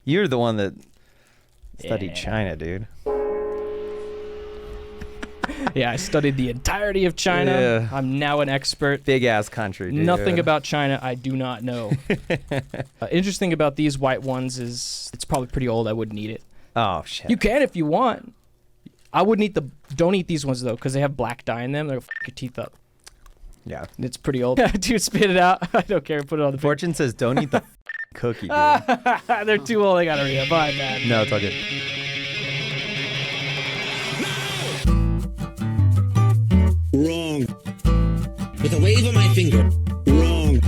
You're the one that studied China, dude. Yeah, I studied the entirety of China. Yeah. I'm now an expert. Big ass country, dude. Nothing about China I do not know. Interesting about these white ones is it's probably pretty old. I wouldn't eat it. Oh shit. You can if you want. I wouldn't eat don't eat these ones though, because they have black dye in them. They'll f your teeth up. Yeah. It's pretty old. Dude, spit it out. I don't care. Put it on the Fortune says don't eat the cookie, dude. They're too old. I gotta read it. Bye, man. No, it's all good. Wrong. With a wave of my finger. Wrong.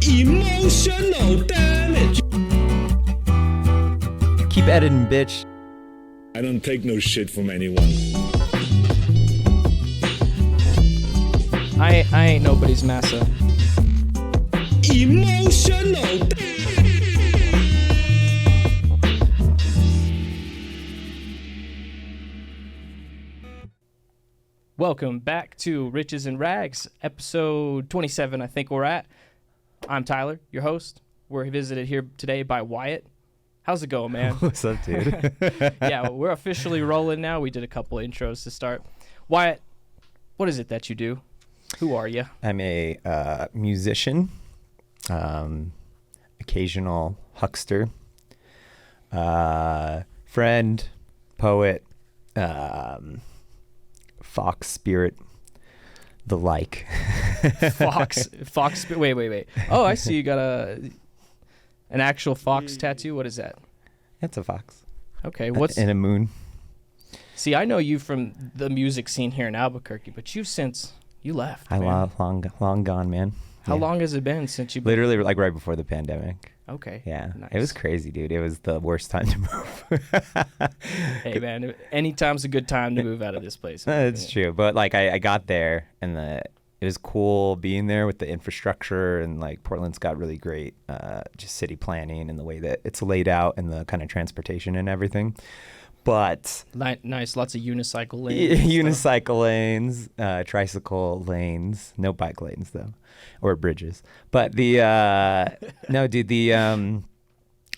Emotional damage. Keep editing, bitch. I don't take no shit from anyone. I ain't nobody's massa. Emotional damage. Welcome back to Riches and Rags, episode 27, I think we're at. I'm Tyler, your host. We're visited here today by Wyatt. How's it going, man? What's up, dude? Yeah, we're officially rolling now. We did a couple of intros to start. Wyatt, what is it that you do? Who are you? I'm a musician, occasional huckster, friend, poet, fox spirit, the like. Fox. Wait. Oh, I see you got an actual fox tattoo. What is that? It's a fox. Okay, And a moon. See, I know you from the music scene here in Albuquerque, but you left. Man. Long gone, man. How long has it been since you've been? Literally, like right before the pandemic. Okay. Yeah, Nice. It was crazy, dude. It was the worst time to move. Hey, man, anytime's a good time to move out of this place. It's true, but like I got there and it was cool being there with the infrastructure, and like Portland's got really great just city planning and the way that it's laid out and the kind of transportation and everything. But Nice, lots of unicycle lanes. unicycle lanes, tricycle lanes, no bike lanes though, or bridges. But no, dude,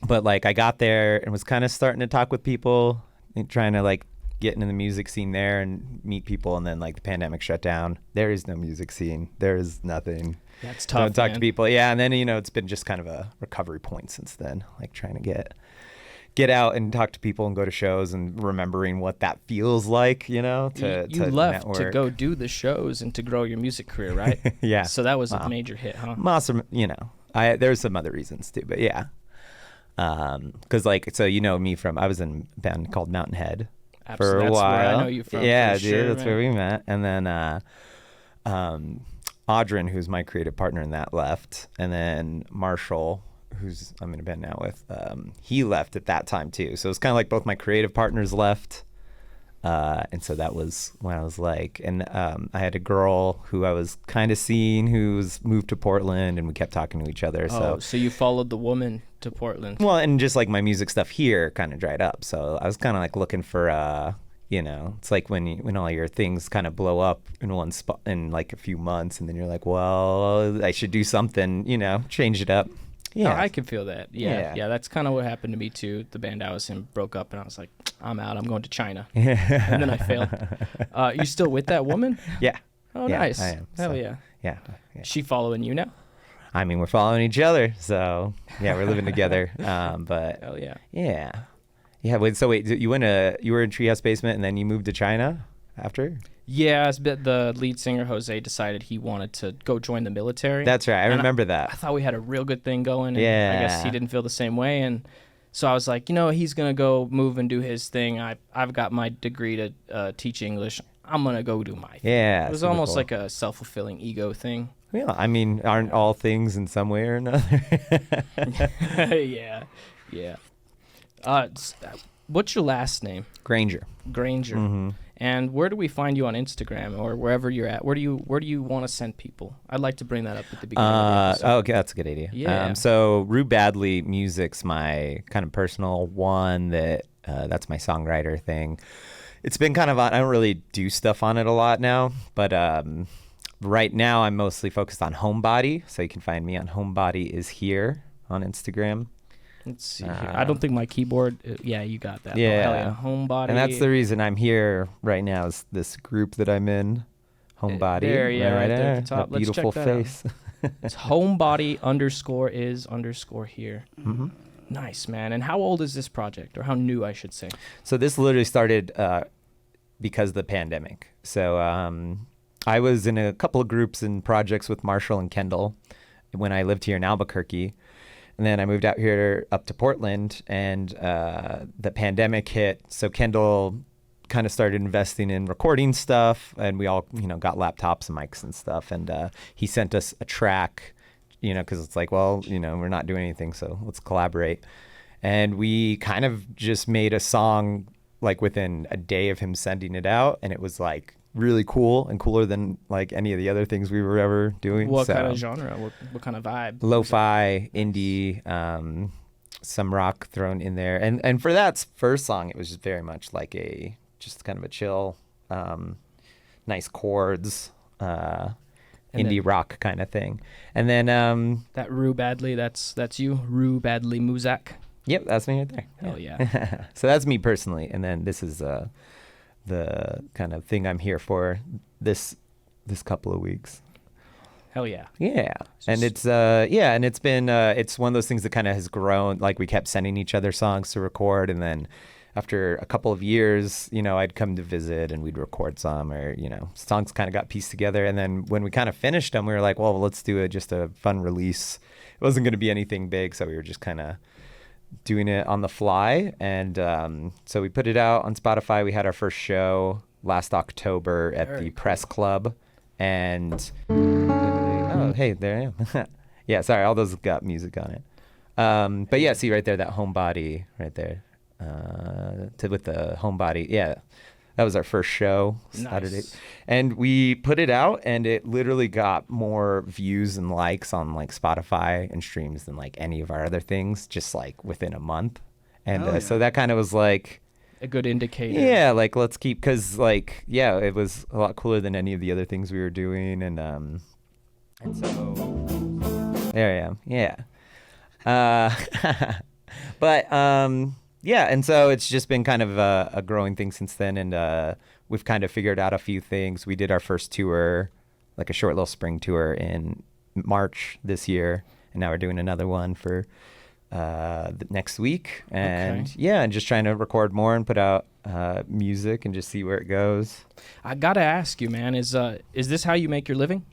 but like I got there and was kind of starting to talk with people and trying to like get into the music scene there and meet people, and then like the pandemic shut down. There is no music scene. There is nothing. That's tough. Don't talk to people. Yeah, and then it's been just kind of a recovery point since then, like trying to get out and talk to people and go to shows and remembering what that feels like, You to left network. to go do the shows and to grow your music career, right? Yeah. So that was a major hit, huh? Awesome, there's some other reasons too, but yeah. Because me from, I was in a band called Mountain Head for a That's while. where I know you from. Yeah, for dude, sure, that's man. where we met. And then Audrin, who's my creative partner in that, left. And then Marshall, who's I'm in a band now with, he left at that time too. So it was kind of like both my creative partners left. And so that was when I was like, and I had a girl who I was kind of seeing who's moved to Portland, and we kept talking to each other. So you followed the woman to Portland. Well, and just like my music stuff here kind of dried up. So I was kind of like looking for, it's like when all your things kind of blow up in one spot in like a few months, and then you're like, well, I should do something, change it up. Yeah, Yeah, I can feel that. Yeah, that's kind of what happened to me too. The band I was in broke up, and I was like, I'm out. I'm going to China. And then I failed. You still with that woman? Yeah. Oh, Yeah, nice. I am, Hell so. yeah. Yeah. She following you now? I mean, we're following each other, so yeah, we're living together. But Hell yeah. yeah. Wait, you were in Treehouse Basement, and then you moved to China after? Yeah, the lead singer Jose decided he wanted to go join the military. That's right. I And remember I that. thought we had a real good thing going. And Yeah. I guess he didn't feel the same way, and so I was like, he's gonna go move and do his thing. I've got my degree to teach English. I'm gonna go do my thing. Yeah. It was super almost cool. like a self-fulfilling ego thing. Yeah, I mean, aren't all things in some way or another? Yeah. What's your last name? Granger. Granger. Mm-hmm. And where do we find you on Instagram or wherever you're at? Where do you want to send people? I'd like to bring that up at the beginning of the episode. Okay, that's a good idea. Yeah. So Rue Badley Music's my kind of personal one that's my songwriter thing. It's been kind of on, I don't really do stuff on it a lot now, but right now I'm mostly focused on Homebody, so you can find me on Homebody is Here on Instagram. Let's see here. I don't think my keyboard. Yeah, you got that. Yeah. Oh, hell yeah. Homebody. And that's the reason I'm here right now, is this group that I'm in. Homebody. There, yeah, right there at the top. That Let's beautiful check that out. face. It's homebody_is_here. Mm-hmm. Nice, man. And how old is this project, or how new, I should say? So this literally started because of the pandemic. So I was in a couple of groups and projects with Marshall and Kendall when I lived here in Albuquerque. And then I moved out here up to Portland, and the pandemic hit. So Kendall kind of started investing in recording stuff, and we all, got laptops and mics and stuff. And he sent us a track, because it's like, well, we're not doing anything, so let's collaborate. And we kind of just made a song like within a day of him sending it out, and it was like really cool and cooler than like any of the other things we were ever doing. What kind of genre? What kind of vibe? Lo-fi, indie, some rock thrown in there. And for that first song, it was just very much like just kind of a chill, nice chords, indie rock kind of thing. And then that Rue Badley, that's you, Rue Badley Muzak. Yep, that's me right there. Hell yeah. So that's me personally, and then this is the kind of thing I'm here for this couple of weeks. Hell yeah. Yeah. And it's been it's one of those things that kind of has grown. Like, we kept sending each other songs to record, and then after a couple of years, I'd come to visit and we'd record some, or songs kind of got pieced together. And then when we kind of finished them, we were like, well, let's do just a fun release. It wasn't going to be anything big, so we were just kind of doing it on the fly. And so we put it out on Spotify. We had our first show last October at the Press Club, and oh, hey, there I am. Yeah, sorry, all those got music on it. But yeah, see right there, that Homebody right there, with the Homebody. Yeah, that was our first show Saturday. Nice. And we put it out, and it literally got more views and likes on like Spotify and streams than like any of our other things, just like within a month. And so that kind of was like a good indicator. Yeah, like let's keep, because like, yeah, it was a lot cooler than any of the other things we were doing. And so there I am. Yeah. But yeah, and so it's just been kind of a growing thing since then, and we've kind of figured out a few things. We did our first tour, like a short little spring tour in March this year, and now we're doing another one for the next week. And yeah, and just trying to record more and put out music and just see where it goes. I gotta ask you, man, is this how you make your living?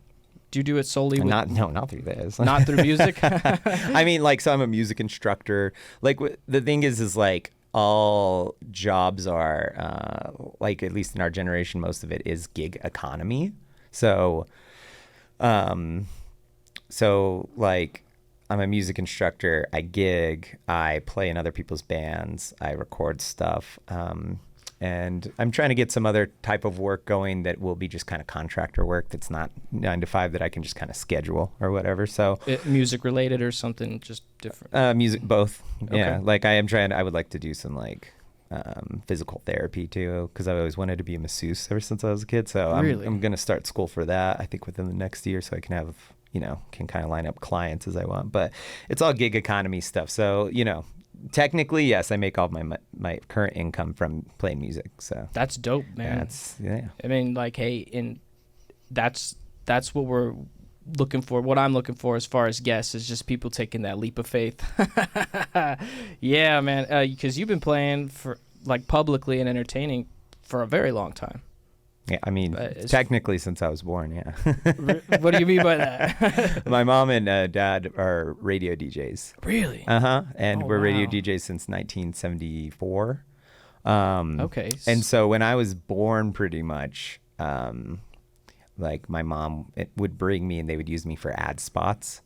Do you do it solely with... Not through this. Not through music? I mean, like, so I'm a music instructor. Like, the thing is like, all jobs are, like, at least in our generation, most of it is gig economy. So, like, I'm a music instructor. I gig. I play in other people's bands. I record stuff. And I'm trying to get some other type of work going that will be just kind of contractor work that's not 9 to 5, that I can just kind of schedule or whatever. So music related or something just different? Music, both. Okay. Yeah. Like, I would like to do some like physical therapy too, because I always wanted to be a masseuse ever since I was a kid. So I'm going to start school for that, I think, within the next year, so I can have, can kind of line up clients as I want. But it's all gig economy stuff. So, technically, yes, I make all my current income from playing music. So that's dope, man. Yeah. I mean, like, hey, that's what we're looking for. What I'm looking for as far as guests is just people taking that leap of faith. Yeah, man. Because you've been playing for like publicly and entertaining for a very long time. Yeah, I mean, technically since I was born, yeah. What do you mean by that? My mom and dad are radio DJs. Really? Uh-huh. And we're wow. radio DJs since 1974. Okay. And so when I was born, pretty much, like, my mom would bring me, and they would use me for ad spots.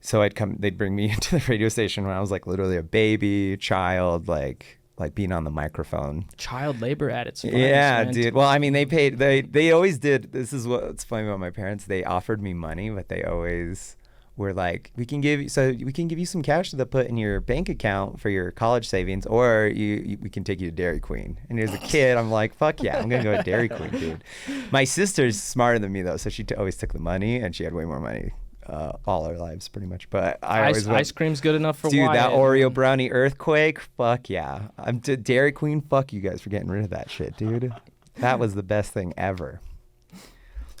So they'd bring me into the radio station when I was like literally a baby, child, like being on the microphone. Child labor at its finest. Yeah, man. dude. Well, I mean, they always did. This is what's funny about my parents. They offered me money, but they always we're like, we can give you some cash to put in your bank account for your college savings, or we can take you to Dairy Queen. And as a kid, I'm like, fuck yeah, I'm gonna go to Dairy Queen, dude. My sister's smarter than me though, so she always took the money, and she had way more money all our lives pretty much. But ice cream's good enough for dude, Wyatt. that Oreo brownie earthquake, fuck yeah. Dairy Queen, fuck you guys for getting rid of that shit, dude. That was the best thing ever.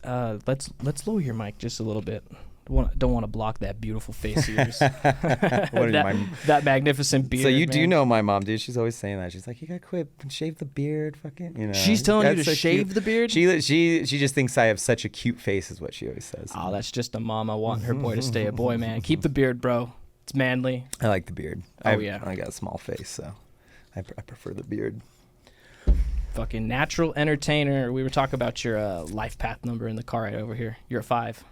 Let's lower your mic just a little bit. Don't want to block that beautiful face of yours. that magnificent beard. So you man. do know my mom, dude. She's always saying that. She's like, you gotta quit and shave the beard, fucking. You know. She's telling you to That's so shave cute. the beard. She just thinks I have such a cute face, is what she always says. Oh, that's just a mama wanting her boy to stay a boy, man. Keep the beard, bro. It's manly. I like the beard. Yeah. I got a small face, so I prefer the beard. Fucking natural entertainer. We were talking about your life path number in the car right over here. You're a 5.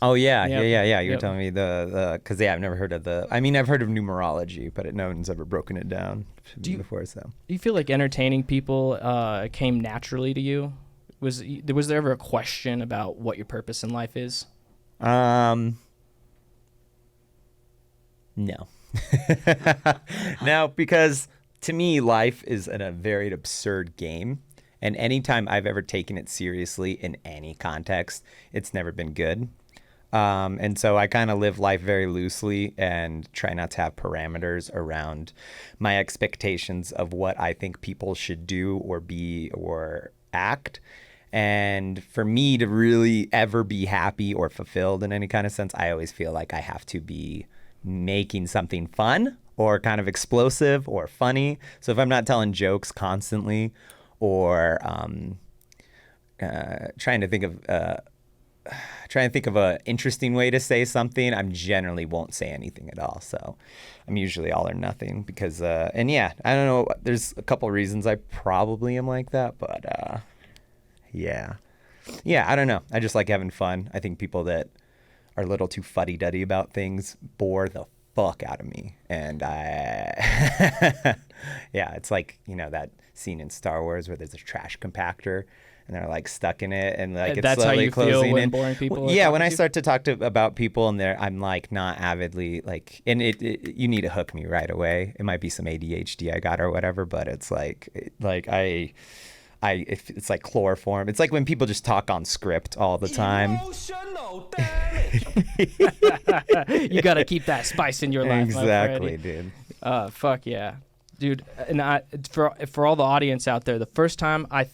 Oh yeah, Yep. yeah. You were Yep. telling me because I've never heard of I've heard of numerology, but no one's ever broken it down before. So Do you feel like entertaining people came naturally to you? Was there ever a question about what your purpose in life is? No. No, because to me, life is a very absurd game. And anytime I've ever taken it seriously in any context, it's never been good. And so I kind of live life very loosely and try not to have parameters around my expectations of what I think people should do or be or act. And for me to really ever be happy or fulfilled in any kind of sense, I always feel like I have to be making something fun or kind of explosive or funny. So if I'm not telling jokes constantly or trying to think of an interesting way to say something, I generally won't say anything at all. So I'm usually all or nothing because, and yeah, I don't know. There's a couple reasons I probably am like that, but yeah, I don't know. I just like having fun. I think people that are a little too fuddy-duddy about things bore the fuck out of me. And yeah, it's like, that scene in Star Wars where there's a trash compactor and they're like stuck in it and like it's That's slowly how you closing feel when in. boring people Well, are yeah, talking when to I you? start to talk about people and I'm like not avidly like, and it you need to hook me right away. It might be some ADHD I got or whatever, but it's like it's like chloroform. It's like when people just talk on script all the time. You got to keep that spice in your life. Exactly, dude. Fuck yeah. Dude, and for all the audience out there, the first time I'm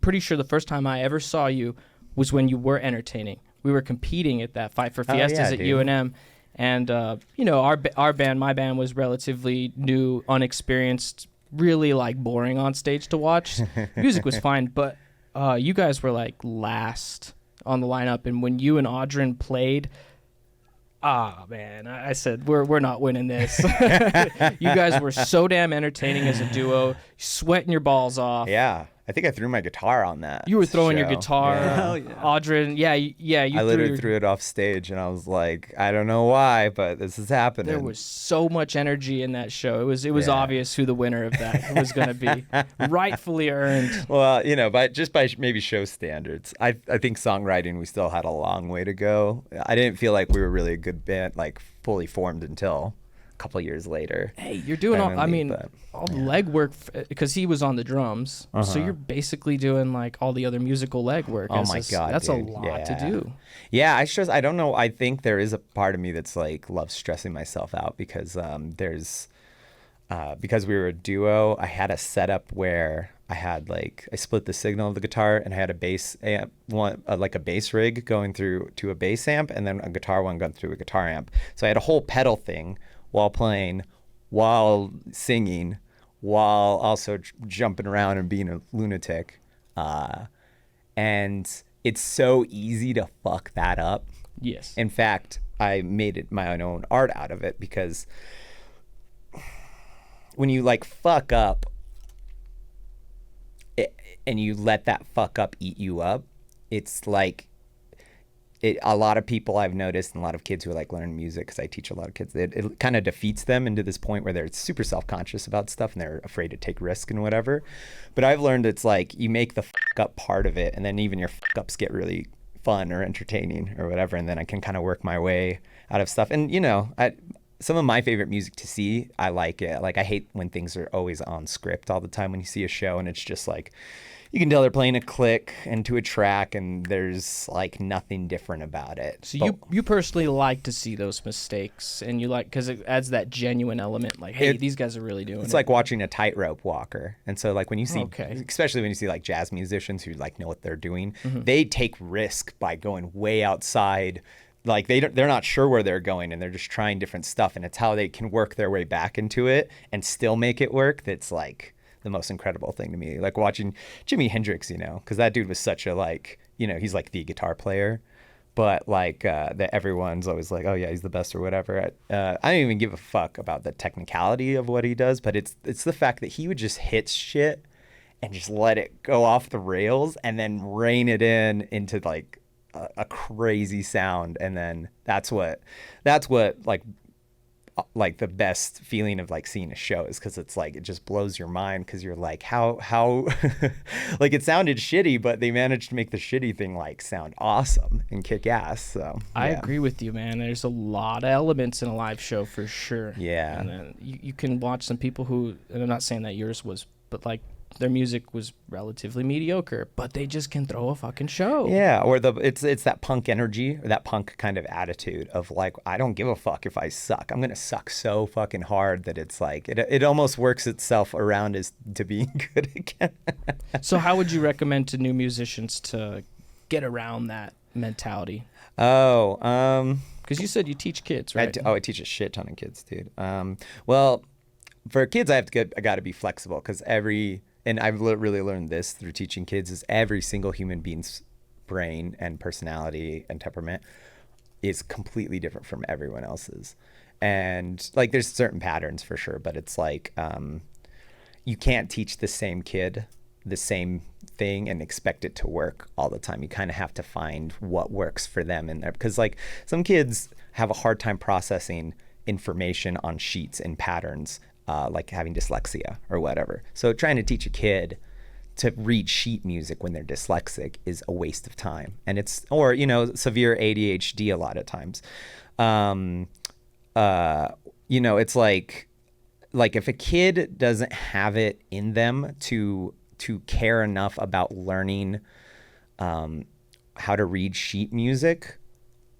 pretty sure the first time I ever saw you was when you were entertaining. We were competing at that Fight for Fiestas at dude. UNM, and our band, my band, was relatively new, unexperienced, really like boring on stage to watch. Music was fine, but you guys were like last on the lineup, and when you and Audrin played. Man, I said we're not winning this. You guys were so damn entertaining as a duo, sweating your balls off. Yeah, I think I threw my guitar on that. You were throwing your show. guitar, Yeah. Hell yeah. Audrin. You I literally threw it off stage, and I was like, I don't know why, but this is happening. There was so much energy in that show. It was Yeah. obvious who the winner of that was going to be, rightfully earned. Well, by maybe show standards, I think songwriting we still had a long way to go. I didn't feel like we were really a good band, like fully formed until a couple years later. Hey, you're doing all. I mean, But, all the legwork because he was on the drums. So you're basically doing like all the other musical legwork. Oh my God, that's dude. a lot to do. Yeah, I don't know. I think there is a part of me that's like loves stressing myself out because because we were a duo, I had a setup where I had I split the signal of the guitar and I had a bass amp, like a bass rig going through to a bass amp and then a guitar one going through a guitar amp. So I had a whole pedal thing while playing, while singing, while also jumping around and being a lunatic. And it's so easy to fuck that up. Yes. In fact, I made it my own art out of it because when you fuck up and you let that fuck up eat you up, it's like a lot of people I've noticed and a lot of kids who are learning music, because I teach a lot of kids, it kind of defeats them into this point where they're super self-conscious about stuff and they're afraid to take risk and whatever. But I've learned it's you make the fuck up part of it and then even your fuck ups get really fun or entertaining or whatever, and then I can kind of work my way out of stuff. And some of my favorite music to see, I like it. Like I hate when things are always on script all the time. When you see a show and it's just like, you can tell they're playing a click into a track and there's like nothing different about it. So you personally like to see those mistakes, and you like, because it adds that genuine element, like, hey, these guys are really doing it. It's like watching a tightrope walker. And so like when you see, Okay. especially when you see like jazz musicians who like know what they're doing, Mm-hmm. they take risk by going way outside. Like they're not sure where they're going and they're just trying different stuff. And it's how they can work their way back into it and still make it work. That's like the most incredible thing to me. Like watching Jimi Hendrix, because that dude was such a like, he's like the guitar player, but like that everyone's always like, oh yeah, he's the best or whatever. I don't even give a fuck about the technicality of what he does, but it's the fact that he would just hit shit and just let it go off the rails and then rein it into like a crazy sound. And then that's what like the best feeling of like seeing a show is, because it's like it just blows your mind, because you're like how like it sounded shitty, but they managed to make the shitty thing like sound awesome and kick ass. So I yeah. agree with you, man. There's a lot of elements in a live show for sure. Yeah. And then you can watch some people who, and I'm not saying that yours was, but like their music was relatively mediocre, but they just can throw a fucking show. Yeah, or it's that punk energy, or that punk kind of attitude of like, I don't give a fuck if I suck. I'm gonna suck so fucking hard that it's like it almost works itself around as to being good again. So how would you recommend to new musicians to get around that mentality? Oh, Because you said you teach kids, right? I teach a shit ton of kids, dude. Well, for kids, I got to be flexible, because and I've really learned this through teaching kids, is every single human being's brain and personality and temperament is completely different from everyone else's. And like there's certain patterns for sure, but it's like you can't teach the same kid the same thing and expect it to work all the time. You kind of have to find what works for them in there, because like some kids have a hard time processing information on sheets and patterns, like having dyslexia or whatever. So trying to teach a kid to read sheet music when they're dyslexic is a waste of time. And or severe ADHD a lot of times. It's like if a kid doesn't have it in them to care enough about learning how to read sheet music,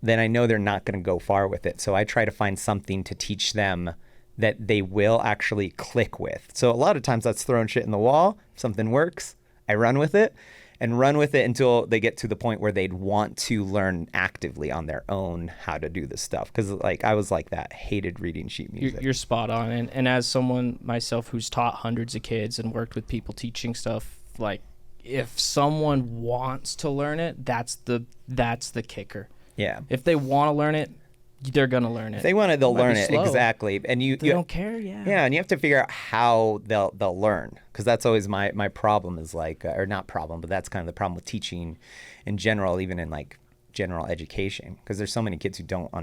then I know they're not going to go far with it. So I try to find something to teach them that they will actually click with. So a lot of times that's throwing shit in the wall. If something works, I run with it until they get to the point where they'd want to learn actively on their own how to do this stuff. Because like I was like that, hated reading sheet music. You're spot on. And as someone myself who's taught hundreds of kids and worked with people teaching stuff, like if someone wants to learn it, that's the kicker. Yeah. If they want to learn it, they're gonna learn it. If they want it, they'll Might be learn it. slow. Exactly. And you don't care, yeah. Yeah, and you have to figure out how they'll learn, because that's always my problem is like, or not problem, but that's kind of the problem with teaching in general, even in like general education, because there's so many kids who don't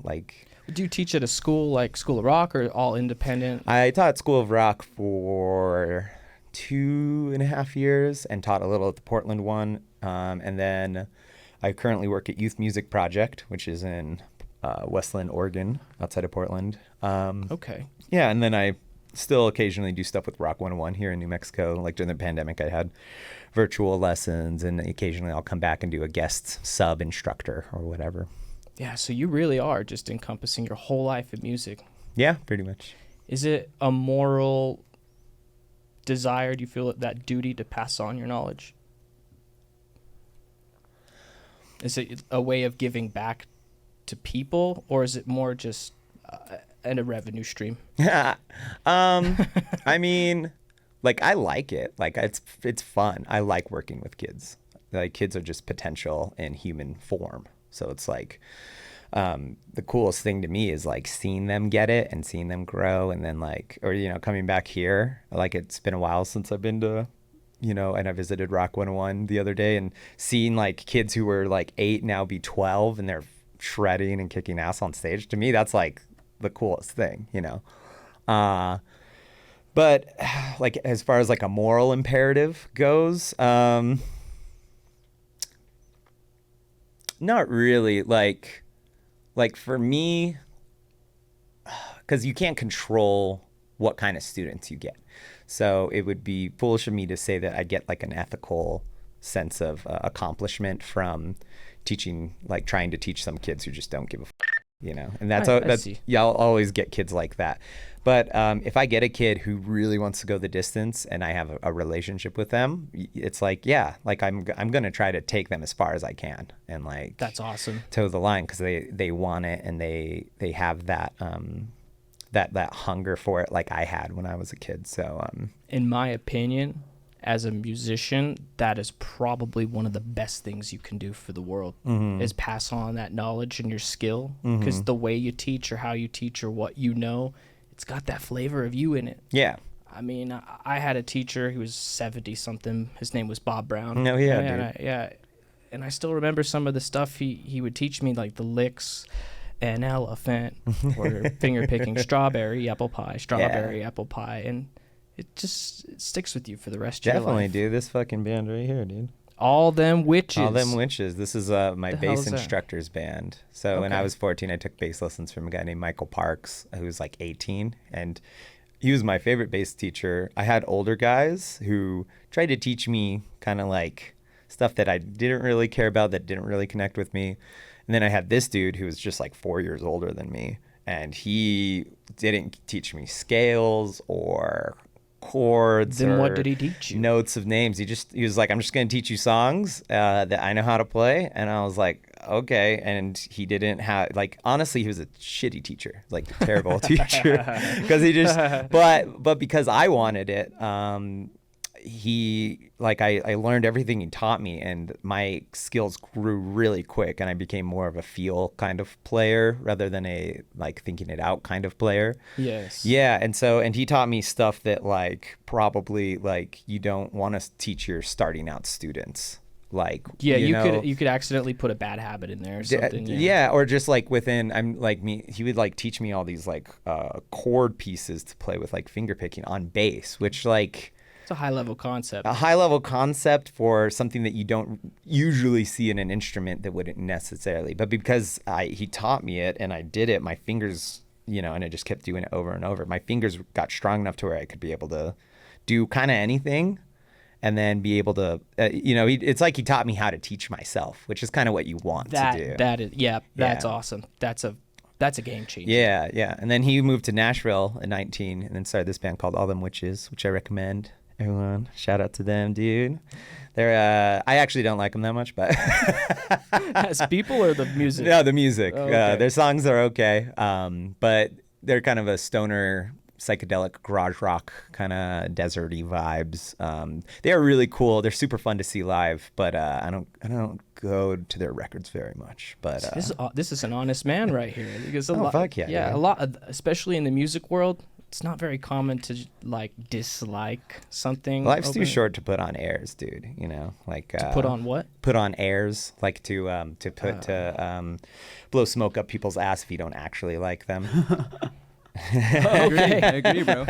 like. Do you teach at a school like School of Rock, or all independent? I taught at School of Rock for 2.5 years and taught a little at the Portland one, and then I currently work at Youth Music Project, which is in Westland, Oregon, outside of Portland. Okay. Yeah, and then I still occasionally do stuff with Rock 101 here in New Mexico. Like during the pandemic, I had virtual lessons, and occasionally I'll come back and do a guest sub instructor or whatever. Yeah, so you really are just encompassing your whole life in music. Yeah, pretty much. Is it a moral desire? Do you feel that duty to pass on your knowledge? Is it a way of giving back to people, or is it more just a revenue stream? I mean, like I like it. Like it's fun. I like working with kids. Like kids are just potential in human form. So it's like the coolest thing to me is like seeing them get it and seeing them grow, and then like, or coming back here. Like it's been a while since I've been to, and I visited Rock 101 the other day, and seeing like kids who were like 8 now be 12 and they're shredding and kicking ass on stage. To me, that's like the coolest thing, but like as far as like a moral imperative goes, not really. Like like for me, because you can't control what kind of students you get. So it would be foolish of me to say that I get like an ethical sense of accomplishment from teaching, like trying to teach some kids who just don't give a and that's see. yeah, I'll always get kids like that. But if I get a kid who really wants to go the distance and I have a relationship with them, it's like, yeah, like I'm going to try to take them as far as I can and like That's awesome. toe the line because they want it and they have that that hunger for it like I had when I was a kid. So In my opinion, as a musician, that is probably one of the best things you can do for the world is pass on that knowledge and your skill, because the way you teach or how you teach or what you know, it's got that flavor of you in it. yeah. I mean, I had a teacher who was 70 something. His name was Bob Brown. No, yeah, And I still remember some of the stuff he would teach me, like the licks, an elephant, or finger picking, strawberry apple pie, apple pie, and it sticks with you for the rest of your life. Definitely, dude. This fucking band right here, dude. All them witches. All them witches. This is my The hell bass is that? instructor's band. So when I Okay. was 14, I took bass lessons from a guy named Michael Parks, who was like 18, and he was my favorite bass teacher. I had older guys who tried to teach me kind of like stuff that I didn't really care about, that didn't really connect with me. And then I had this dude who was just like 4 years older than me, and he didn't teach me scales or chords. Then what or did he teach you? Notes of names. He was like, I'm just going to teach you songs that I know how to play. And I was like, okay. And he didn't have, like, honestly, he was a shitty teacher, like a terrible teacher, because he just, but because I wanted it, he, like, I learned everything he taught me, and my skills grew really quick, and I became more of a feel kind of player rather than a like thinking it out kind of player. Yes. Yeah, and he taught me stuff that like probably like you don't want to teach your starting out students. Like Yeah, know, you could accidentally put a bad habit in there or something. yeah, or just like within he would like teach me all these like chord pieces to play with, like finger picking on bass, which like It's a high level concept. a high level concept for something that you don't usually see in an instrument that wouldn't necessarily, but because he taught me it and I did it, my fingers, and I just kept doing it over and over, my fingers got strong enough to where I could be able to do kind of anything, and then be able to it's like he taught me how to teach myself, which is kind of what you want to do. That's awesome. That's a game changer. Yeah. And then he moved to Nashville at 19 and then started this band called All Them Witches, which I recommend everyone. Shout out to them, dude. They're I actually don't like them that much, but As people or the music? no, the music. Oh, okay. Their songs are okay, but they're kind of a stoner, psychedelic garage rock kind of deserty vibes. They are really cool. They're super fun to see live, but I don't go to their records very much. But This is an honest man right here. Because a lot, fuck yeah, dude. a lot, especially in the music world, it's not very common to like dislike something. life's too short to put on airs, dude. Like To put on what? put on airs, like to blow smoke up people's ass if you don't actually like them. Okay. I agree, bro.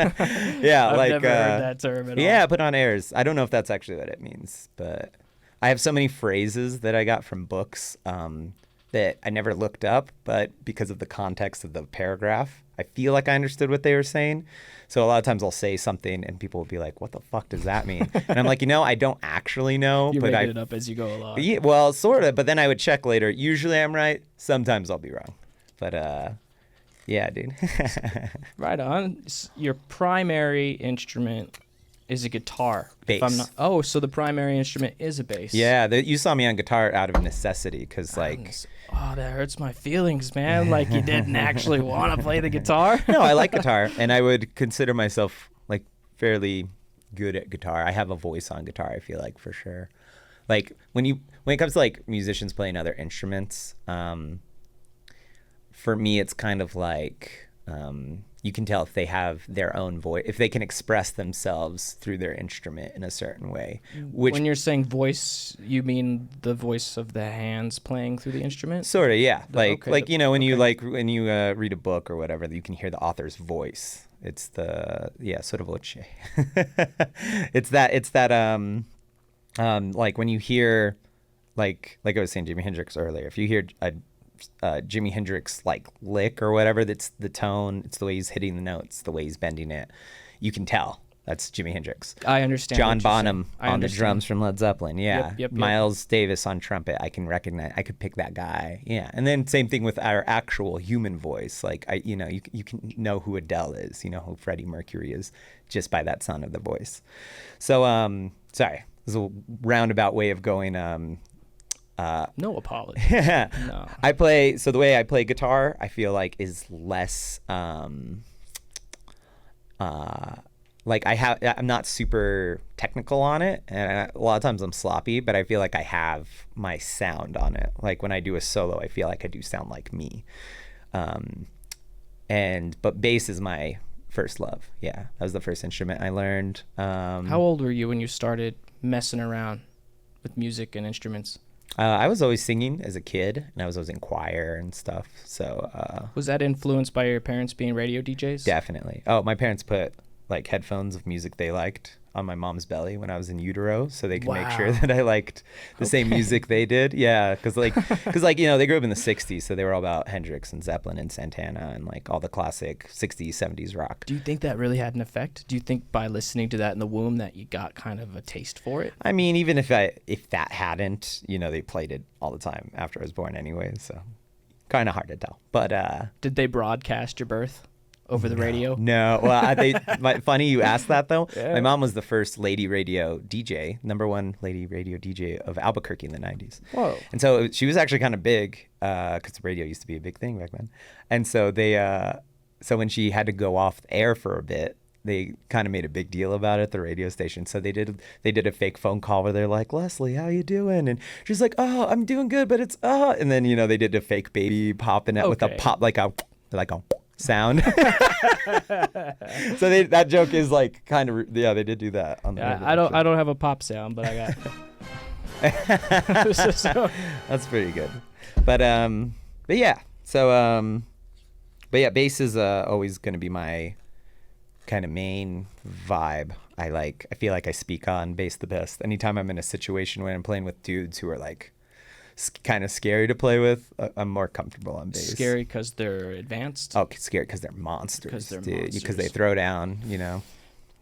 Yeah, I've like never heard that term at all. yeah, put on airs. I don't know if that's actually what it means, but I have so many phrases that I got from books that I never looked up, but because of the context of the paragraph, I feel like I understood what they were saying. So a lot of times I'll say something and people will be like, "What the fuck does that mean?" And I'm like, I don't actually know, You're but making it up as you go along. yeah, well, sort of. But then I would check later. Usually I'm right. Sometimes I'll be wrong. But yeah, dude. Right on. Your primary instrument is a guitar. if I'm Bass. not- Oh, so the primary instrument is a bass. Yeah, you saw me on guitar out of necessity because like. Oh, that hurts my feelings, man. Like you didn't actually want to play the guitar. No, I like guitar, and I would consider myself like fairly good at guitar. I have a voice on guitar, I feel like, for sure. Like when it comes to like musicians playing other instruments, for me it's kind of like you can tell if they have their own voice, if they can express themselves through their instrument in a certain way. Which When you're saying voice, you mean the voice of the hands playing through the instrument? sort of, yeah. Like okay, when you read a book or whatever, you can hear the author's voice. It's the sort of voce. It's that like when you hear like I was saying Jimi Hendrix earlier, if you hear a Jimi Hendrix like lick or whatever. That's the tone. It's the way he's hitting the notes, the way he's bending it. You can tell that's Jimi Hendrix. I understand. John what you're Bonham saying. I on the understand. drums from Led Zeppelin. Yeah. Yep. Miles Davis on trumpet. I can recognize. I could pick that guy. Yeah. And then same thing with our actual human voice. Like you can know who Adele is. You know who Freddie Mercury is just by that sound of the voice. So sorry, this is a roundabout way of going. No apology. No. So the way I play guitar, I feel like is less like I'm not super technical on it, and a lot of times I'm sloppy, but I feel like I have my sound on it. Like when I do a solo, I feel like I do sound like me. But bass is my first love. Yeah, that was the first instrument I learned. How old were you when you started messing around with music and instruments? I was always singing as a kid, and I was always in choir and stuff. So Was that influenced by your parents being radio DJs? definitely. Oh, my parents put like headphones of music they liked on my mom's belly when I was in utero, so they could make sure Wow. that I liked the same music they did. Yeah, because they grew up in the '60s, so they were all about Hendrix and Zeppelin and Santana and like all the classic '60s, '70s rock. Do you think that really had an effect? Do you think by listening to that in the womb that you got kind of a taste for it? I mean, even if that hadn't, they played it all the time after I was born anyway, so kind of hard to tell. But Did they broadcast your birth over the radio? no, well, funny you asked that though. Yeah. My mom was the first lady radio DJ, #1 lady radio DJ of Albuquerque in the '90s. Whoa. And so she was actually kind of big because radio used to be a big thing back then. And so so when she had to go off the air for a bit, they kind of made a big deal about it at the radio station. So they did a fake phone call where they're like, "Leslie, how you doing?" And she's like, "Oh, I'm doing good, but it's." And then they did a fake baby popping it with a Okay. pop like a sound. So that joke is like kind of they did do that on the radio. I don't have a pop sound, but I got. So- That's pretty good. But yeah. So but yeah, bass is always going to be my kind of main vibe. I feel like I speak on bass the best. Anytime I'm in a situation when I'm playing with dudes who are like kind of scary to play with, I'm more comfortable on bass. Scary because they're advanced. Oh, scary because they're monsters. 'Cause they're dude. Because they monsters. throw down,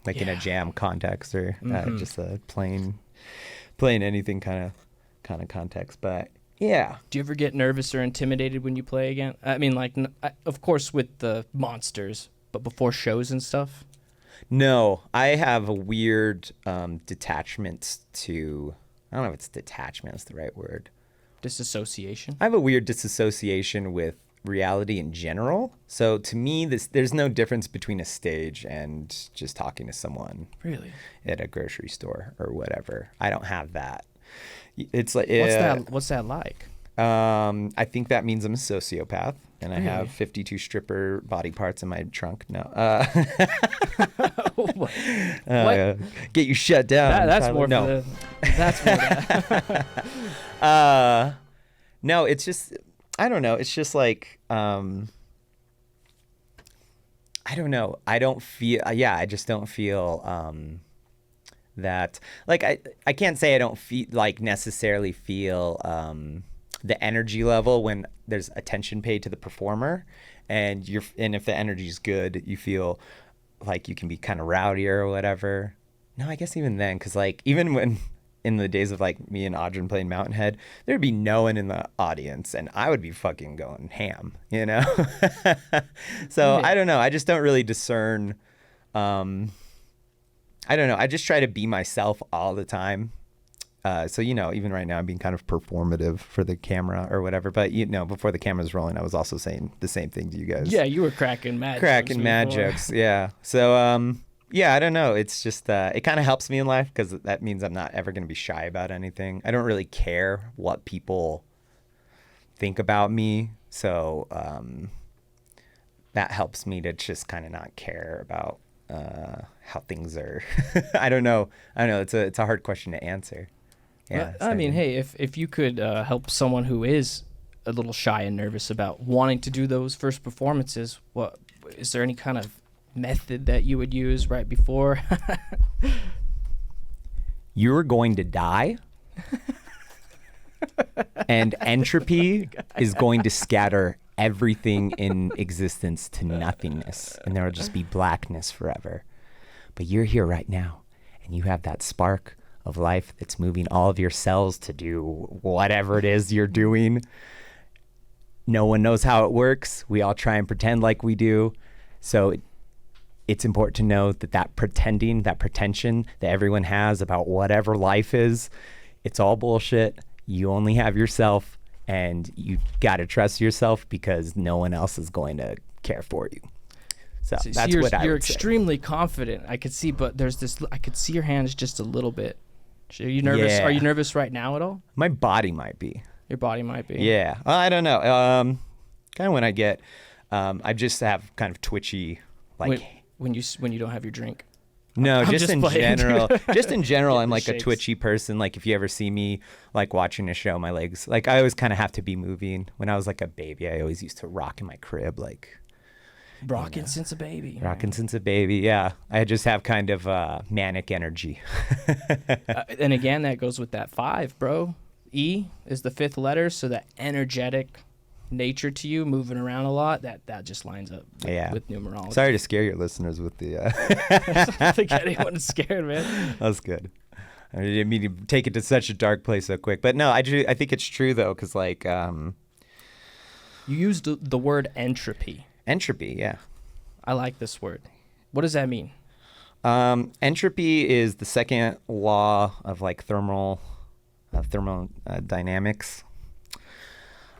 like in a Yeah. jam context or just a plain anything kind of context. But yeah. Do you ever get nervous or intimidated when you play again? I mean, like, of course with the monsters, but before shows and stuff. No, I have a weird detachment to. I don't know if it's detachment is the right word. Disassociation. I have a weird disassociation with reality in general. So to me, there's no difference between a stage and just talking to someone Really? at a grocery store or whatever. I don't have that. It's like What's that like? I think that means I'm a sociopath, and I Really? have 52 stripper body parts in my trunk. No, What? get you shut down. That's Tyler. more No. for the. That's more. No, it's just I don't know. It's just like I don't know. I don't feel I just don't feel that like I can't say I don't feel like necessarily feel the energy level when there's attention paid to the performer, and if the energy is good, you feel like you can be kind of rowdier or whatever. No, I guess even then, because like even when in the days of like me and Audrey playing Mountainhead, there'd be no one in the audience and I would be fucking going ham, So Yeah. I don't know. I just don't really discern. I don't know. I just try to be myself all the time. So, even right now I'm being kind of performative for the camera or whatever. But, before the camera's rolling, I was also saying the same thing to you guys. Yeah, you were cracking mad. Cracking jokes mad before. jokes. Yeah. So, yeah, I don't know. It's just, it kind of helps me in life because that means I'm not ever going to be shy about anything. I don't really care what people think about me. So, that helps me to just kind of not care about how things are. I don't know. It's a hard question to answer. Yeah. Well, I mean, hey, if you could help someone who is a little shy and nervous about wanting to do those first performances, what is there any kind of method that you would use right before? You're going to die. And entropy is going to scatter everything in existence to nothingness, and there will just be blackness forever. But you're here right now, and you have that spark of life that's moving all of your cells to do whatever it is you're doing. No one knows how it works. We all try and pretend like we do. So it's important to know that pretending, that pretension that everyone has about whatever life is, it's all bullshit. You only have yourself, and you got to trust yourself because no one else is going to care for you. So that's what I You're would say. extremely confident. I could see, but there's this. I could see your hands just a little bit. Are you nervous? Yeah. Are you nervous right now at all? My body might be. Your body might be. Yeah. I don't know. Kind of when I get, I just have kind of twitchy, like. When you don't have your drink. No, I'm just just in playing. general. Just in general, I'm The like a shakes. twitchy person. Like if you ever see me like watching a show, my legs, like I always kind of have to be moving. When I was like a baby, I always used to rock in my crib, like Rocking since a baby. rocking since a baby. Yeah, I just have kind of manic energy. And again, that goes with that 5, bro. E is the 5th letter, so that energetic nature to you, moving around a lot, that just lines up with numerology. Sorry to scare your listeners with the. I don't think anyone is scared, man. That was good. I didn't mean to take it to such a dark place so quick, but no, I think it's true though, because like You used the word entropy. entropy, yeah. I like this word. What does that mean? Entropy is the second law of like thermodynamics.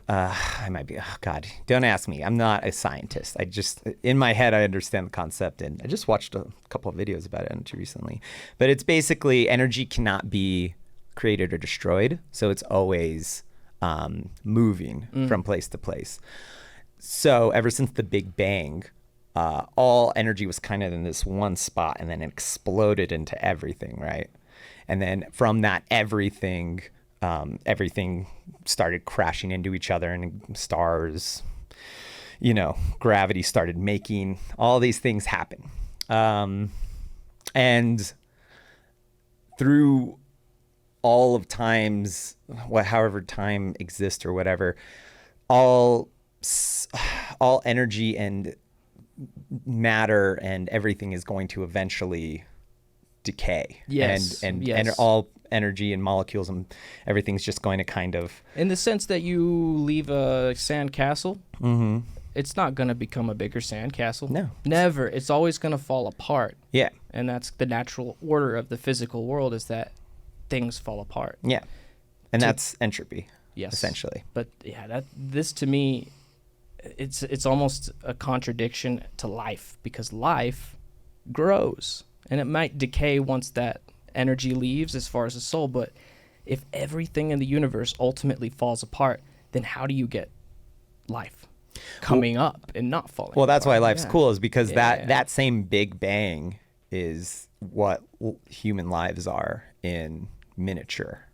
I might be, oh God, don't ask me. I'm not a scientist. I just, in my head, I understand the concept, and I just watched a couple of videos about it recently. But it's basically energy cannot be created or destroyed, so it's always moving from place to place. So ever since the Big Bang, all energy was kind of in this one spot, and then it exploded into everything, right? And then from that everything started crashing into each other, and stars, gravity started making all these things happen. And through all of times, however time exists or whatever, all energy and matter and everything is going to eventually decay. Yes. And yes. all energy and molecules and everything's just going to kind of. In the sense that you leave a sand castle, it's not going to become a bigger sand castle. No. Never. It's always going to fall apart. Yeah. And that's the natural order of the physical world, is that things fall apart. Yeah. And that's entropy. Yes. Essentially. But yeah, this to me, it's almost a contradiction to life, because life grows and it might decay once that energy leaves as far as the soul. But if everything in the universe ultimately falls apart, then how do you get life coming up and not falling Well, that's why apart? life's Yeah. cool, is because Yeah. that same Big Bang is what human lives are in miniature,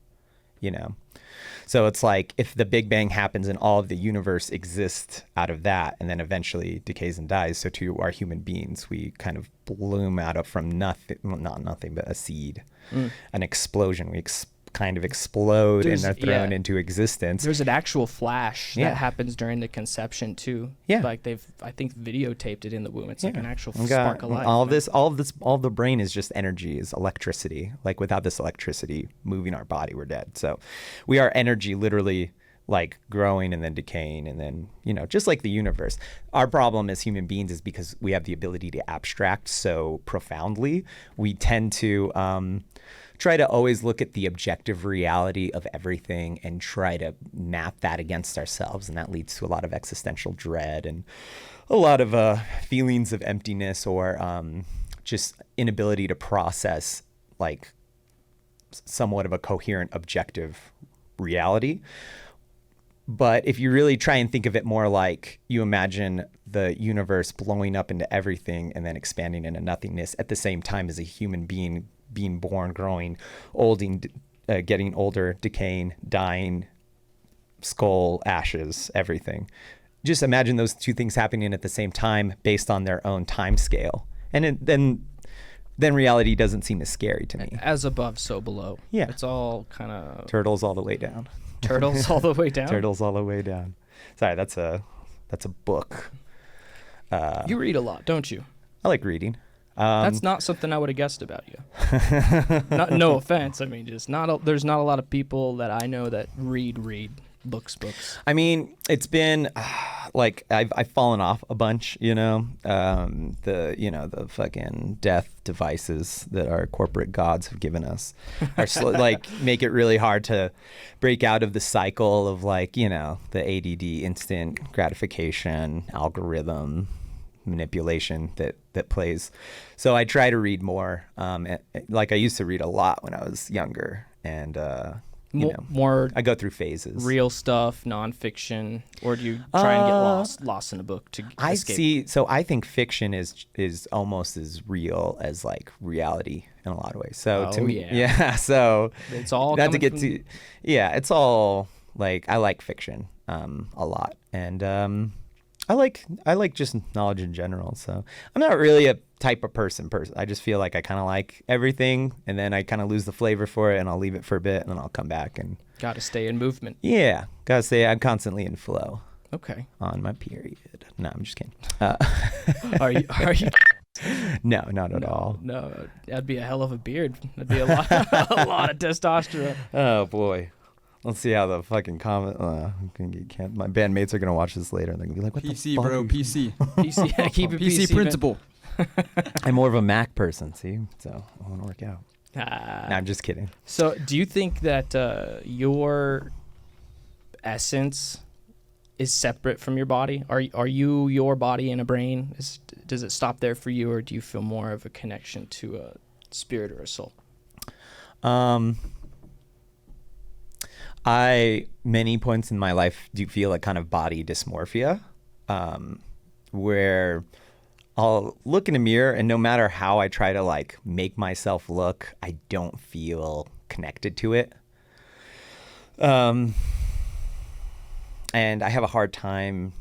So it's like if the Big Bang happens and all of the universe exists out of that and then eventually decays and dies, so too are human beings. We kind of bloom out of from nothing, well, not nothing, but a seed, an explosion. We kind of explode and are thrown into existence. There's an actual flash Yeah. that happens during the conception too. Yeah. Like they've, I think, videotaped it in the womb. It's like an actual We spark got of life. all man. of the brain is just energy, is electricity. Like without this electricity moving our body, we're dead. So we are energy, literally, like growing and then decaying, and then just like the universe. Our problem as human beings is because we have the ability to abstract so profoundly. We tend to try to always look at the objective reality of everything and try to map that against ourselves, and that leads to a lot of existential dread and a lot of feelings of emptiness, or just inability to process like somewhat of a coherent objective reality. But if you really try and think of it more like you imagine the universe blowing up into everything and then expanding into nothingness at the same time as a human being being born, growing, getting older, decaying, dying, skull, ashes, everything. Just imagine those two things happening at the same time based on their own time scale. And then reality doesn't seem as scary to me. As above, so below. Yeah. It's all kind of Turtles all the way down. Turtles all the way down. Turtles all the way down. Sorry, that's a book. You read a lot, don't you? I like reading. That's not something I would have guessed about you. No offense. I mean, just there's not a lot of people that I know that read books. I mean, it's been like I've fallen off a bunch, the fucking death devices that our corporate gods have given us are like make it really hard to break out of the cycle of the ADD, instant gratification algorithm manipulation that plays. So I try to read more. Like I used to read a lot when I was younger, and more I go through phases. Real stuff, nonfiction, or do you try and get lost in a book to escape? I see. So I think fiction is almost as real as like reality in a lot of ways. So to me, So it's all not to get to, it's all like I like fiction a lot, and I like just knowledge in general. So I'm not really a type of person. I just feel like I kind of like everything, and then I kind of lose the flavor for it, and I'll leave it for a bit, and then I'll come back and. Got to stay in movement. Yeah, gotta say I'm constantly in flow. Okay. On my period. No, I'm just kidding. Are you? No, not at all. No, that'd be a hell of a beard. That'd be a lot of testosterone. Oh boy. Let's see how the fucking comment. My bandmates are gonna watch this later, and they're gonna be like, "What PC, the fuck?" bro, PC. PC, keep it PC, principle. I'm more of a Mac person, see, so I want to work out. No, I'm just kidding. So, do you think that your essence is separate from your body? Are you your body and a brain? Does it stop there for you, or do you feel more of a connection to a spirit or a soul? Many points in my life do feel like kind of body dysmorphia, where I'll look in a mirror and no matter how I try to like make myself look, I don't feel connected to it. And I have a hard time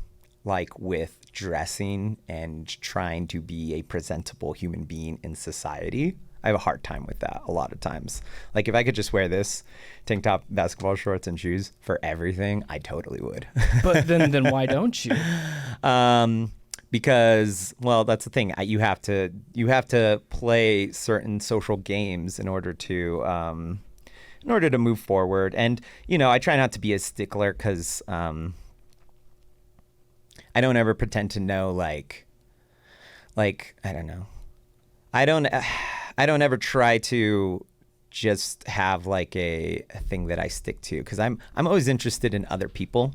like with dressing and trying to be a presentable human being in society. I have a hard time with that a lot of times. Like if I could just wear this tank top, basketball shorts, and shoes for everything, I totally would. But then why don't you? Because, well, that's the thing. You have to play certain social games in order to move forward. And I try not to be a stickler because I don't ever pretend to know like I don't know. I don't ever try to just have like a thing that I stick to, because I'm always interested in other people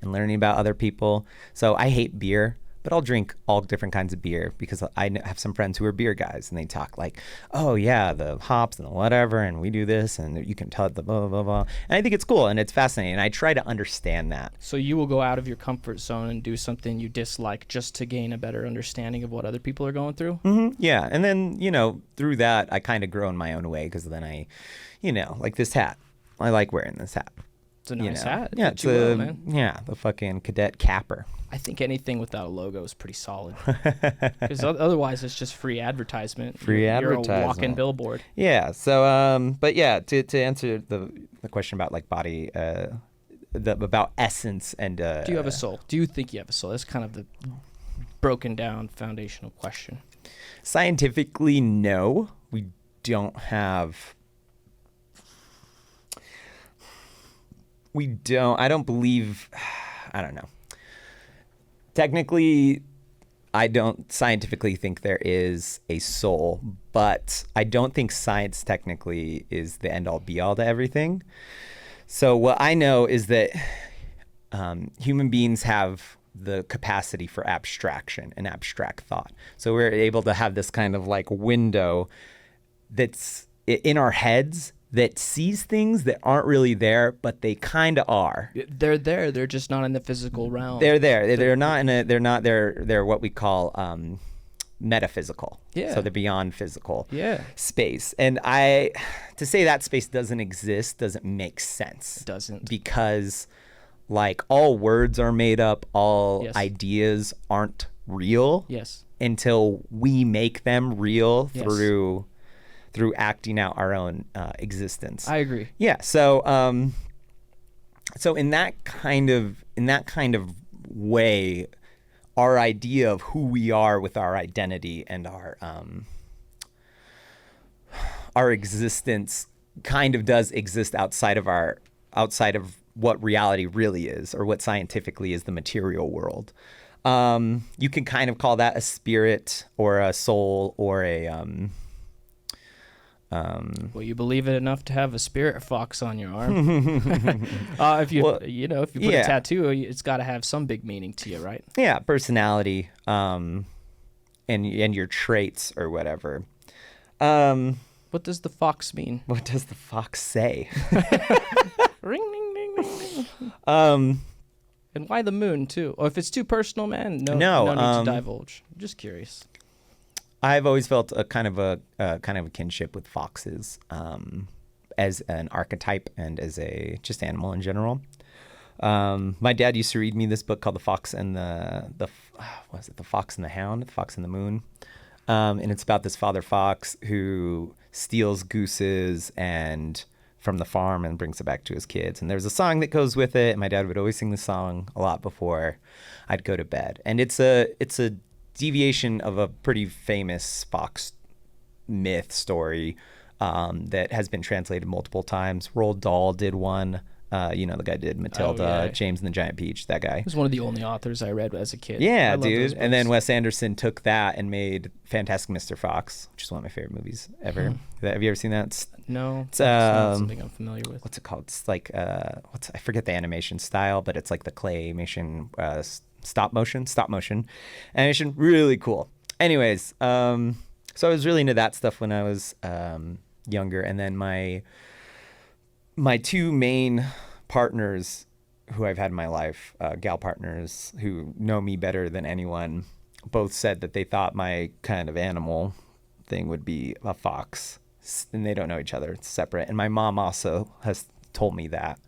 and learning about other people. So I hate beer, but I'll drink all different kinds of beer because I have some friends who are beer guys, and they talk like, oh yeah, the hops and the whatever, and we do this, and you can tell the blah, blah, blah, blah. And I think it's cool and it's fascinating, and I try to understand that. So you will go out of your comfort zone and do something you dislike just to gain a better understanding of what other people are going through? Mm-hmm. Yeah, and then, through that, I kind of grow in my own way, because then I, like this hat. I like wearing this hat. It's a nice hat. Yeah, it's the fucking cadet capper. I think anything without a logo is pretty solid. Because otherwise, it's just free advertisement. You're a walking billboard. Yeah. So, but yeah, to answer the question about like body, about essence and. Do you have a soul? Do you think you have a soul? That's kind of the broken down foundational question. Scientifically, no, we don't have. I don't believe. I don't know. Technically, I don't scientifically think there is a soul, but I don't think science technically is the end-all be-all to everything. So what I know is that human beings have the capacity for abstraction and abstract thought. So we're able to have this kind of like window that's in our heads that sees things that aren't really there, but they kind of are. They're there. They're just not in the physical realm. They're there. They're not in a. They're what we call metaphysical. Yeah. So they're beyond physical. Yeah. Space. And to say that space doesn't exist doesn't make sense. It doesn't. Because like all words are made up, all Yes. ideas aren't real. Yes. Until we make them real Yes. through acting out our own existence. I agree. Yeah. So so in that kind of way, our idea of who we are with our identity and our existence kind of does exist outside of what reality really is, or what scientifically is the material world. You can kind of call that a spirit or a soul or a Well, you believe it enough to have a spirit fox on your arm. If you if you put a tattoo, it's got to have some big meaning to you, right? Yeah, personality, and your traits or whatever. What does the fox mean? What does the fox say? Ring, ding, ding, ding, ding. And why the moon too? Or if it's too personal, man, no need to divulge. I'm just curious. I've always felt a kind of a kinship with foxes, as an archetype and as a just animal in general. My dad used to read me this book called The Fox and the Fox and the Hound, The Fox and the Moon, and it's about this father fox who steals gooses and from the farm and brings it back to his kids. And there's a song that goes with it. And my dad would always sing the song a lot before I'd go to bed. And it's a deviation of a pretty famous fox myth story that has been translated multiple times. Roald Dahl did one. The guy did Matilda, James and the Giant Peach, that guy. He was one of the only authors I read as a kid. Yeah, dude. And then Wes Anderson took that and made Fantastic Mr. Fox, which is one of my favorite movies ever. Have you ever seen that? No. It's not something I'm familiar with. What's it called? It's like, I forget the animation style, but it's like the claymation, stop motion animation. Really cool. Anyways, so I was really into that stuff when I was younger. And then my two main partners who I've had in my life, gal partners who know me better than anyone, both said that they thought my kind of animal thing would be a fox, and they don't know each other. It's separate. And my mom also has told me that.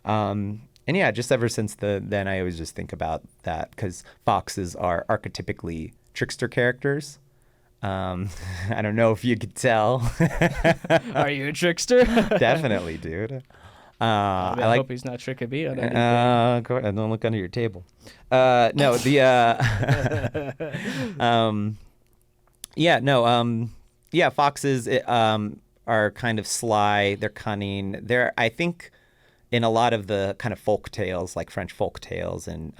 And yeah, just ever since then, I always just think about that, because foxes are archetypically trickster characters. I don't know if you could tell. Are you a trickster? Definitely, dude. I hope he's not tricking me on anything. Don't look under your table. No, foxes are kind of sly. They're cunning. I think, in a lot of the kind of folk tales, like French folk tales, and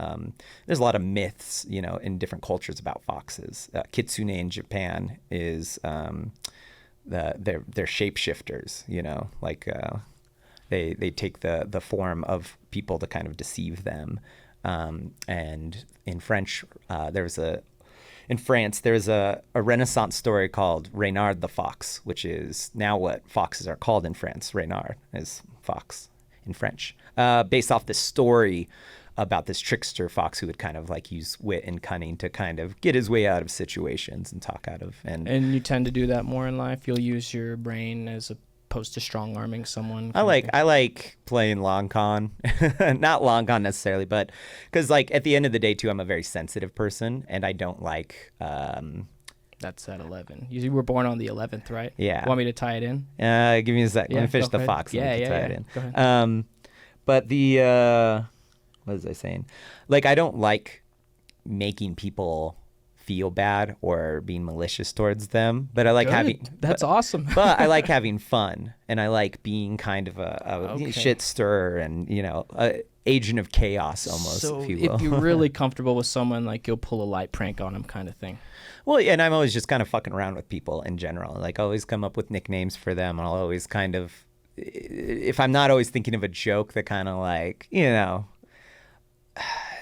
there's a lot of myths, in different cultures about foxes. Kitsune in Japan is they're shapeshifters, like they take the form of people to kind of deceive them. And in French, in France, there's a Renaissance story called Reynard the Fox, which is now what foxes are called in France. Reynard is fox in French, based off this story about this trickster fox who would kind of like use wit and cunning to kind of get his way out of situations and talk out of. And you tend to do that more in life? You'll use your brain as opposed to strong-arming someone? I like playing long con. Not long con necessarily, but because like at the end of the day too, I'm a very sensitive person, and I don't like... That's at 11. You were born on the 11th, right? Yeah. Want me to tie it in? Give me a sec. Let me finish the ahead. fox. Yeah. Tie it in. Go ahead. But what was I saying? Like, I don't like making people feel bad or being malicious towards them, but I like having... That's awesome. But I like having fun, and I like being kind of a Okay. shit stirrer and, a agent of chaos almost, So if you will. if you're really comfortable with someone, like you'll pull a light prank on them kind of thing. Well, yeah, and I'm always just kind of fucking around with people in general. Like, I always come up with nicknames for them. I'll always kind of, if I'm not always thinking of a joke that kind of like,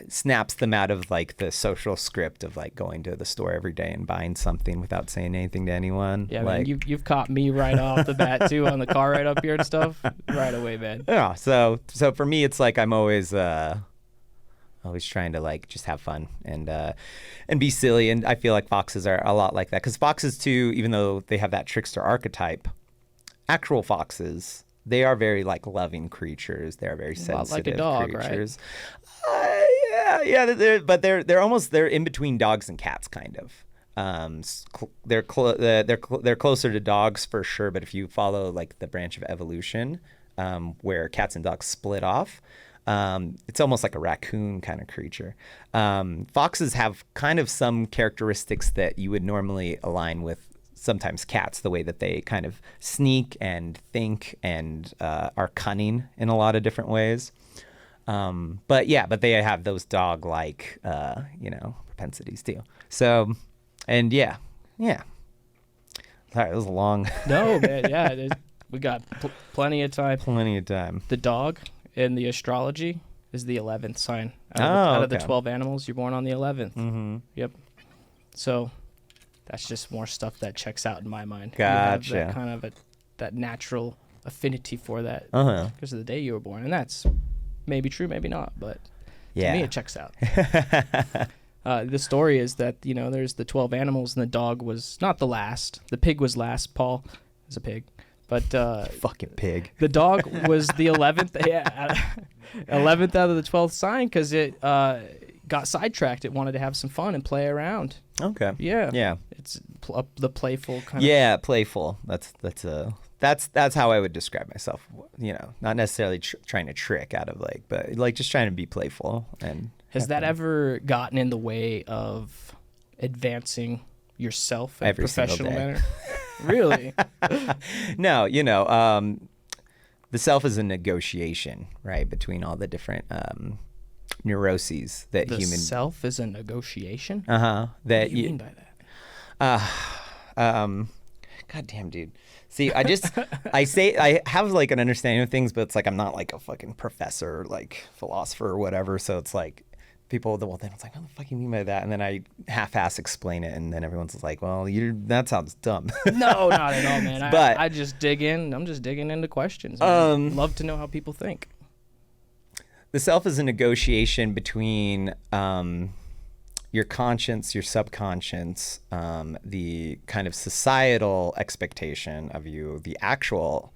snaps them out of like the social script of like going to the store every day and buying something without saying anything to anyone. Yeah, like, man, you've caught me right off the bat too on the car ride up here and stuff. Right away, man. Yeah, so for me, it's like I'm always trying to like just have fun and be silly, and I feel like foxes are a lot like that, because foxes too, even though they have that trickster archetype, actual foxes, they are very like loving creatures. They are very sensitive like a dog, creatures. Right? But they're in between dogs and cats, kind of. They're closer to dogs for sure, but if you follow like the branch of evolution, where cats and dogs split off. It's almost like a raccoon kind of creature. Foxes have kind of some characteristics that you would normally align with sometimes cats, the way that they kind of sneak and think and are cunning in a lot of different ways. But they have those dog-like, propensities too. So, and yeah. Sorry, that was a long. No, man. Yeah, we got plenty of time. Plenty of time. The dog in the astrology is the 11th sign. Out of the 12 animals, you're born on the 11th. Mm-hmm. Yep. So that's just more stuff that checks out in my mind. Gotcha. You have that kind of that natural affinity for that Uh-huh. because of the day you were born. And that's maybe true, maybe not. But Yeah. to me, it checks out. The story is that, there's the 12 animals and the dog was not the last. The pig was last. Paul is a pig. But Fucking pig. the dog was the 11th. Yeah, 11th out of the 12th sign because it got sidetracked. It wanted to have some fun and play around. Okay. Yeah. Yeah. It's the playful kind Yeah, playful. That's how I would describe myself. Not necessarily trying to trick out of but just trying to be playful. And Has have that fun. ever gotten in the way of advancing yourself in a Every single professional day. manner? Really? No, the self is a negotiation, right, between all the different neuroses that The human. self is a negotiation? That What do you mean by that? God damn, dude. See, I have an understanding of things, but it's I'm not a fucking professor, philosopher or whatever. So it's people, then it's what the fuck you mean by that? And then I half-ass explain it, and then everyone's well, that sounds dumb. No, not at all, man. But- I just dig in. I'm just digging into questions. Love to know how people think. The self is a negotiation between your conscience, your subconscious, the kind of societal expectation of you, the actual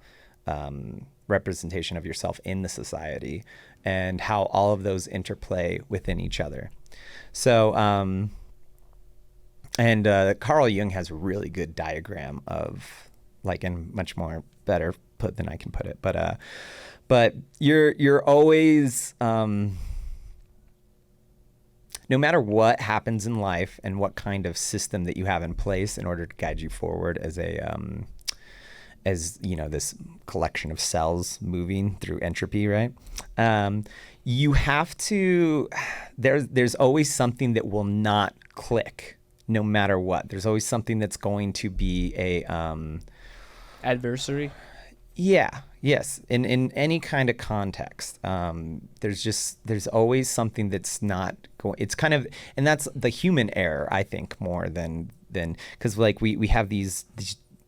representation of yourself in the society, and how all of those interplay within each other. So, Carl Jung has a really good diagram of, and much more better put than I can put it, but you're always, no matter what happens in life and what kind of system that you have in place in order to guide you forward as this collection of cells moving through entropy, right? You have to, there's always something that will not click no matter what. There's always something that's going to be Adversary? Yeah. Yes. In any kind of context, there's always something that's not going. It's kind of, and that's the human error, I think, more than because we have these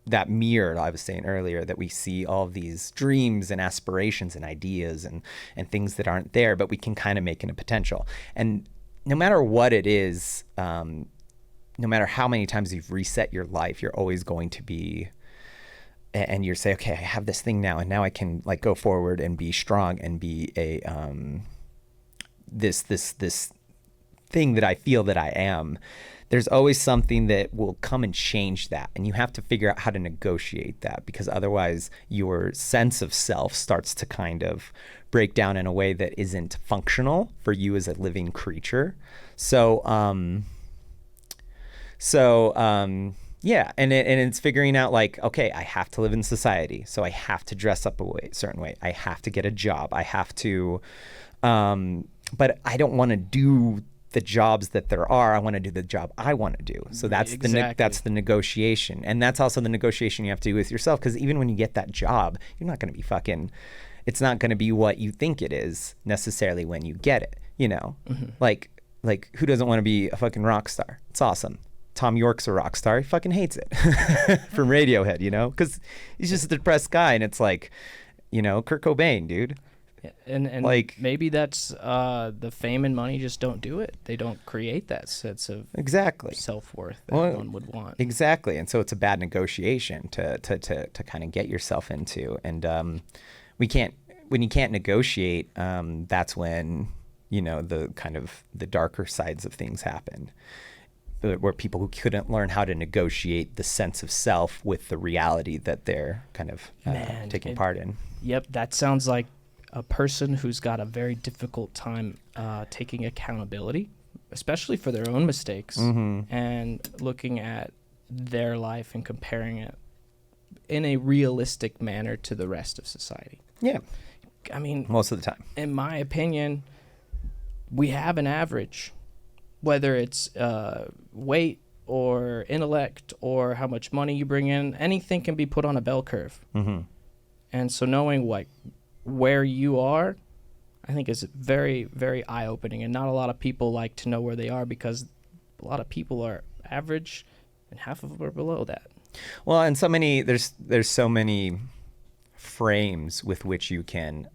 that mirror I was saying earlier, that we see all of these dreams and aspirations and ideas and things that aren't there, but we can kind of make it a potential. And no matter what it is, no matter how many times you've reset your life, you're always going to be. And you say, okay, I have this thing now, and now I can go forward and be strong and be a this thing that I feel that I am. There's always something that will come and change that, and you have to figure out how to negotiate that, because otherwise your sense of self starts to kind of break down in a way that isn't functional for you as a living creature. Yeah, and it's figuring out okay, I have to live in society, so I have to dress up a certain way. I have to get a job. I have to, but I don't want to do the jobs that there are. I want to do the job I want to do. So that's that's the negotiation, and that's also the negotiation you have to do with yourself. Because even when you get that job, you're not going to be it's not going to be what you think it is necessarily when you get it. Mm-hmm. Who doesn't want to be a fucking rock star? It's awesome. Tom York's a rock star. He fucking hates it from Radiohead, because he's just a depressed guy, and it's Kurt Cobain, dude. Yeah, and maybe that's the fame and money just don't do it. They don't create that sense of self-worth that one would want. Exactly, and so it's a bad negotiation to kind of get yourself into, and when you can't negotiate, that's when the kind of the darker sides of things happen. Where people who couldn't learn how to negotiate the sense of self with the reality that they're kind of taking part in. Yep, that sounds like a person who's got a very difficult time taking accountability, especially for their own mistakes, and looking at their life and comparing it in a realistic manner to the rest of society. Yeah, I mean, most of the time. in my opinion, we have an average, whether it's weight or intellect or how much money you bring in. Anything can be put on a bell curve. And so knowing where you are, I think is very, very eye-opening. And not a lot of people like to know where they are, because a lot of people are average and half of them are below that. Well, and there's so many frames with which you can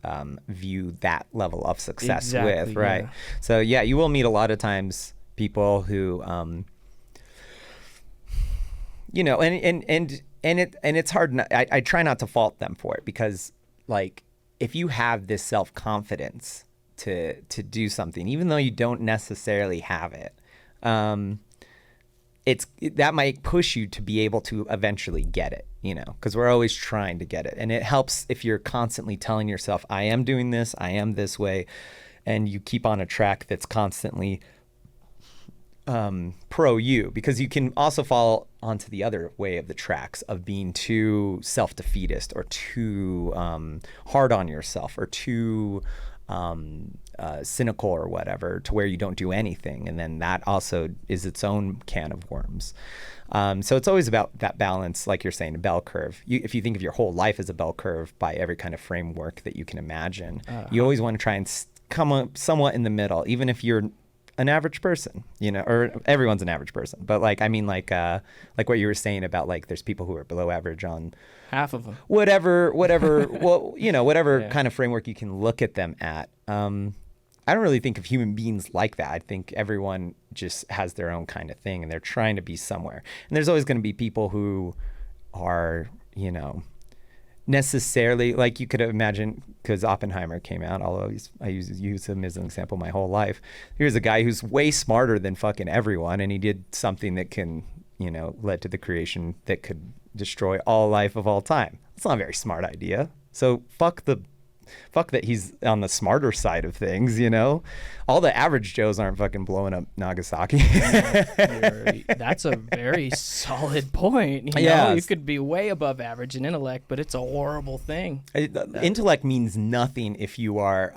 view that level of success with, right? Yeah. So yeah, you will meet a lot of times people who, you know, and it's hard. I try not to fault them for it, because like, if you have this self-confidence to do something, even though you don't necessarily have it, that might push you to be able to eventually get it, you know, because we're always trying to get it. And it helps if you're constantly telling yourself, I am doing this, I am this way, and you keep on a track that's constantly pro you, because you can also fall onto the other way of the tracks of being too self-defeatist or too hard on yourself or too cynical or whatever, to where you don't do anything, and then that also is its own can of worms. So it's always about that balance, like you're saying, a bell curve. If you think of your whole life as a bell curve by every kind of framework that you can imagine, you always want to try and come up somewhat in the middle, even if you're an average person, you know, or everyone's an average person, but like, I mean, like what you were saying about, like, there's people who are below average on Half of them. whatever, well, you know, whatever kind of framework you can look at them at. I don't really think of human beings like that. I think everyone just has their own kind of thing, and they're trying to be somewhere. And there's always going to be people who are, you know, necessarily, like, you could imagine, because Oppenheimer came out, although I use him as an example my whole life. Here's a guy who's way smarter than fucking everyone, and he did something that can, you know, led to the creation that could destroy all life of all time. It's not a very smart idea. So fuck that he's on the smarter side of things, you know? All the average Joes aren't fucking blowing up Nagasaki. That's a very solid point. You know, you could be way above average in intellect, but it's a horrible thing. Intellect means nothing if you are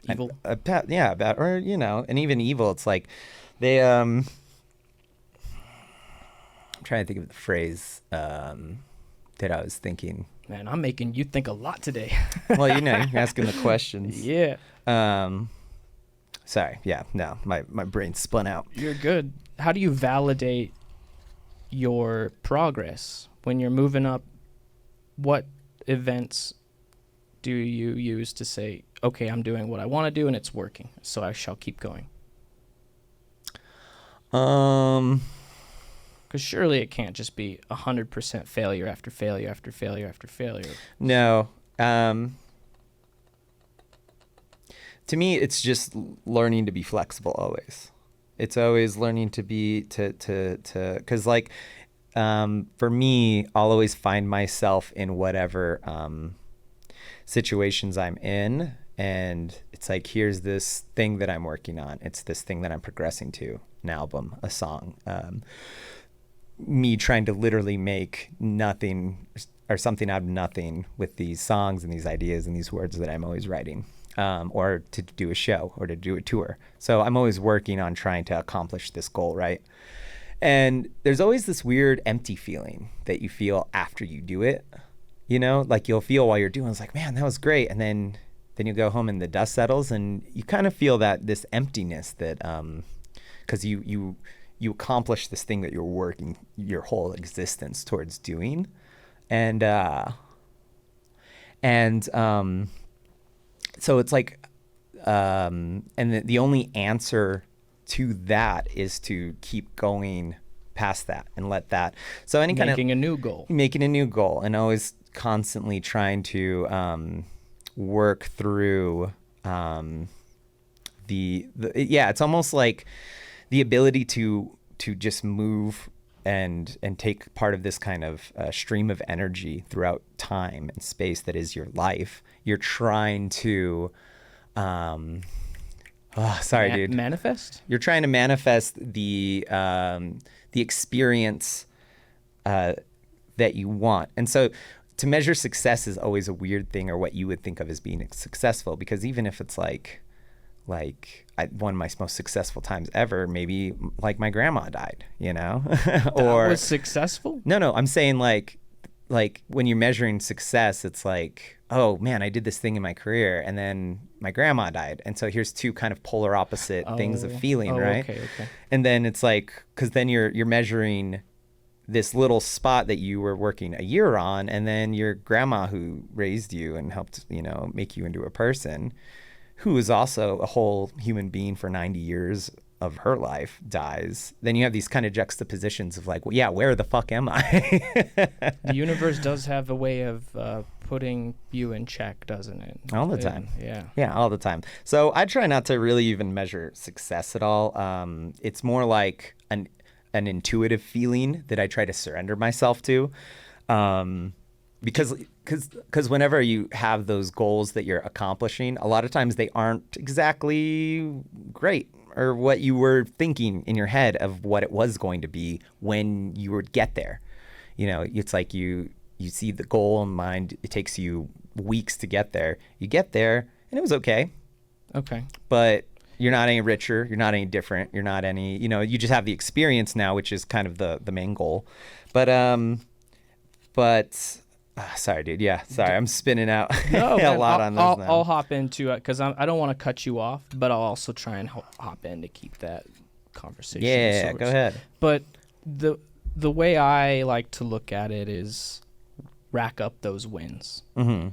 Evil. Or, you know, and even evil. It's like they I'm trying to think of the phrase that I was thinking. Man, I'm making you think a lot today. Well, you know, you're asking the questions. Yeah. Sorry. Yeah. No, my brain spun out. You're good. How do you validate your progress when you're moving up? What events do you use to say, okay, I'm doing what I want to do and it's working, so I shall keep going? Because surely it can't just be 100% failure after failure after failure after failure. No. To me, it's just learning to be flexible always. It's always learning to be, because like, for me, I'll always find myself in whatever situations I'm in. And it's like, here's this thing that I'm working on. It's this thing that I'm progressing to, an album, a song. Me trying to literally make nothing or something out of nothing with these songs and these ideas and these words that I'm always writing, or to do a show or to do a tour. So I'm always working on trying to accomplish this goal, right? And there's always this weird empty feeling that you feel after you do it, you know, like you'll feel while you're doing it, it's like, man, that was great. And then you go home and the dust settles and you kind of feel this emptiness that, because you accomplish this thing that you're working your whole existence towards doing. And so it's like, and the only answer to that is to keep going past that and let that, so any kind of making a new goal and always constantly trying to work through it's almost like the ability to just move and take part of this kind of stream of energy throughout time and space that is your life. You're trying to dude. Manifest? You're trying to manifest the experience that you want. And so to measure success is always a weird thing, or what you would think of as being successful, because even if it's like one of my most successful times ever, maybe like my grandma died, you know? Or was successful? No, I'm saying like when you're measuring success, it's like, oh man, I did this thing in my career and then my grandma died. And so here's two kind of polar opposite things of feeling, right? Okay. And then it's like, because then you're measuring this little spot that you were working a year on, and then your grandma who raised you and helped, make you into a person, who is also a whole human being for 90 years of her life, dies. Then you have these kind of juxtapositions of like, well, yeah, where the fuck am I? The universe does have a way of putting you in check, doesn't it? All the time. Yeah, all the time. So I try not to really even measure success at all. It's more like an intuitive feeling that I try to surrender myself to. Because whenever you have those goals that you're accomplishing, a lot of times they aren't exactly great, or what you were thinking in your head of what it was going to be when you would get there. It's like you see the goal in mind. It takes you weeks to get there. You get there and it was okay. Okay. But you're not any richer. You're not any different. You're not any, you just have the experience now, which is kind of the main goal. But sorry, dude. Yeah, sorry. I'm spinning out no, a lot on those now. I'll hop into it because I don't want to cut you off, but I'll also try and hop in to keep that conversation. Yeah, go ahead. But the way I like to look at it is rack up those wins. Mm-hmm.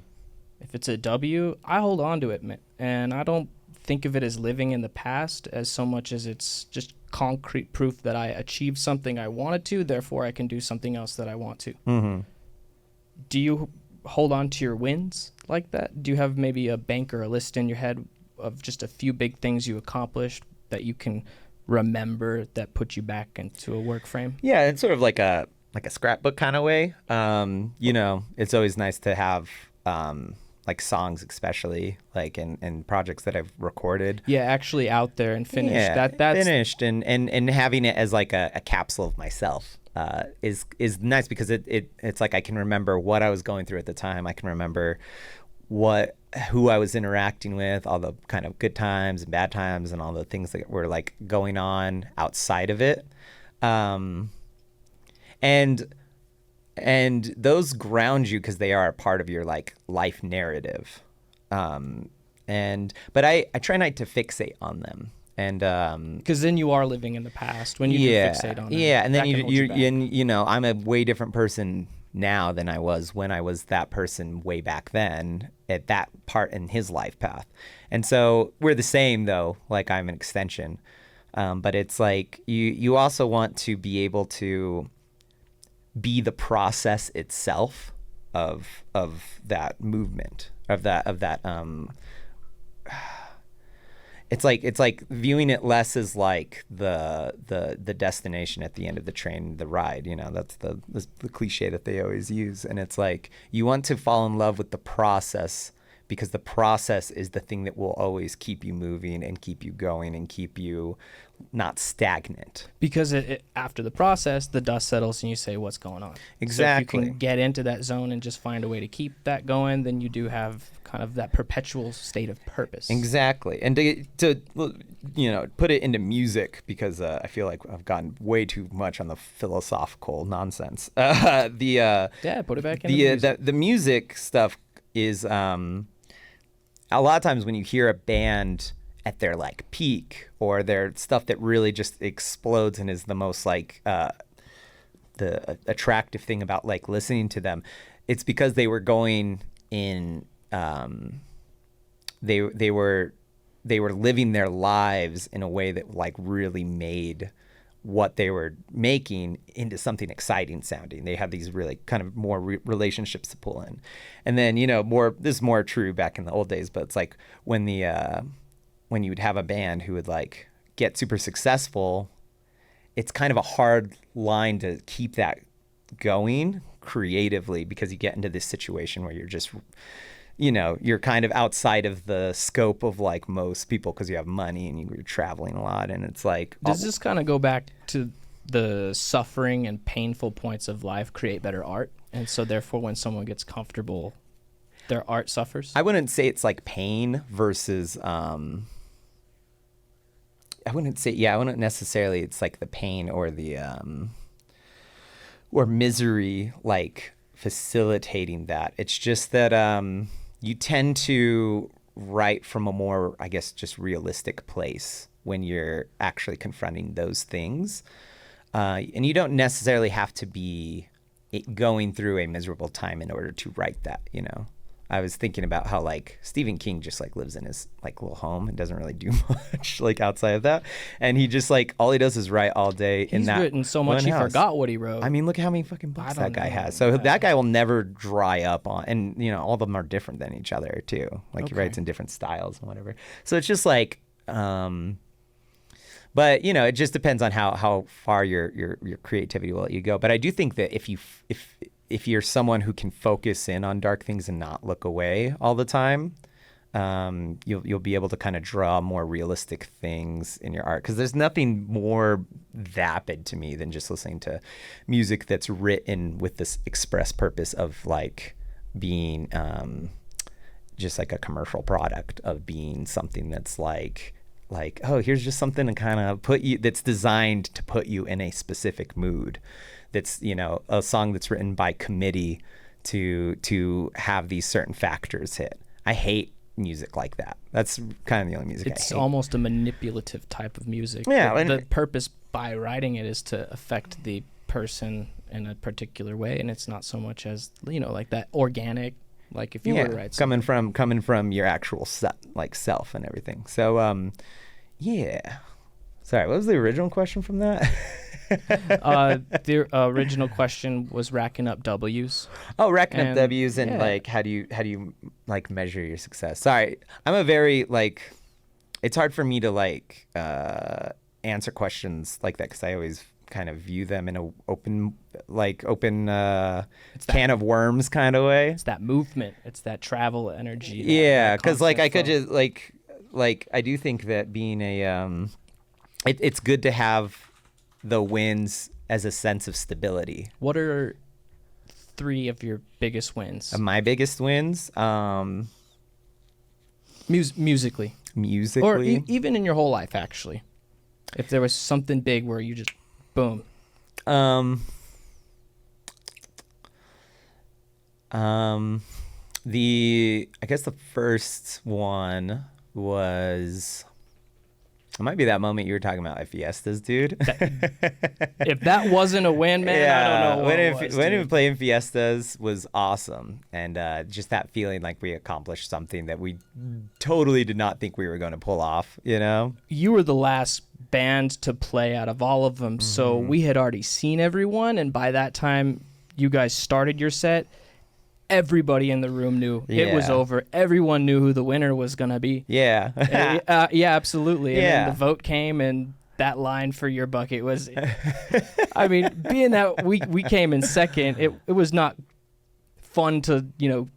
If it's a W, I hold on to it, and I don't think of it as living in the past as so much as it's just concrete proof that I achieved something I wanted to, therefore I can do something else that I want to. Mm-hmm. Do you hold on to your wins like that? Do you have maybe a bank or a list in your head of just a few big things you accomplished that you can remember that put you back into a work frame? Yeah, it's sort of like a scrapbook kind of way. It's always nice to have like songs, especially like in projects that I've recorded. Yeah, actually out there and finished. Yeah, That's finished and having it as like a capsule of myself. Is nice because it's like I can remember what I was going through at the time. I can remember who I was interacting with, all the kind of good times and bad times, and all the things that were like going on outside of it. And those ground you because they are a part of your like life narrative. But I try not to fixate on them. And because then you are living in the past when you do fixate on it. Yeah, and then I'm a way different person now than I was when I was that person way back then at that part in his life path. And so we're the same though, like I'm an extension. But it's like you also want to be able to be the process itself of that movement, of that It's like viewing it less as like the destination at the end of the train, the ride. That's the cliche that they always use. And it's like you want to fall in love with the process, because the process is the thing that will always keep you moving and keep you going and keep you not stagnant. Because after the process, the dust settles and you say, what's going on? Exactly. So if you can get into that zone and just find a way to keep that going, then you do have kind of that perpetual state of purpose. Exactly. And to put it into music, because I feel like I've gotten way too much on the philosophical nonsense. Put it back in the music stuff is a lot of times when you hear a band at their like peak, or their stuff that really just explodes and is the most like the attractive thing about like listening to them, it's because they were going in they were living their lives in a way that like really made what they were making into something exciting sounding. They have these really kind of more relationships to pull in. And then, this is more true back in the old days, but it's like when you would have a band who would like get super successful, it's kind of a hard line to keep that going creatively, because you get into this situation where you're just, you're kind of outside of the scope of like most people because you have money and you're traveling a lot, and it's like, does this kind of go back to the suffering and painful points of life create better art, and so therefore when someone gets comfortable, their art suffers? I wouldn't say it's like pain versus I wouldn't necessarily it's like the pain or the or misery like facilitating that. It's just that you tend to write from a more, I guess, just realistic place when you're actually confronting those things. And you don't necessarily have to be going through a miserable time in order to write that, I was thinking about how like Stephen King just like lives in his like little home and doesn't really do much like outside of that. And he just like, all he does is write all day in that. He's written so much he forgot what he wrote. I mean, look at how many fucking books that guy has. So that guy will never dry up on, and all of them are different than each other too. Like he writes in different styles and whatever. So it's just like, but it just depends on how far your creativity will let you go. But I do think that if you're someone who can focus in on dark things and not look away all the time, you'll be able to kind of draw more realistic things in your art. Because there's nothing more vapid to me than just listening to music that's written with this express purpose of like being just like a commercial product, of being something that's like, oh, here's just something to kind of that's designed to put you in a specific mood. That's, a song that's written by committee to have these certain factors hit. I hate music like that. That's kind of the only music I hate. It's almost a manipulative type of music. Yeah. The purpose by writing it is to affect the person in a particular way, and it's not so much as, like that organic, like if you were to write something. Coming from your actual self and everything. So, yeah. Sorry, what was the original question from that? The original question was racking up W's. Oh, racking up W's, and like how do you like measure your success? Sorry, I'm a very like, it's hard for me to like answer questions like that because I always kind of view them in a open can of worms kind of way. It's that movement. It's that travel energy. Yeah, because like I could just like I do think that being a it's good to have the wins as a sense of stability. What are 3 of your biggest wins? My biggest wins? Musically. Or even in your whole life, actually. If there was something big where you just, boom. I guess the first one was... It might be that moment you were talking about at Fiestas, dude. If that wasn't a win, man, I don't know what it was, when playing Fiestas was awesome. And just that feeling like we accomplished something that we totally did not think we were going to pull off, You were the last band to play out of all of them, so we had already seen everyone, and by that time you guys started your set, everybody in the room knew it was over. Everyone knew who the winner was going to be. Yeah. Yeah, absolutely. And then the vote came, and that line for your bucket was, I mean, being that we came in second, it was not fun to,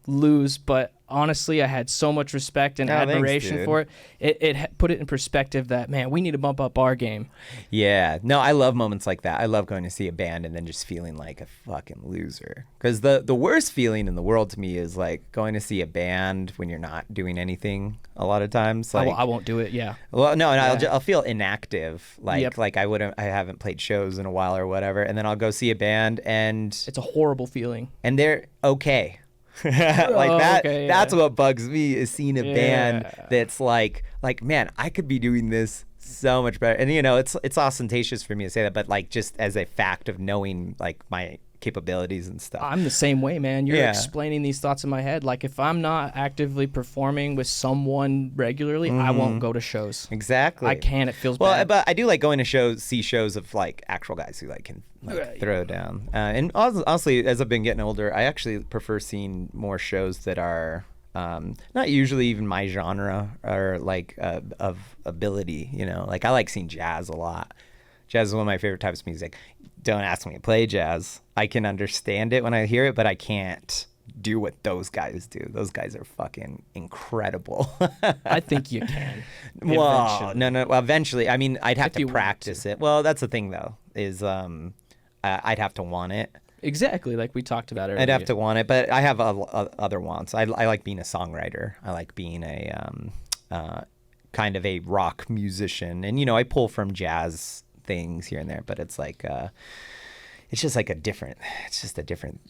lose, but honestly, I had so much respect and admiration for it. It put it in perspective that, man, we need to bump up our game. Yeah. No, I love moments like that. I love going to see a band and then just feeling like a fucking loser. Because the worst feeling in the world to me is like going to see a band when you're not doing anything a lot of times. Like, I won't do it, yeah. Well, no, and I'll feel inactive. Like I haven't played shows in a while or whatever. And then I'll go see a band and... It's a horrible feeling. And they're okay. That's what bugs me, is seeing a band that's like man, I could be doing this so much better. And it's ostentatious for me to say that, but like just as a fact of knowing like my capabilities and stuff. I'm the same way, man. You're explaining these thoughts in my head. Like if I'm not actively performing with someone regularly, I won't go to shows. Exactly. I can't. It feels bad. But I do like going to see shows of like actual guys who like can throw down. And honestly, as I've been getting older, I actually prefer seeing more shows that are not usually even my genre or like of ability. Like I like seeing jazz a lot. Jazz is one of my favorite types of music. Don't ask me to play jazz. I can understand it when I hear it, but I can't do what those guys do. Those guys are fucking incredible. I think you can. Well, no. Well, eventually. I mean, I'd have If to you want practice it. Well, that's the thing, though, is I'd have to want it. Exactly, like we talked about earlier. I'd have to want it, but I have other wants. I like being a songwriter. I like being a kind of a rock musician, and I pull from jazz things here and there. But it's like it's just a different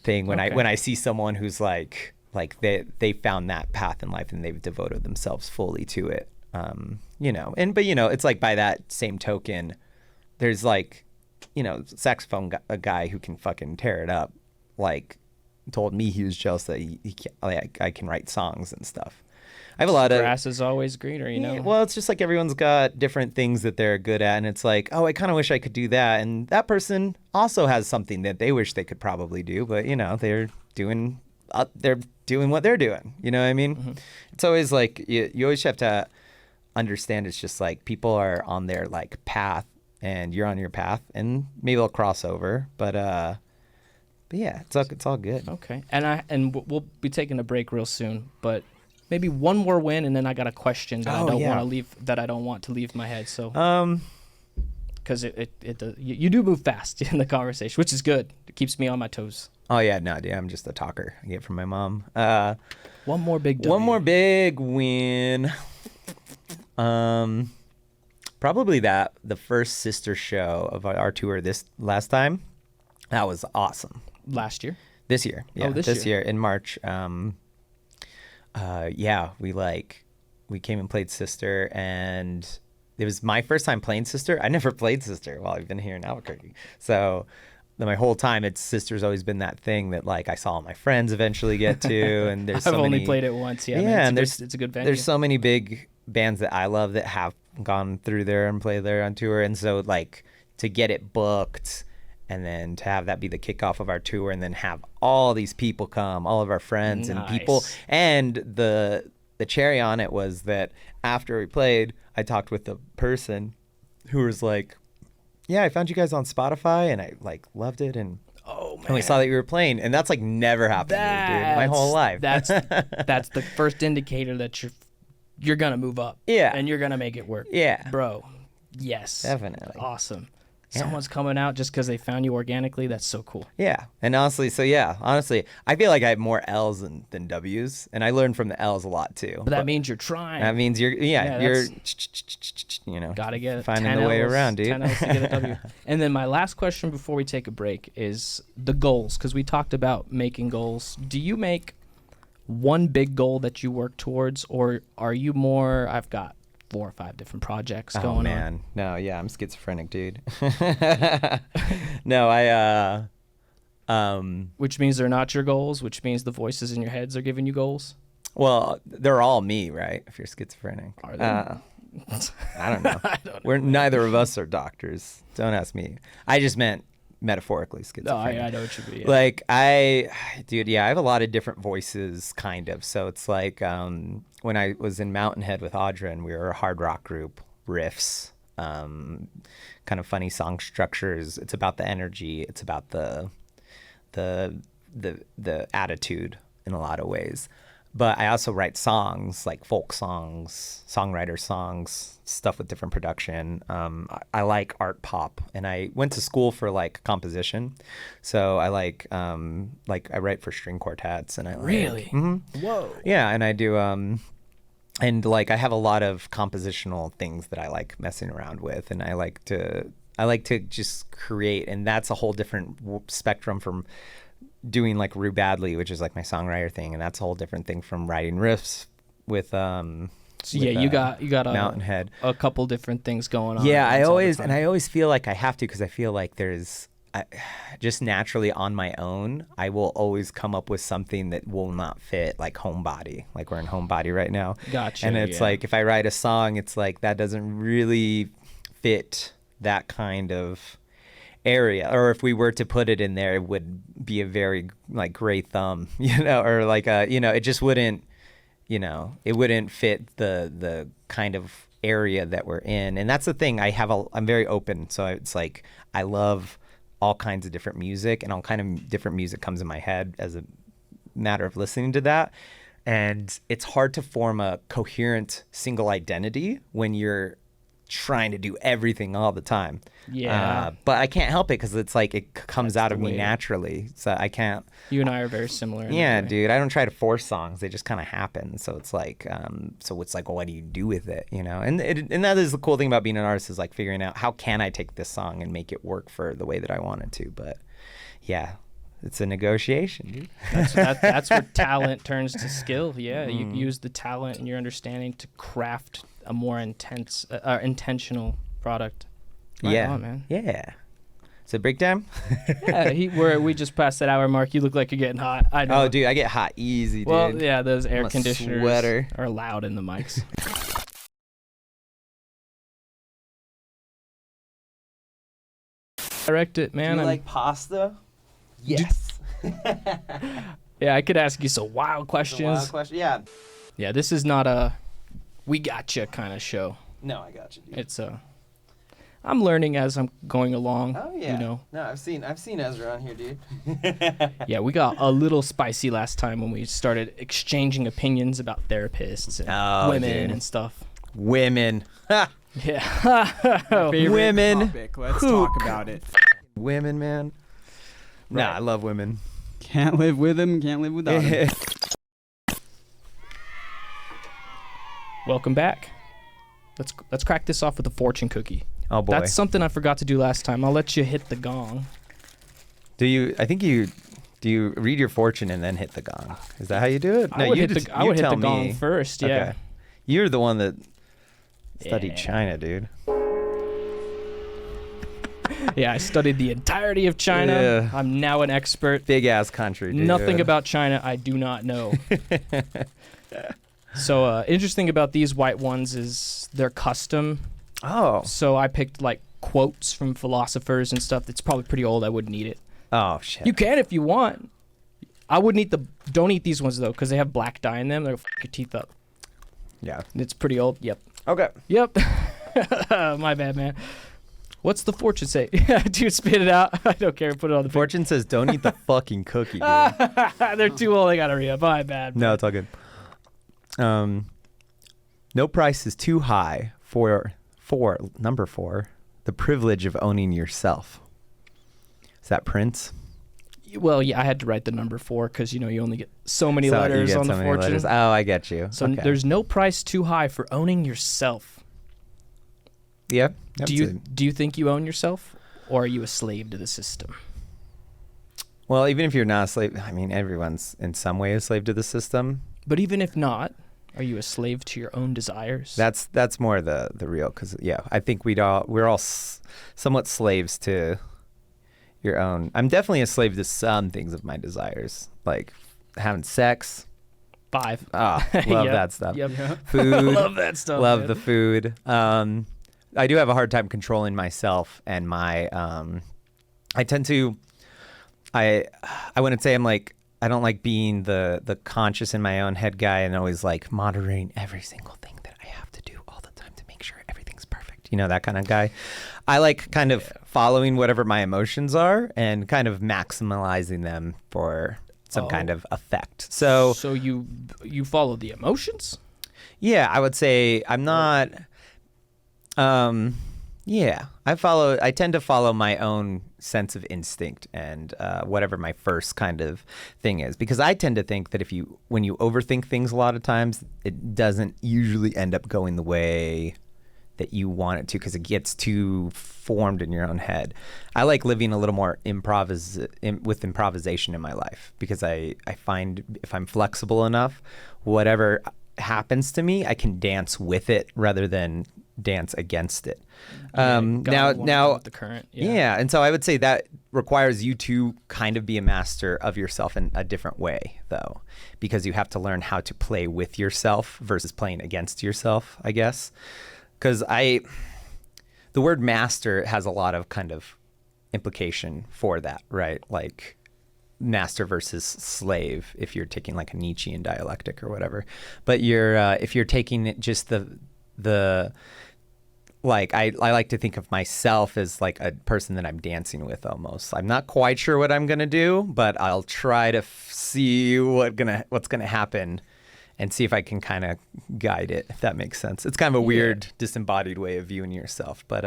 thing when I see someone who's like they found that path in life and they've devoted themselves fully to it. But it's like by that same token, there's like. Saxophone a guy who can fucking tear it up, like, told me he was jealous that he I can write songs and stuff. I have a lot of grass is always greener, Well, it's just like everyone's got different things that they're good at, and it's like, oh, I kind of wish I could do that, and that person also has something that they wish they could probably do, but they're doing what they're doing. You know what I mean? Mm-hmm. It's always like you always have to understand. It's just like people are on their like path. And you're on your path, and maybe they'll cross over, but yeah, it's all good. Okay, and we'll be taking a break real soon, but maybe one more win, and then I got a question that I don't want to leave my head. So, because you do move fast in the conversation, which is good. It keeps me on my toes. Oh yeah, no, dude, I'm just a talker. I get it from my mom. One more big W. One more big win. Probably the first sister show of our tour this last time. That was awesome. Last year? This year. Yeah, this year in March. We came and played Sister, and it was my first time playing Sister. I never played Sister while I've been here in Albuquerque. So my whole time, Sister's always been that thing that like I saw all my friends eventually get to, and there's I've only played it once. Yeah, man, it's a good venue. There's so many big bands that I love that have gone through there and played there on tour, and so like to get it booked and then to have that be the kickoff of our tour and then have all these people come, all of our friends and people, and the cherry on it was that after we played, I talked with the person who was like, yeah, I found you guys on Spotify and I like loved it, and and we saw that you were playing, and that's like never happened to me, dude, my whole life. That's the first indicator that you're gonna move up. Yeah. And you're gonna make it work. Yeah. Bro. Yes. Definitely. Awesome. Yeah. Someone's coming out just because they found you organically. That's so cool. Yeah. And honestly, I feel like I have more L's than W's, and I learned from the L's a lot too. But that means you're trying. That means you're gotta get it. Finding the way around, dude. 10 L's to get a W. And then my last question before we take a break is the goals, because we talked about making goals. Do you make one big goal that you work towards, or are you more, I've got 4 or 5 different projects going on? Oh man, no, yeah, I'm schizophrenic, dude. No, which means they're not your goals, which means the voices in your heads are giving you goals. Well, they're all me, right? If you're schizophrenic, are they? I don't know. We're neither of us are doctors. Don't ask me. I just meant metaphorically schizophrenic. No, I know what you mean. Yeah. Like I have a lot of different voices, kind of. So it's like when I was in Mountain Head with Audrey, we were a hard rock group, riffs, kind of funny song structures. It's about the energy. It's about the attitude in a lot of ways. But I also write songs, like folk songs, songwriter songs, stuff with different production. I like art pop, and I went to school for like composition, so I like I write for string quartets, and I like, really, whoa, yeah, and I do and like I have a lot of compositional things that I like messing around with, and I like to just create, and that's a whole different spectrum from doing like Rue Badley, which is like my songwriter thing, and that's a whole different thing from writing riffs with you got Mountain Head, a couple different things going on. Yeah, I always feel like I have to, because I feel like just naturally on my own, I will always come up with something that will not fit like Homebody. Like we're in Homebody right now. Gotcha. And it's like if I write a song, it's like that doesn't really fit that kind of area, or if we were to put it in there, it would be a very like gray thumb, or like it just wouldn't, it wouldn't fit the kind of area that we're in. And that's the thing. I'm very open. So it's like, I love all kinds of different music, and all kind of different music comes in my head as a matter of listening to that. And it's hard to form a coherent single identity when you're trying to do everything all the time. Yeah. But I can't help it because it's like it comes out of the me way. naturally. So I can't. You and I are very similar. in Yeah, that way. dude. I don't try to force songs; they just kind of happen. So it's like, well, what do you do with it? You know, and that is the cool thing about being an artist, is like figuring out how can I take this song and make it work for the way that I want it to. But yeah, it's a negotiation, dude. That's where talent turns to skill. Yeah, you use the talent and your understanding to craft a more intentional product. Right Yeah, on, man. yeah. So break time. Yeah, we just passed that hour mark. You look like you're getting hot. I know. Oh, dude, I get hot easy, dude. Well, yeah, those air I'm a conditioners sweater. are loud in the mics. Direct it, man. Do you like pasta? Yes. Yeah, I could ask you some wild questions. Wild question. Yeah. Yeah, this is not a we gotcha kind of show. No, I got you, dude. It's I'm learning as I'm going along. Oh yeah. You know. No, I've seen Ezra on here, dude. Yeah, we got a little spicy last time when we started exchanging opinions about therapists and women dude. and stuff. Women. Ha! Yeah. Favorite Women. topic. Let's talk about it. Women, man. Nah, Right. I love women. Can't live with him, can't live without him. Welcome back. Let's crack this off with a fortune cookie. Oh boy. That's something I forgot to do last time. I'll let you hit the gong. Do you read your fortune and then hit the gong? Is that how you do it? I would you hit just- the, I you would hit tell the gong me. first. Yeah. Okay. You're the one that studied Yeah. China, dude. Yeah, I studied the entirety of China. Yeah. I'm now an expert. Big ass country, dude. Nothing about China I do not know. So interesting about these white ones is they're custom. Oh. So I picked like quotes from philosophers and stuff that's probably pretty old. I wouldn't eat it. Oh shit. You can if you want. I wouldn't eat don't eat these ones though because they have black dye in them. They'll f your teeth up. Yeah. It's pretty old. Yep. Okay. Yep. My bad, man. What's the fortune say? Dude, spit it out. I don't care. Put it on the Fortune says don't eat the fucking cookie, dude. They're too old. I gotta re-up. My bad. No, it's all good. No price is too high for number 4, the privilege of owning yourself. Is that Prince? Well, yeah, I had to write the number 4 because you only get so many So you letters get on so the many fortune. letters. Oh, I get you. So Okay. there's no price too high for owning yourself. Yeah. Do you think you own yourself, or are you a slave to the system? Well, even if you're not a slave, I mean, everyone's in some way a slave to the system. But even if not, are you a slave to your own desires? That's more the real, because yeah, I think we're all somewhat slaves to your own. I'm definitely a slave to some things of my desires, like having sex. 5. Ah, love Yep, that stuff. Yep. Food. Love that stuff. Love man. the food. I do have a hard time controlling myself and my. I tend to. I wouldn't say I'm like. I don't like being the conscious in my own head guy and always like moderating every single thing that I have to do all the time to make sure everything's perfect. You know, that kind of guy. I like kind of following whatever my emotions are and kind of maximizing them for some kind of effect. So you follow the emotions? yeah, I would say I'm not. Yeah, I tend to follow my own sense of instinct and whatever my first kind of thing is, because I tend to think that when you overthink things a lot of times, it doesn't usually end up going the way that you want it to, because it gets too formed in your own head. I like living a little more with improvisation in my life, because I find if I'm flexible enough, whatever happens to me, I can dance with it rather than dance against it. Now with the current. yeah, and so I would say that requires you to kind of be a master of yourself in a different way, though, because you have to learn how to play with yourself versus playing against yourself, I guess. Because the word master has a lot of kind of implication for that, right? Like master versus slave, if you're taking like a Nietzschean dialectic or whatever. But if you're taking it just the like I like to think of myself as like a person that I'm dancing with almost. I'm not quite sure what I'm gonna do, but I'll try to see what's gonna happen and see if I can kind of guide it, if that makes sense. It's kind of a weird disembodied way of viewing yourself, but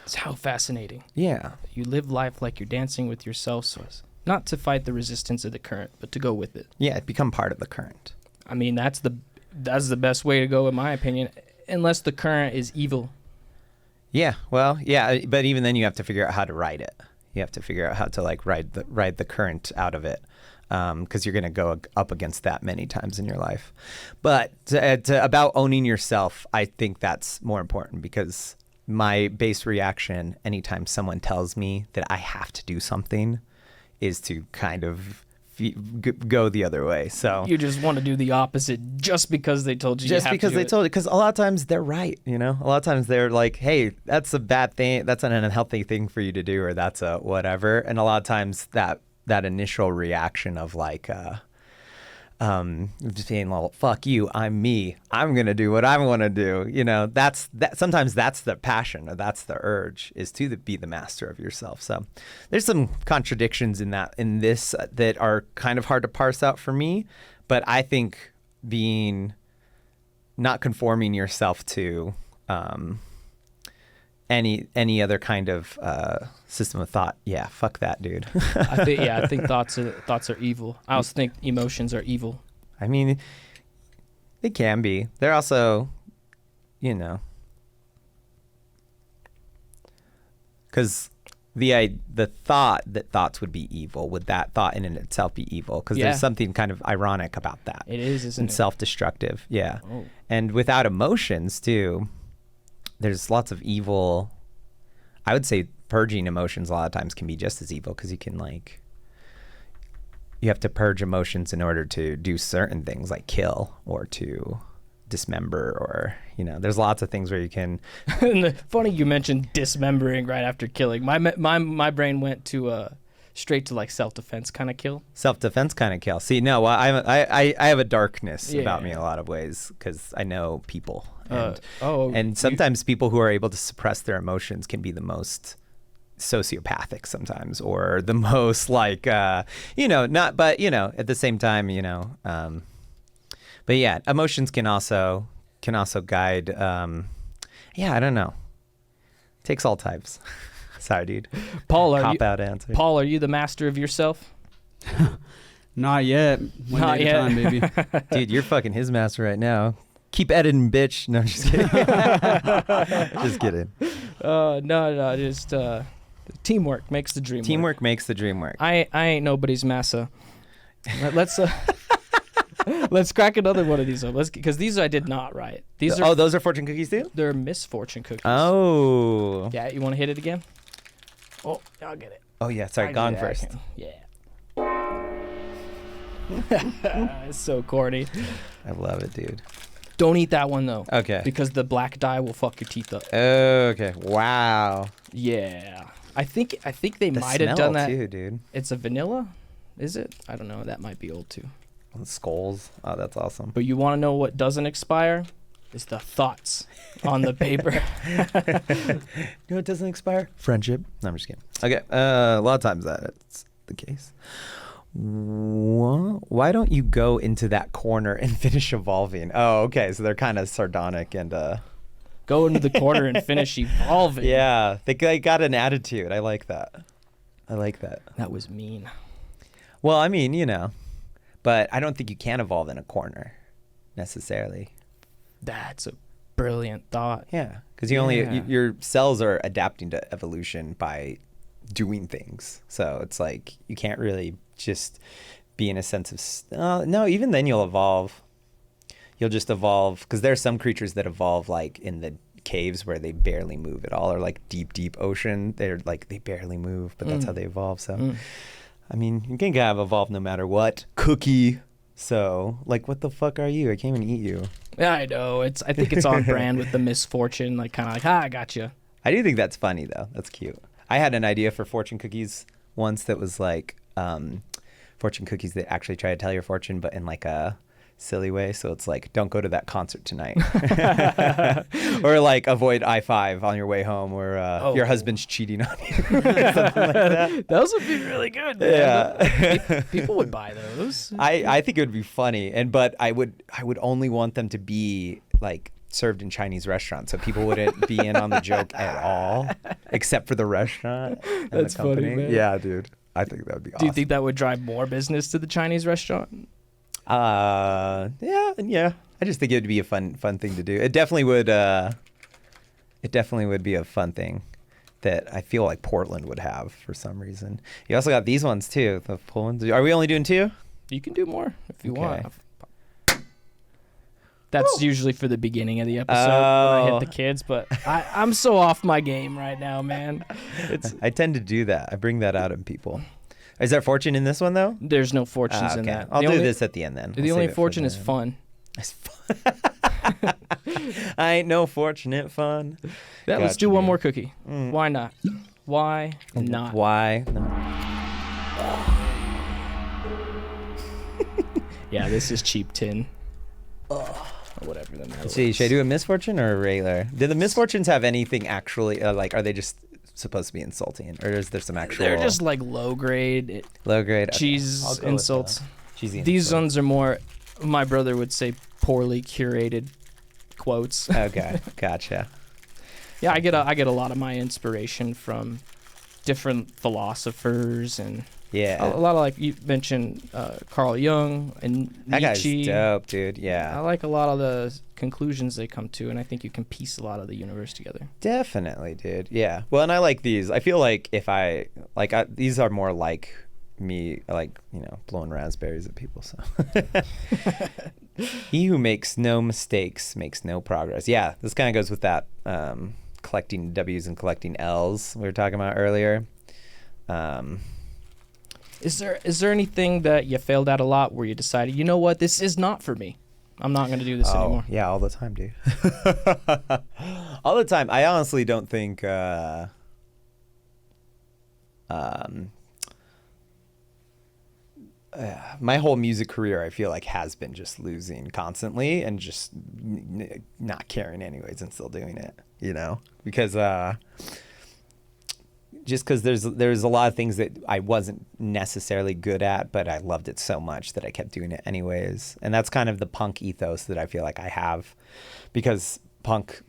It's how fascinating. yeah. You live life like you're dancing with yourself, so as not to fight the resistance of the current, but to go with it. Yeah, become part of the current. I mean, that's the best way to go, in my opinion, unless the current is evil. Yeah, well, yeah, but even then you have to figure out how to ride it. You have to figure out how to like ride the current out of it, because you're gonna go up against that many times in your life. But about owning yourself, I think that's more important, because my base reaction anytime someone tells me that I have to do something is to kind of go the other way. So You just want to do the opposite just because they told you. just because they told you, because a lot of times they're right, you know. A lot of times they're like, hey, that's a bad thing, that's an unhealthy thing for you to do, or that's a whatever. And a lot of times that initial reaction of like just being like, fuck you, I'm me, I'm gonna do what I want to do, you know, that sometimes that's the passion, or that's the urge, is to be the master of yourself. So there's some contradictions in this that are kind of hard to parse out for me, but I think not conforming yourself to any other kind of system of thought, yeah, fuck that, dude. I think thoughts are evil. I also think emotions are evil. I mean, they can be. They're also, you know, because the thought that thoughts would be evil, would that thought in and itself be evil? Because there's something kind of ironic about that. It is, isn't and it? self-destructive, yeah. Oh. And without emotions too, there's lots of evil. I would say purging emotions a lot of times can be just as evil, because you have to purge emotions in order to do certain things, like kill or to dismember, or, you know, there's lots of things where you can. Funny you mentioned dismembering right after killing. My brain went to straight to like self-defense kind of kill. Self-defense kind of kill. See, no, well, I have a darkness about me in Yeah. a lot of ways, because I know people. And, Oh, and sometimes people who are able to suppress their emotions can be the most sociopathic sometimes, or the most like, you know, not, but, you know, at the same time, you know, but yeah, emotions can also guide, yeah, I don't know. Takes all types. Sorry, dude. Paul, Cop-out answer. Paul, are you the master of yourself? Not yet. One Not day yet. at a time, baby. Dude, you're fucking his master right now. Keep editing, bitch. No, I'm just kidding. Just kidding. No, just teamwork makes the dream work. Teamwork makes the dream work. I ain't nobody's massa. Let's let's crack another one of these up. Because these I did not write. These are those are fortune cookies too? they're misfortune cookies. Oh. Yeah, you want to hit it again? Oh, I'll get it. Oh yeah, sorry, I gone get it, I first. can. Yeah. It's so corny. I love it, dude. Don't eat that one though. Okay. Because the black dye will fuck your teeth up. Okay. Wow. Yeah. I think they The might have smell done that. too, dude. It's a vanilla, is it? I don't know. That might be old too. The skulls. Oh, that's awesome. But you want to know what doesn't expire? It's the thoughts on the paper. You know, it doesn't expire. Friendship. No, I'm just kidding. Okay. A lot of times that's the case. Why don't you go into that corner and finish evolving? Oh, okay. So they're kind of sardonic and Go into the corner and finish evolving. yeah, they got an attitude. I like that. That was mean. Well, I mean, you know, but I don't think you can evolve in a corner necessarily. That's a brilliant thought. Yeah, because Yeah. your cells are adapting to evolution by doing things. So it's like you can't really just be in a sense of no. Even then, you'll evolve. You'll just evolve, because there's some creatures that evolve like in the caves where they barely move at all, or like deep ocean. They're like they barely move, but that's how they evolve. So, I mean, you can kind of evolve no matter what. Cookie. So, like, what the fuck are you? I can't even eat you. Yeah, I know. I think it's on brand with the misfortune, like kind of like, I got you. I do think that's funny though. That's cute. I had an idea for fortune cookies once that was like fortune cookies that actually try to tell your fortune, but in like a silly way. So it's like, don't go to that concert tonight. Or like avoid I-5 on your way home, or your husband's cheating on you. Or something like that. Those would be really good, man. Yeah. People would buy those. I think it would be funny, but I would only want them to be like served in Chinese restaurants, so people wouldn't be in on the joke at all, except for the restaurant and That's the company. funny, man. Yeah, dude. I think that would be awesome. Do you think that would drive more business to the Chinese restaurant? Yeah. I just think it would be a fun thing to do. It definitely would. It definitely would be a fun thing that I feel like Portland would have for some reason. You also got these ones too, the pull ones. Are we only doing 2? You can do more if you Okay. want. That's usually for the beginning of the episode when I hit the kids, but I'm so off my game right now, man. I tend to do that. I bring that out in people. Is there fortune in this one though? There's no fortunes in Okay. that. I'll The do only- this at the end then. The I'll only save it for fortune the is end. fun. It's fun. I ain't no fortunate fun. Yeah, let's Gotcha, do one dude. more cookie. Why not? Why not? Why? No. Yeah, this is cheap tin. Or whatever the metal Let's see, is. should I do a misfortune or a regular? Did the misfortunes have anything actually, like, are they just supposed to be insulting? Or is there some actual They're just like low grade low grade? Okay, cheese I'll go with insults. cheesy These insult. ones are more, my brother would say, poorly curated quotes. Okay, gotcha. Yeah, I get a lot of my inspiration from different philosophers and Yeah. a lot of, like you mentioned, Carl Jung and That guy's Nietzsche. dope, dude. I Yeah. like a lot of the conclusions they come to, and I think you can piece a lot of the universe together. Definitely, dude. Yeah. Well, and I like these. I feel like if these are more like me, like, blowing raspberries at people. So he who makes no mistakes makes no progress. Yeah. This kind of goes with that collecting W's and collecting L's we were talking about earlier. Is there anything that you failed at a lot where you decided, you know what, this is not for me? I'm not going to do this anymore. Yeah, all the time, dude. All the time. I honestly don't think my whole music career, I feel like, has been just losing constantly and just not caring anyways and still doing it, because just because there's a lot of things that I wasn't necessarily good at, but I loved it so much that I kept doing it anyways. And that's kind of the punk ethos that I feel like I have, because punk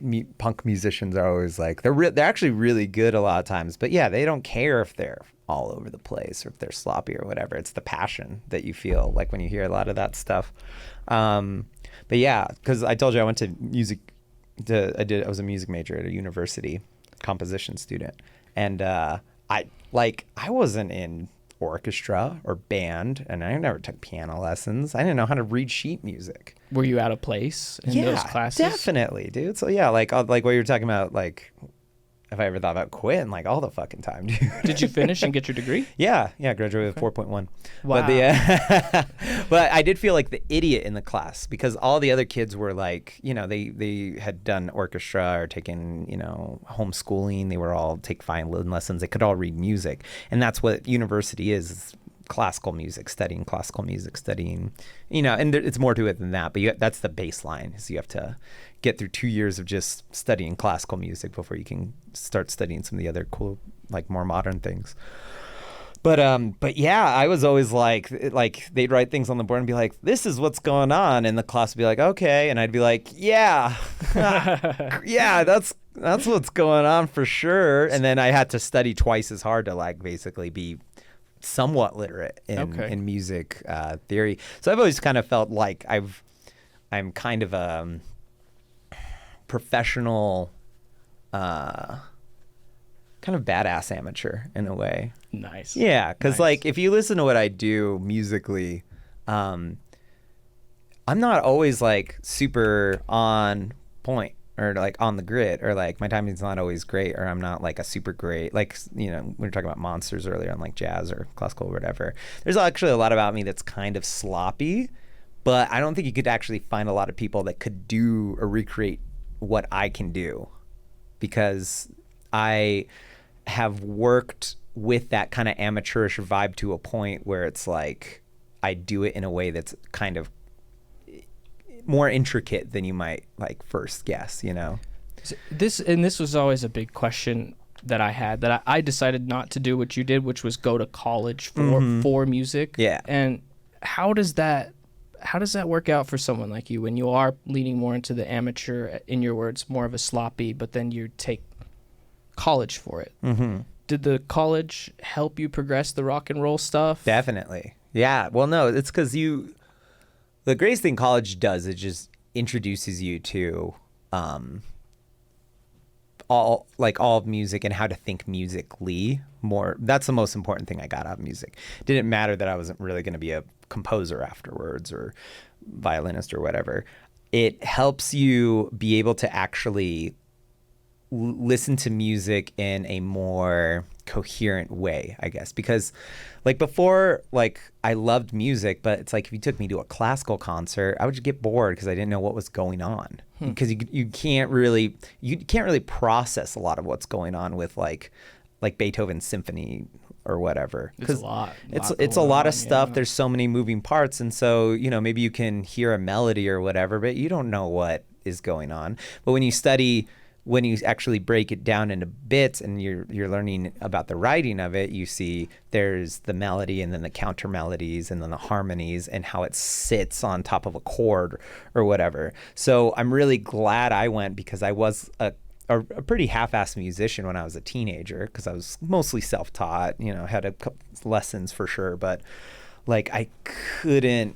musicians are always like, they're actually really good a lot of times, but yeah, they don't care if they're all over the place or if they're sloppy or whatever. It's the passion that you feel like when you hear a lot of that stuff. But yeah, because I told you I went to music. I was a music major at a university, composition student. And I wasn't in orchestra or band, and I never took piano lessons. I didn't know how to read sheet music. Were you out of place in those classes? Definitely, dude. So yeah, like what you were talking about, like if I ever thought about quitting, like all the fucking time, dude. Did you finish and get your degree? Yeah, graduated with 4.1. Wow. But but I did feel like the idiot in the class, because all the other kids were like, they had done orchestra or taken, homeschooling. They were all take violin lessons. They could all read music, and that's what university is classical music, studying, and it's more to it than that. But that's the baseline. Is you have to get through 2 years of just studying classical music before you can start studying some of the other cool, like, more modern things. But yeah, I was always like they'd write things on the board and be like, this is what's going on, and the class would be like, okay, and I'd be like, yeah, yeah, that's what's going on for sure. And then I had to study twice as hard to, like, basically be somewhat literate in music theory. So I've always kind of felt like I'm kind of a professional, kind of badass amateur in a way. Nice. Yeah, because Nice. like if you listen to what I do musically, I'm not always like super on point or like on the grid, or like my timing's not always great, or I'm not like a super great, like, we were talking about monsters earlier on, like jazz or classical or whatever. There's actually a lot about me that's kind of sloppy, but I don't think you could actually find a lot of people that could do or recreate what I can do, because I have worked with that kind of amateurish vibe to a point where it's like I do it in a way that's kind of more intricate than you might like first guess, you know. This was always a big question that I had, that I decided not to do what you did, which was go to college for music. Yeah. And how does that work out for someone like you when you are leaning more into the amateur, in your words, more of a sloppy, but then you take college for it? Did the college help you progress the rock and roll stuff? Definitely. Yeah. Well, no, it's because the greatest thing college does, it just introduces you to all of music and how to think musically more. That's the most important thing I got out of music. It didn't matter that I wasn't really going to be a composer afterwards or violinist or whatever. It helps you be able to actually listen to music in a more coherent way, I guess, because like before, like I loved music, but it's like if you took me to a classical concert, I would just get bored because I didn't know what was going on, because you can't really process a lot of what's going on with like Beethoven's symphony or whatever. It's a lot. It's a lot of stuff. There's so many moving parts, and so maybe you can hear a melody or whatever, but you don't know what is going on. But when you actually break it down into bits and you're learning about the writing of it, you see there's the melody and then the counter melodies and then the harmonies and how it sits on top of a chord or whatever. So I'm really glad I went, because I was a pretty half-assed musician when I was a teenager, because I was mostly self-taught, had a couple lessons for sure, but like I couldn't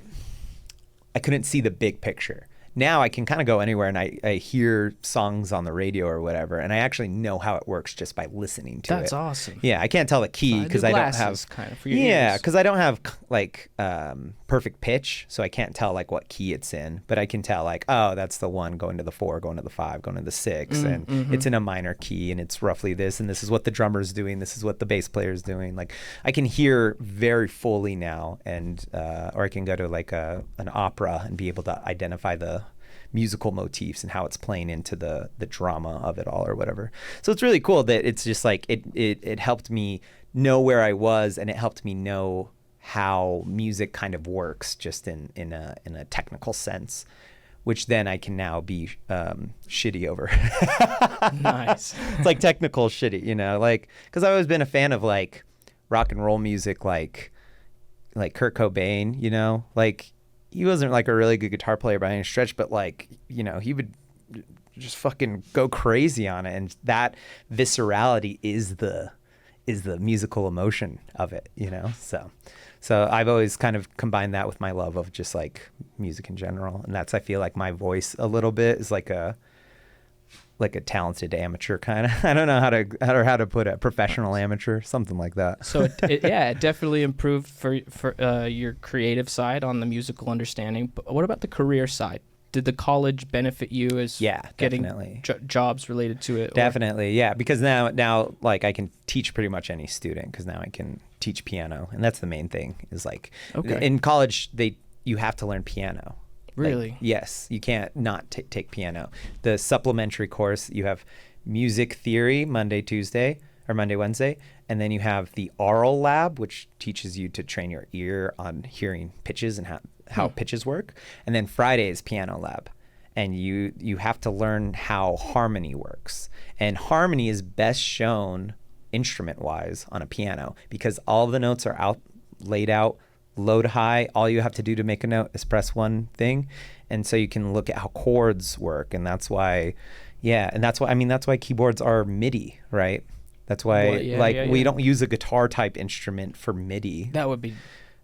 see the big picture. Now I can kind of go anywhere and I hear songs on the radio or whatever, and I actually know how it works just by listening to it. That's awesome. Yeah, I can't tell the key because I don't have kind of for your ears. because I don't have like perfect pitch, so I can't tell like what key it's in, but I can tell like, oh, that's the one going to the 4, going to the 5, going to the 6, and it's in a minor key, and it's roughly this, and this is what the drummer's doing, this is what the bass player's doing. Like I can hear very fully now, and or I can go to like an opera and be able to identify the musical motifs and how it's playing into the drama of it all or whatever. So it's really cool that it's just like it helped me know where I was, and it helped me know how music kind of works just in a technical sense, which then I can now be shitty over. Nice. It's like technical shitty, like, because I've always been a fan of like rock and roll music, like Kurt Cobain, like he wasn't like a really good guitar player by any stretch, but like, he would just fucking go crazy on it. And that viscerality is the musical emotion of it, So I've always kind of combined that with my love of just like music in general. And that's, I feel like my voice a little bit is like a talented amateur kind of. I don't know how to put it, professional amateur, something like that. So it definitely improved for your creative side on the musical understanding. But what about the career side? Did the college benefit you as getting jobs related to it? Definitely, yeah. Because now like I can teach pretty much any student, because now I can teach piano, and that's the main thing. Is like in college you have to learn piano. Really? Like, yes, you can't not take piano. The supplementary course, you have music theory Monday, Wednesday, and then you have the aural lab, which teaches you to train your ear on hearing pitches and how pitches work. And then Friday is piano lab, and you have to learn how harmony works. And harmony is best shown instrument-wise on a piano, because all the notes are laid out, low to high. All you have to do to make a note is press one thing, and so you can look at how chords work. And that's why keyboards are MIDI, right? That's why we don't use a guitar type instrument for MIDI. That would be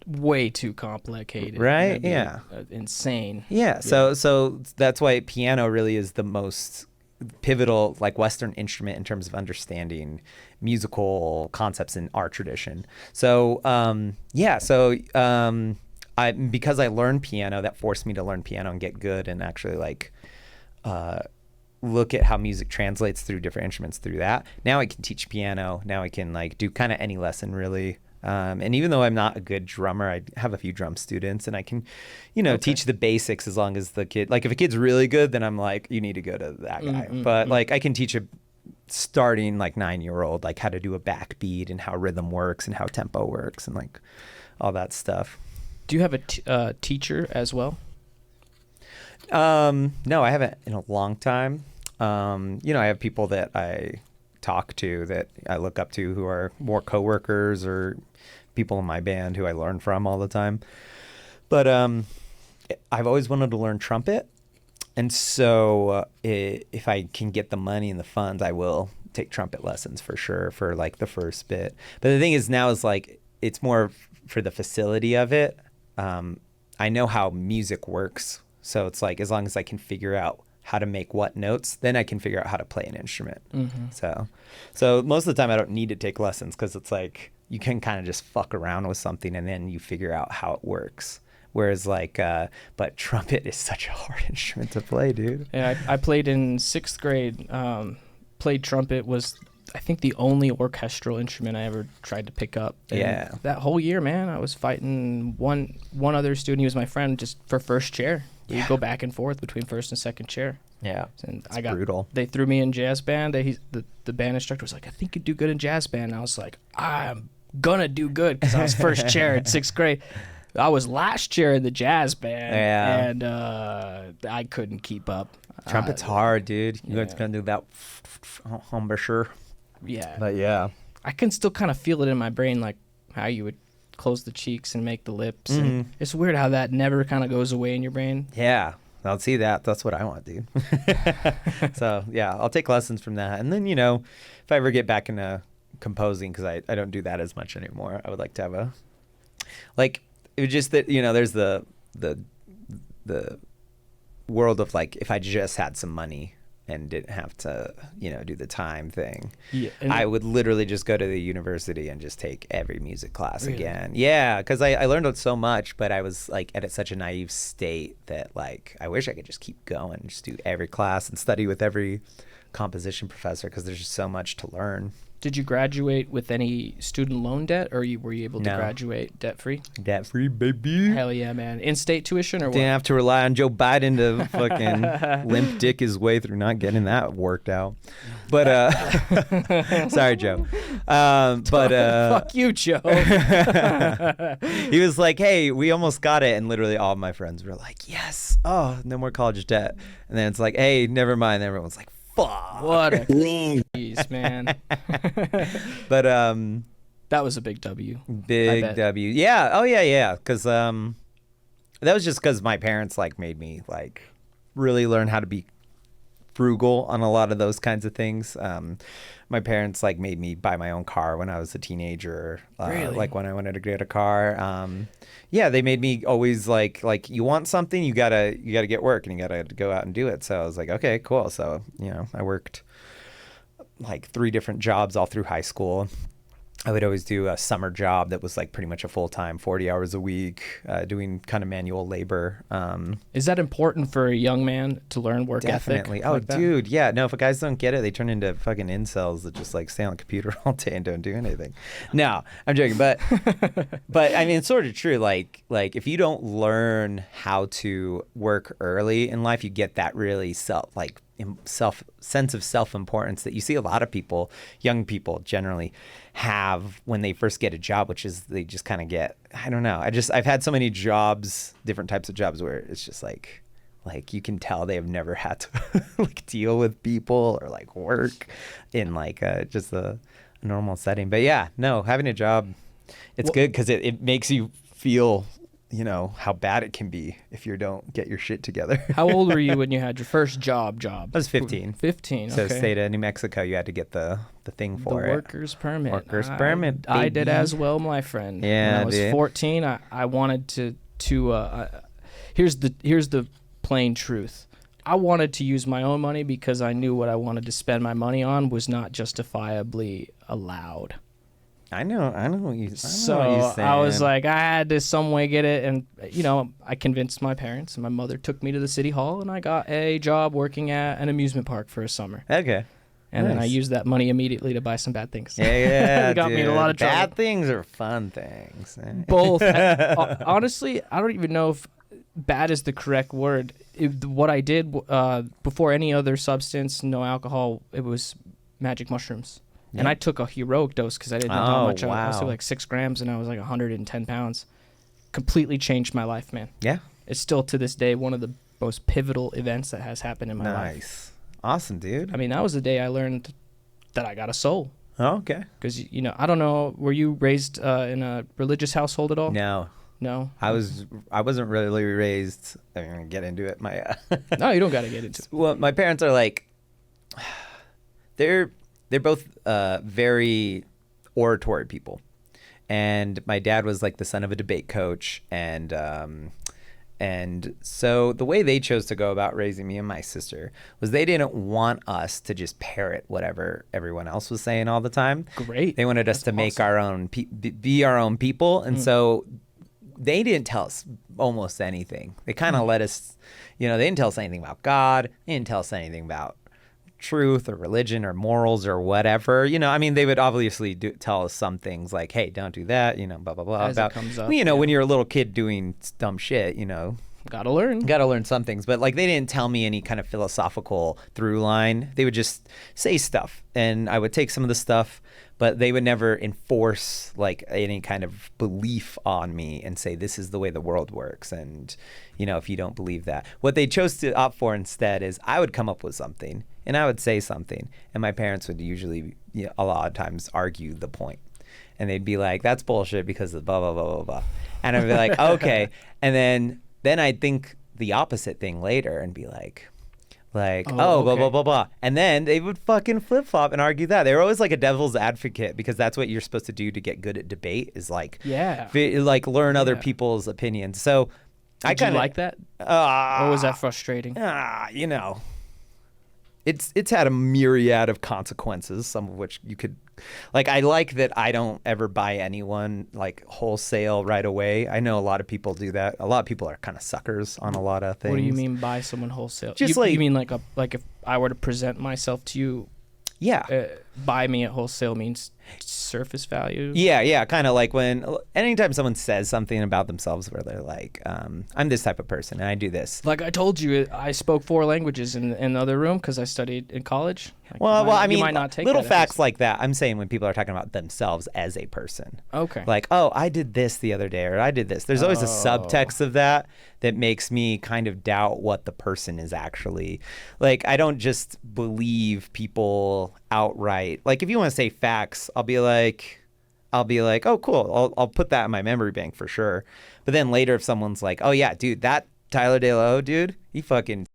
way too complicated, right? Yeah, insane. Yeah, so that's why piano really is the most pivotal like Western instrument in terms of understanding musical concepts in our tradition. So because I learned piano, that forced me to learn piano and get good and actually like look at how music translates through different instruments through that. Now I can teach piano. Now I can like do kind of any lesson really. And even though I'm not a good drummer, I have a few drum students, and I can, teach the basics as long as the kid, like if a kid's really good, then I'm like, you need to go to that guy. But like I can teach a starting like 9-year-old, like how to do a backbeat and how rhythm works and how tempo works and like all that stuff. Do you have a teacher as well? No, I haven't in a long time. I have people that I talk to that I look up to who are more coworkers or people in my band who I learn from all the time. But I've always wanted to learn trumpet. And so if I can get the money and the funds, I will take trumpet lessons for sure for like the first bit. But the thing is now is like, it's more for the facility of it. I know how music works. So it's like, as long as I can figure out how to make what notes, then I can figure out how to play an instrument. So most of the time I don't need to take lessons because it's like, you can kind of just fuck around with something and then you figure out how it works. Whereas like, but trumpet is such a hard instrument to play, dude. Yeah, I played in 6th grade. Played trumpet, was I think the only orchestral instrument I ever tried to pick up. And Yeah. that whole year, man, I was fighting one other student. He was my friend, just for first chair. We'd go back and forth between first and second chair. Yeah. And It's brutal. They threw me in jazz band. The band instructor was like, I think you'd do good in jazz band. And I was like, I'm gonna do good because I was first chair in 6th grade. I was last chair in the jazz band, and I couldn't keep up. Trumpet's hard, dude. You're gonna do that embouchure. Yeah. But yeah. I can still kind of feel it in my brain, like how you would close the cheeks and make the lips. And it's weird how that never kind of goes away in your brain. Yeah. I'll see that. That's what I want, dude. So yeah, I'll take lessons from that. And then, if I ever get back into composing, because I don't do that as much anymore, I would like to have it was just that, there's the world of like, if I just had some money and didn't have to, do the time thing, I would literally just go to the university and just take every music class again. Yeah, because I learned so much, but I was like at such a naive state that like I wish I could just keep going, just do every class and study with every composition professor because there's just so much to learn. Did you graduate with any student loan debt, or were you able to No. graduate debt-free? Debt-free, baby. Hell yeah, man. In-state tuition or what? Didn't have to rely on Joe Biden to fucking limp dick his way through not getting that worked out. But sorry, Joe. Fuck you, Joe. He was like, "Hey, we almost got it," and literally all of my friends were like, "Yes, oh, no more college debt." And then it's like, "Hey, never mind." And everyone's like, "Fuck." What a Wrong. jeez, man. But That was a big W. big I bet. W. Yeah. Oh yeah. Because that was just because my parents like made me like really learn how to be frugal on a lot of those kinds of things. My parents like made me buy my own car when I was a teenager. Really? Like when I wanted to get a car. Yeah, they made me always like you want something, you gotta get work and you gotta go out and do it. So I was like, okay, cool. So I worked like 3 different jobs all through high school. I would always do a summer job that was like pretty much a full-time 40 hours a week, doing kind of manual labor. Is that important for a young man to learn work Definitely. ethic? Oh, like that? dude. Yeah. No, if guys don't get it, they turn into fucking incels that just like stay on the computer all day and don't do anything. No, I'm joking. But I mean, it's sort of true. Like if you don't learn how to work early in life, you get that really sense of self-importance that you see a lot of people, young people generally have when they first get a job, which is they just kind of get, I don't know. I've had so many jobs, different types of jobs where it's just like you can tell they have never had to like deal with people or like work in like just a normal setting. But yeah, no, having a job, it's good because it makes you feel, how bad it can be if you don't get your shit together. How old were you when you had your first job? I was 15. 15, So okay. state of New Mexico, you had to get the thing for the it. worker's permit. Worker's permit, I did baby. as well, my friend. Yeah, when I was dude. 14, I wanted to here's the plain truth. I wanted to use my own money because I knew what I wanted to spend my money on was not justifiably allowed. I know what you. So I I was like, I had to some way get it, and I convinced my parents, and my mother took me to the city hall, and I got a job working at an amusement park for a summer, okay. and then I Nice. used that money immediately to buy some bad things. Yeah, It got me in a dude. lot of trouble. Bad things are fun things. Both. Honestly, I don't even know if bad is the correct word. What I did before any other substance, no alcohol, it was magic mushrooms. And I took a heroic dose because I didn't know how Oh, much. I was wow. like 6 grams, and I was like 110 pounds. Completely changed my life, man. Yeah. It's still to this day one of the most pivotal events that has happened in my life. Nice. Awesome, dude. I mean, that was the day I learned that I got a soul. Oh, okay. Because, I don't know, were you raised in a religious household at all? No. No? I wasn't really raised. I'm going to get into it. No, you don't got to get into it. Well, my parents are like, they're both very oratory people. And my dad was like the son of a debate coach. And so the way they chose to go about raising me and my sister was they didn't want us to just parrot whatever everyone else was saying all the time. Great. They wanted us to make our own, be our own people. And so they didn't tell us almost anything. They kind of let us, they didn't tell us anything about God. They didn't tell us anything about truth or religion or morals or whatever. They would obviously tell us some things like, hey, don't do that, blah, blah, blah. As it comes up, when you're a little kid doing dumb shit, Gotta learn. Gotta learn some things. But like they didn't tell me any kind of philosophical through line. They would just say stuff and I would take some of the stuff, but they would never enforce like any kind of belief on me and say this is the way the world works. And if you don't believe that, what they chose to opt for instead is I would come up with something and I would say something, and my parents would usually a lot of times argue the point. And they'd be like, that's bullshit because of blah, blah, blah, blah, blah. And I'd be like, okay. And then I'd think the opposite thing later and be like, blah, blah, blah, blah. And then they would fucking flip-flop and argue that. They were always like a devil's advocate because that's what you're supposed to do to get good at debate is like, learn other people's opinions. So I Did you kind of like that? Or was that frustrating? It's had a myriad of consequences, some of which you could, like, I like that I don't ever buy anyone like wholesale right away. I know a lot of people do that. A lot of people are kind of suckers on a lot of things. What do you mean buy someone wholesale? Just you mean like if I were to present myself to you? Yeah. Buy me at wholesale means surface value. Yeah. Kind of like anytime someone says something about themselves where they're like, I'm this type of person and I do this. Like I told you, I spoke 4 languages in the other room because I studied in college. Like you might not take little that facts like that. I'm saying when people are talking about themselves as a person. Okay. Like, oh, I did this the other day, or I did this. There's always a subtext of that makes me kind of doubt what the person is actually. Like, I don't just believe people outright. Like, if you want to say facts, I'll be like, oh, cool. I'll put that in my memory bank for sure. But then later, if someone's like, oh yeah, dude, that Tyler DeLo, dude, he fucking.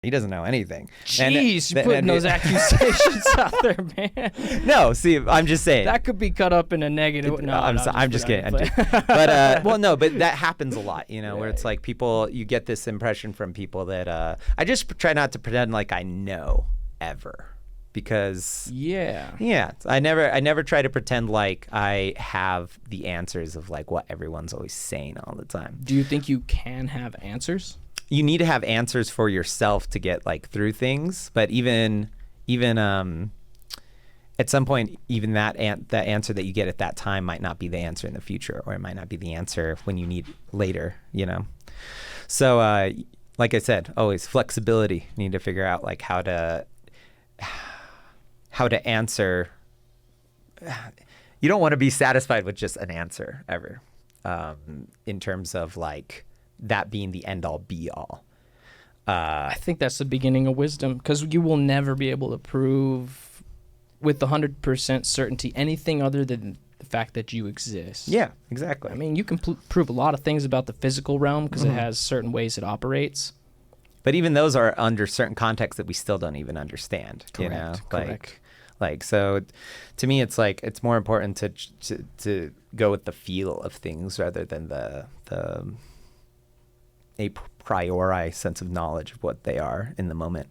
He doesn't know anything. Jeez, you're putting those accusations out there, man. No, see, I'm just saying. That could be cut up in a negative. No, I'm just kidding. But but that happens a lot, where it's like people, you get this impression from people that I just try not to pretend like I know ever. Because I never try to pretend like I have the answers of like what everyone's always saying all the time. Do you think you can have answers? You need to have answers for yourself to get like through things, but even at some point, even that answer that you get at that time might not be the answer in the future, or it might not be the answer when you need later. So like I said, always flexibility. You need to figure out like how to answer. You don't want to be satisfied with just an answer ever, in terms of like that being the end all be all. I think that's the beginning of wisdom, because you will never be able to prove with 100% certainty anything other than the fact that you exist. Yeah, exactly. I mean, you can prove a lot of things about the physical realm because it has certain ways it operates. But even those are under certain contexts that we still don't even understand. Correct. Like so, to me, it's like it's more important to go with the feel of things rather than the a priori sense of knowledge of what they are in the moment.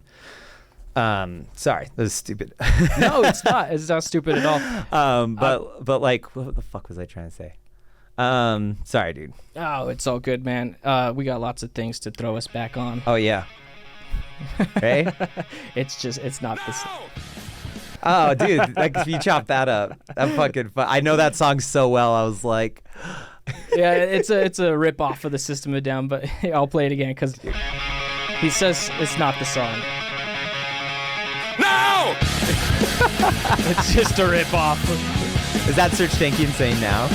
Sorry, that was stupid. No, it's not. It's not stupid at all. But like, what the fuck was I trying to say? Sorry, dude. Oh, it's all good, man. We got lots of things to throw us back on. Oh yeah. Hey. It's not this. Oh, dude, like if you chop that up, that fucking. I know that song so well. I was like. Yeah, it's a rip off of the System of a Down, but I'll play it again because he says it's not the song. No! It's just a rip off. Is that Serj Tankian saying now?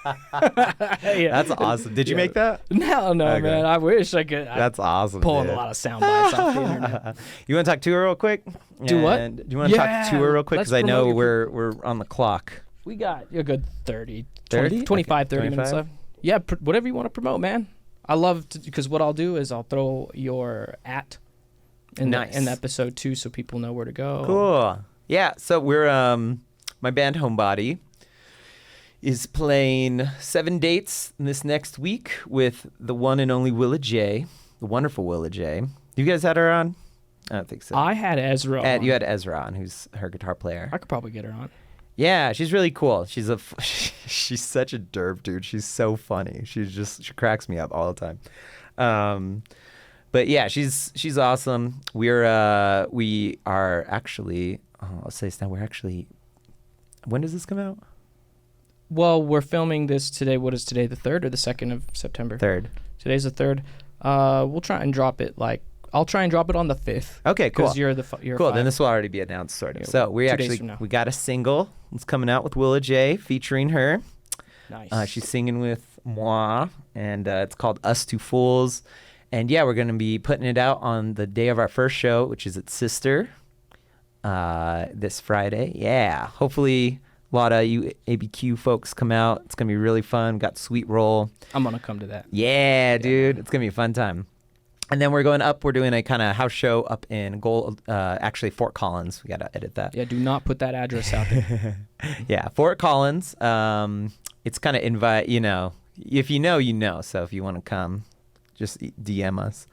Yeah. That's awesome. Did you make that? No, Okay. man. I wish I could. That's awesome. Pulling dude. a lot of sound bites off the internet. You want to talk tour real quick? Do what? Do you want to Yeah, talk tour real quick? let's Because I know promote we're on the clock. We got a good 30, 30? 25, Okay, 30 minutes 25? left. Yeah, whatever you want to promote, man. I love to, because what I'll do is I'll throw your in Nice. in episode 2 so people know where to go. Cool. Yeah. So we're my band Homebody is playing 7 dates this next week with the one and only Willa J, the wonderful Willa J. You guys had her on? I don't think so. I had Ezra on. You had Ezra on, who's her guitar player. I could probably get her on. Yeah, she's really cool. She's she's such a derp, dude. She's so funny. She cracks me up all the time. But yeah, she's awesome. We are actually. I'll say this now. We're actually. When does this come out? Well, we're filming this today. What is today? The 3rd or the 2nd of September? 3rd. Today's the 3rd. We'll try and drop it I'll try and drop it on the 5th. Okay, cool. Because you're cool. 5. Then this will already be announced, sort of. Yeah, So we 2 days actually from now. we got a single. It's coming out with Willa J featuring her. Nice. She's singing with moi, and it's called Us Two Fools. And yeah, we're going to be putting it out on the day of our first show, which is at Sister, this Friday. Yeah, hopefully a lot of you ABQ folks come out. It's going to be really fun. Got Sweet Roll. I'm going to come to that. Yeah, dude. It's going to be a fun time. And then we're going up. We're doing a kind of house show up in actually Fort Collins. We got to edit that. Yeah, do not put that address out there. Yeah, Fort Collins. It's kind of invite, if you know, you know. So if you want to come, just DM us.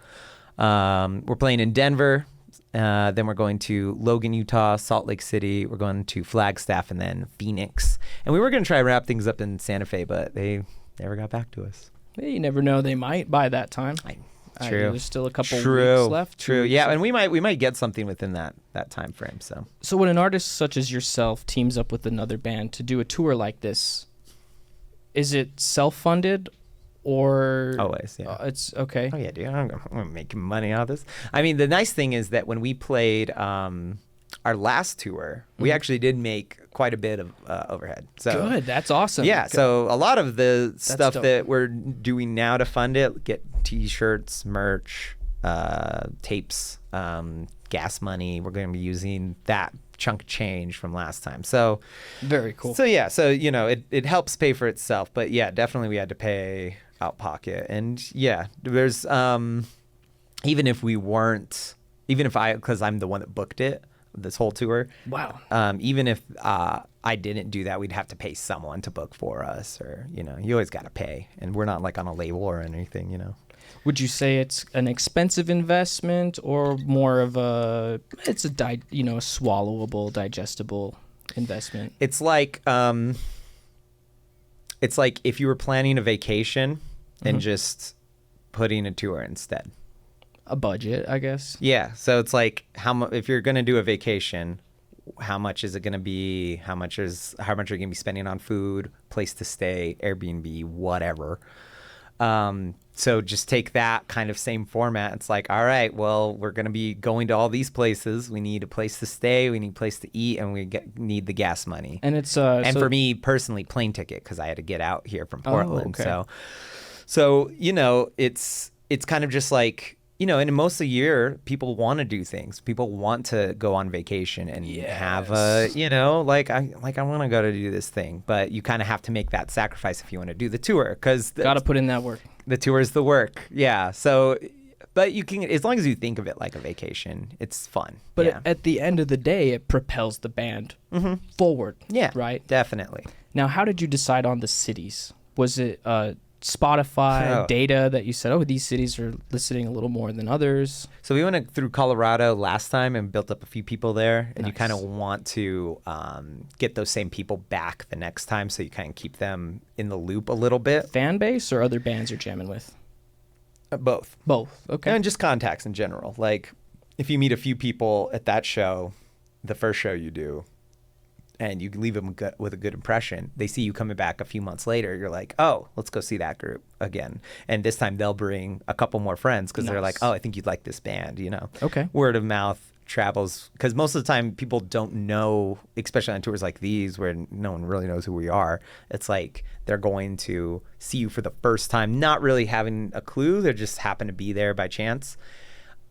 We're playing in Denver. Then we're going to Logan, Utah, Salt Lake City. We're going to Flagstaff and then Phoenix. And we were going to try and wrap things up in Santa Fe, but they never got back to us. Hey, you never know. They might by that time. True. There's still a couple True. weeks left. True. 2 weeks Yeah, left. and we might get something within that time frame. So when an artist such as yourself teams up with another band to do a tour like this, is it self-funded or always, yeah. It's okay. Oh yeah, dude. I'm making money out of this. I mean, the nice thing is that when we played our last tour, we actually did make quite a bit of overhead. So Good. That's awesome. yeah. Good. So a lot of the stuff dope. that we're doing now to fund it, get T-shirts, merch, tapes, gas money. We're going to be using that chunk of change from last time. So Very cool. So yeah. So it helps pay for itself. But yeah, definitely we had to pay out pocket. And yeah, there's even if because I'm the one that booked it, this whole tour. Wow. Even if I didn't do that, we'd have to pay someone to book for us, or you always got to pay, and we're not like on a label or anything. Would you say it's an expensive investment or more of a swallowable, digestible investment? It's like if you were planning a vacation and just putting a tour instead. A budget, I guess. Yeah. So it's like if you're gonna do a vacation, how much is it gonna be? How much are you gonna be spending on food, place to stay, Airbnb, whatever. So just take that kind of same format. It's like, all right, well, we're gonna be going to all these places. We need a place to stay. We need a place to eat, and need the gas money. And it's For me personally, plane ticket because I had to get out here from Portland. okay. So it's kind of just like. And in most of the year, people want to do things. People want to go on vacation and have I want to go to do this thing. But you kind of have to make that sacrifice if you want to do the tour, because got to put in that work. the tour is the work. Yeah. So, but you can, as long as you think of it like a vacation, it's fun. But yeah. at the end of the day, it propels the band forward. Yeah. Right? Definitely. Now, how did you decide on the cities? Was it Spotify data that you said, these cities are listening a little more than others? So we went through Colorado last time and built up a few people there, and you Nice. kind of want to get those same people back the next time, so you kind of keep them in the loop a little bit. Fan base or other bands you're jamming with? Both. Both. Okay. And just contacts in general. Like if you meet a few people at that show, the first show you do, and you leave them with a good impression, they see you coming back a few months later, you're like, oh, let's go see that group again. And this time they'll bring a couple more friends because they're like, Nice. oh, I think you'd like this band, Okay. Word of mouth travels, because most of the time people don't know, especially on tours like these where no one really knows who we are. It's like they're going to see you for the first time, not really having a clue. They just happen to be there by chance.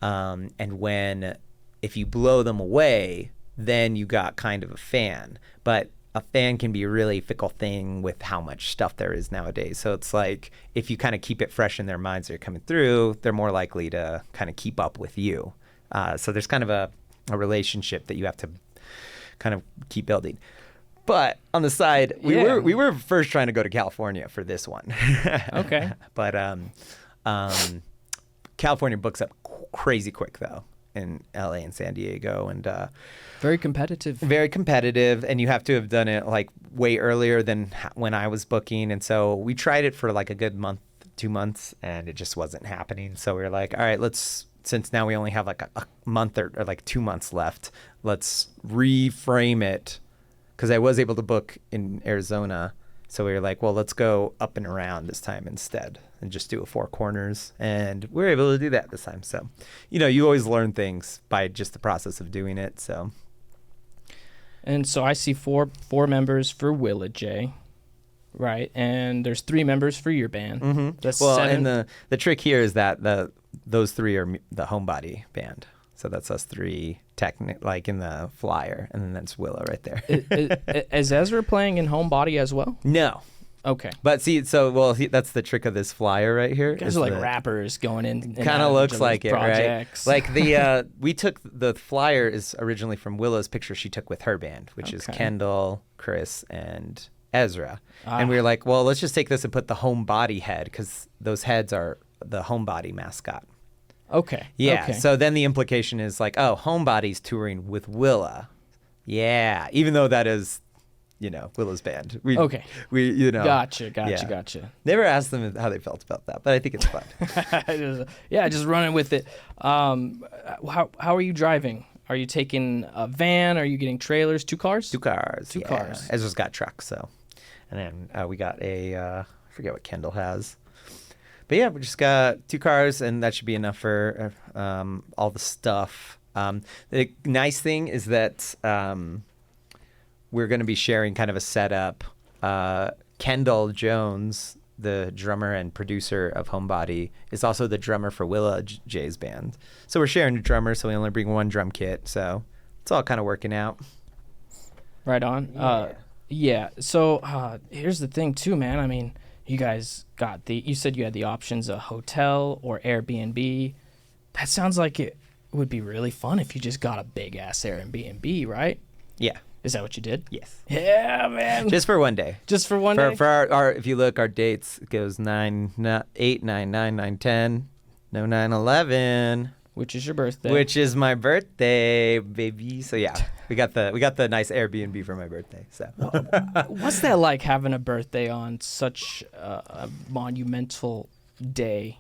And if you blow them away, then you got kind of a fan. But a fan can be a really fickle thing with how much stuff there is nowadays. So it's like if you kind of keep it fresh in their minds, they're coming through, they're more likely to kind of keep up with you. So there's kind of a relationship that you have to kind of keep building. But on the side, we were first trying to go to California for this one. Okay. But California books up crazy quick though in LA and San Diego, and Very competitive. very competitive, and you have to have done it like way earlier than when I was booking. And so we tried it for like a good month, 2 months, and it just wasn't happening. So we were like, all right, since now we only have like a month or like 2 months left, let's reframe it, because I was able to book in Arizona. So we were like, well, let's go up and around this time instead and just do a Four Corners. And we were able to do that this time. So, you always learn things by just the process of doing it. So, And so I see four members for Willa J, right? And there's 3 members for your band. mm-hmm. That's Well, 7. and the trick here is that those 3 are the Homebody band. So that's us 3 like in the flyer, and then that's Willa right there. Is Ezra playing in Homebody as well? No. Okay. But see, that's the trick of this flyer right here. You guys are like rappers going in. Kind of looks like it, projects. right? Like we took the flyer is originally from Willa's picture she took with her band, which is Kendall, Chris, and Ezra. And we were like, well, let's just take this and put the Homebody head, because those heads are the Homebody mascot. Okay. Yeah. Okay. So then the implication is like, oh, Homebody's touring with Willa. Yeah. Even though that is, Willa's band. We Gotcha. Never asked them how they felt about that, but I think it's fun. just running with it. How are you driving? Are you taking a van? Are you getting trailers? 2 cars? 2 cars. Two yeah. cars. Ezra's got trucks, so. And then we got I forget what Kendall has. But yeah, we just got 2 cars, and that should be enough for all the stuff. The nice thing is that we're going to be sharing kind of a setup. Kendall Jones, the drummer and producer of Homebody, is also the drummer for Willa J's band. So we're sharing a drummer, so we only bring 1 drum kit. So it's all kind of working out. Right on. Yeah. So here's the thing too, man. I mean, you guys you said you had the options of hotel or Airbnb. That sounds like it would be really fun if you just got a big ass Airbnb, right? Yeah. Is that what you did? Yes. Yeah, man. Just for one day. Just for one day? For our if you look, our dates, it goes 9, 8, 9, 9, 9, 10, no 9, 11. Which is your birthday. Which is my birthday, baby. So yeah, we got the nice Airbnb for my birthday. So what's that like, having a birthday on such a monumental day?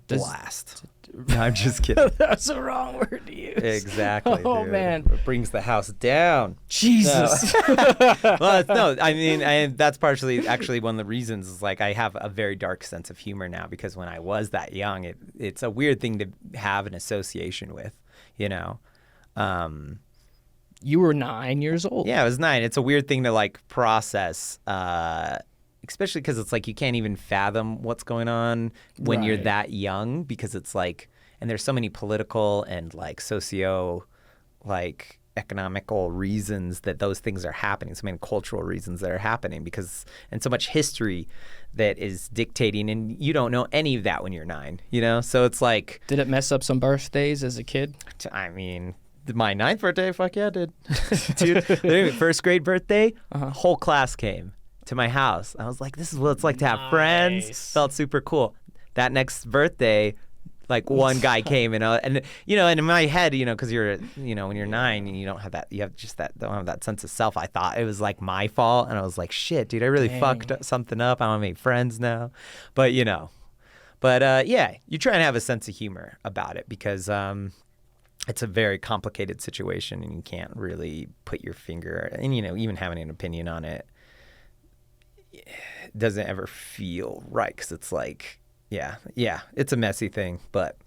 Blast. No, I'm just kidding. That's the wrong word to use. Exactly. Oh, dude. man. It brings the house down. Jesus. No, I mean, that's partially actually one of the reasons is like I have a very dark sense of humor now, because when I was that young, it's a weird thing to have an association with, You were 9 years old. Yeah, I was 9. It's a weird thing to like process, especially because it's like you can't even fathom what's going on when you're that young, because it's like, and there's so many political and like economical reasons that those things are happening, so many cultural reasons that are happening, and so much history that is dictating, and you don't know any of that when you're 9, So it's like, did it mess up some birthdays as a kid? I mean, my 9th birthday, fuck yeah, dude. Dude, first grade birthday, whole class came to my house. I was like, this is what it's like to have friends. Felt super cool. That next birthday, like one guy came and in my head, because you're, when you're 9 and you don't have that, don't have that sense of self. I thought it was like my fault, and I was like, shit, dude, I really fucked something up. I don't have any friends now, but yeah, you try and have a sense of humor about it, because it's a very complicated situation, and you can't really put your finger, and even having an opinion on it doesn't ever feel right, because it's like, yeah, it's a messy thing, but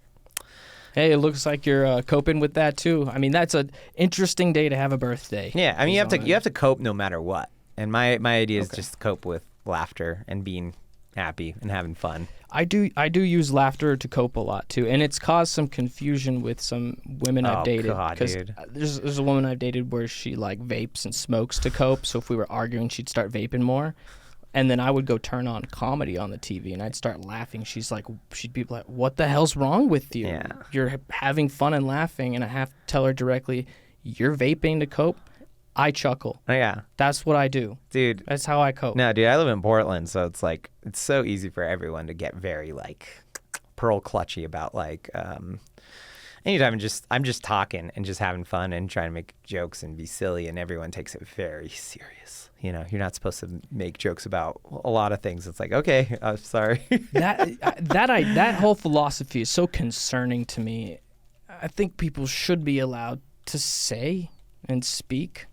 Hey, it looks like you're coping with that too. I mean, that's an interesting day to have a birthday. Yeah, I mean, is you have to cope no matter what. And my idea is just cope with laughter and being happy and having fun. I do use laughter to cope a lot too, and it's caused some confusion with some women I've dated. God, dude. There's a woman I've dated where she like vapes and smokes to cope. So if we were arguing, she'd start vaping more, and then I would go turn on comedy on the TV, and I'd start laughing. She'd be like, "What the hell's wrong with you? Yeah. You're having fun and laughing," and I have to tell her directly, "You're vaping to cope." I chuckle. Oh, yeah. That's what I do. Dude. That's how I cope. No, dude, I live in Portland, so it's like, it's so easy for everyone to get very, like, pearl clutchy about, like, anytime I'm just talking and just having fun and trying to make jokes and be silly, and everyone takes it very serious. You know, you're not supposed to make jokes about a lot of things. It's like, okay, I'm sorry. That whole philosophy is so concerning to me. I think people should be allowed to say and speak,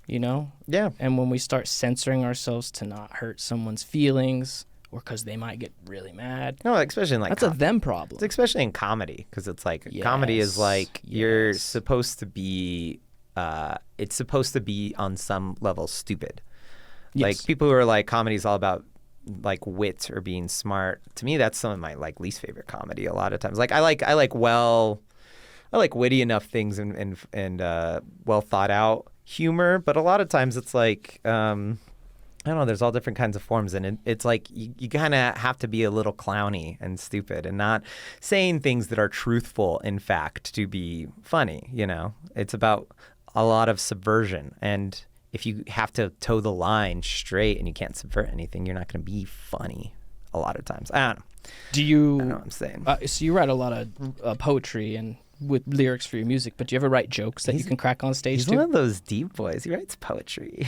you know? Yeah. And when we start censoring ourselves to not hurt someone's feelings or because they might get really mad, No, especially in, like, that's a them problem. It's especially in comedy, because it's like comedy is like you're yes. supposed to be it's supposed to be on some level stupid. Like Yes. people who are like, comedy is all about like wit or being smart. To me, that's some of my like least favorite comedy a lot of times. Like I like witty enough things and well thought out humor, but a lot of times it's like I don't know, there's all different kinds of forms, and it's like you kind of have to be a little clowny and stupid and not saying things that are truthful, in fact, to be funny, you know? It's about a lot of subversion, and if you have to toe the line straight and you can't subvert anything, you're not going to be funny a lot of times. I don't know. Do you? I don't know what I'm saying. So you write a lot of poetry and with lyrics for your music, but do you ever write jokes that you can crack on stage He's too? one of those deep boys. He writes poetry.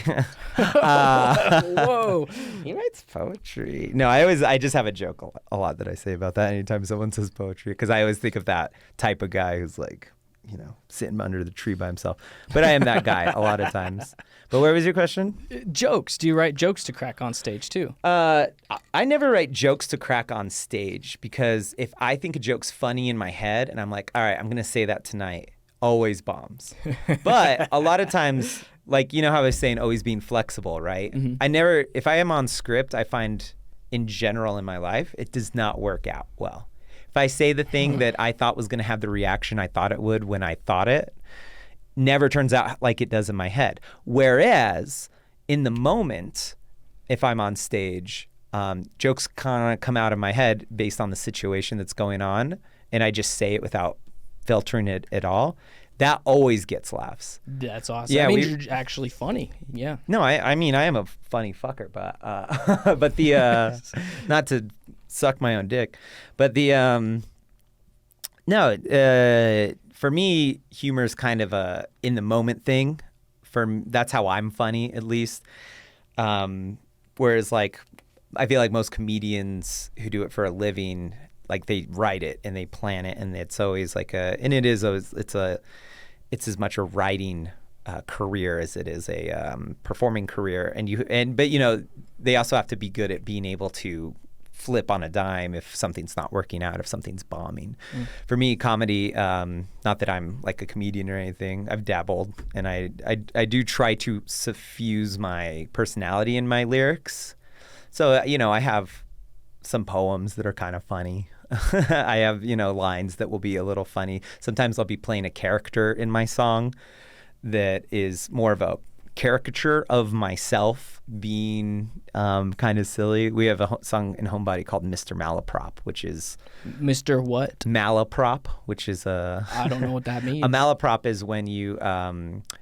Whoa! He writes poetry. No, I just have a joke a lot that I say about that anytime someone says poetry, because I always think of that type of guy who's like, you know, sitting under the tree by himself. But I am that guy a lot of times. But where was your question? Jokes. Do you write jokes to crack on stage too? I never write jokes to crack on stage, because if I think a joke's funny in my head and I'm like, all right, I'm going to say that tonight, always bombs. But a lot of times, like, you know how I was saying, always being flexible, right? Mm-hmm. If I am on script, I find in general in my life, it does not work out well. If I say the thing that I thought was going to have the reaction I thought it would when I thought it, never turns out like it does in my head. Whereas in the moment, if I'm on stage, jokes kind of come out of my head based on the situation that's going on, and I just say it without filtering it at all. That always gets laughs. That's awesome. Yeah, I mean, you're actually funny. Yeah. No, I mean, I am a funny fucker, but but the not to suck my own dick, but the for me, humor is kind of a in the moment thing. That's how I'm funny, at least. Whereas, like, I feel like most comedians who do it for a living, like, they write it and they plan it, and it's always like it's as much a writing career as it is a performing career. But you know, they also have to be good at being able to flip on a dime if something's not working out, if something's bombing. For me, comedy, not that I'm like a comedian or anything, I've dabbled, and I do try to suffuse my personality in my lyrics. So, you know, I have some poems that are kind of funny. I have, you know, lines that will be a little funny. Sometimes I'll be playing a character in my song that is more of a caricature of myself being kind of silly. We have a song in Homebody called Mr. Malaprop, which is Mr. What? Malaprop, which is I don't know what that means. a malaprop is when you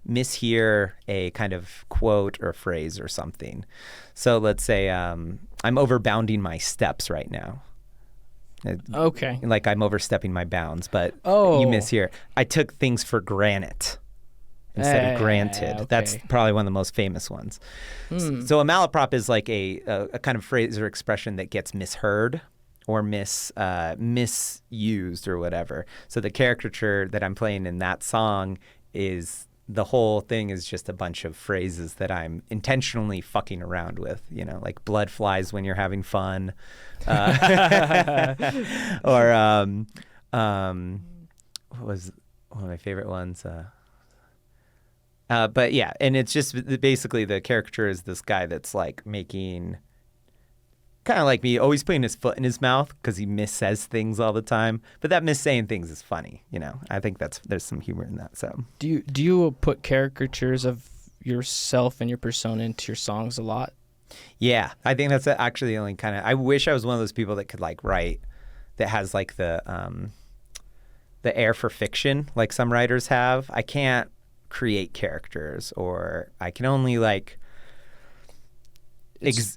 mishear a kind of quote or phrase or something. So let's say I'm overbounding my steps right now. Okay. Like I'm overstepping my bounds, but Oh. you mishear. I took things for granted instead of granted. Okay. That's probably one of the most famous ones. So a malaprop is like a kind of phrase or expression that gets misheard or misused or whatever. So the caricature that I'm playing in that song is the whole thing is just a bunch of phrases that I'm intentionally fucking around with, you know, like blood flies when you're having fun, or was one of my favorite ones. But yeah, and it's just basically the caricature is this guy that's like making, kind of like me, always putting his foot in his mouth because he missays things all the time. But that missaying things is funny, you know. I think there's some humor in that. So Do you put caricatures of yourself and your persona into your songs a lot? yeah, I think that's actually the only kind of. I wish I was one of those people that could like write, that has like the air for fiction, like some writers have. I can't create characters, or I can only like.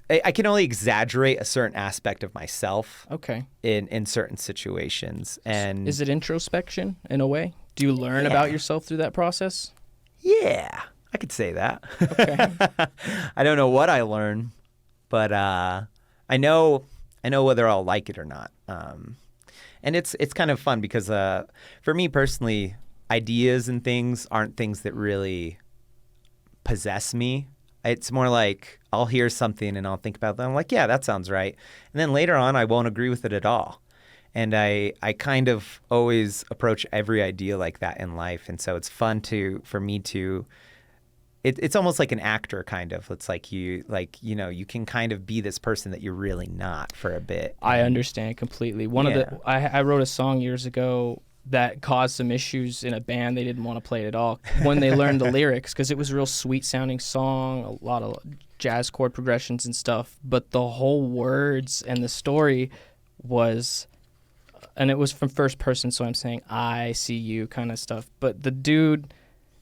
I can only exaggerate a certain aspect of myself. Okay. In certain situations, and Is it introspection in a way? Do you learn about yourself through that process? yeah, I could say that. Okay. I don't know what I learn, but I know whether I'll like it or not. And it's kind of fun because for me personally, ideas and things aren't things that really possess me. It's more like I'll hear something and I'll think about that. I'm like, yeah, that sounds right. And then later on, I won't agree with it at all. And I kind of always approach every idea like that in life. And so it's fun for me to, it's almost like an actor kind of. It's like you can kind of be this person that you're really not for a bit. I understand completely. I wrote a song years ago that caused some issues in a band. They didn't want to play it at all when they learned the lyrics, because it was a real sweet sounding song, a lot of jazz chord progressions and stuff, but the whole words and the story was, and it was from first person, so I'm saying I see you kind of stuff, but the dude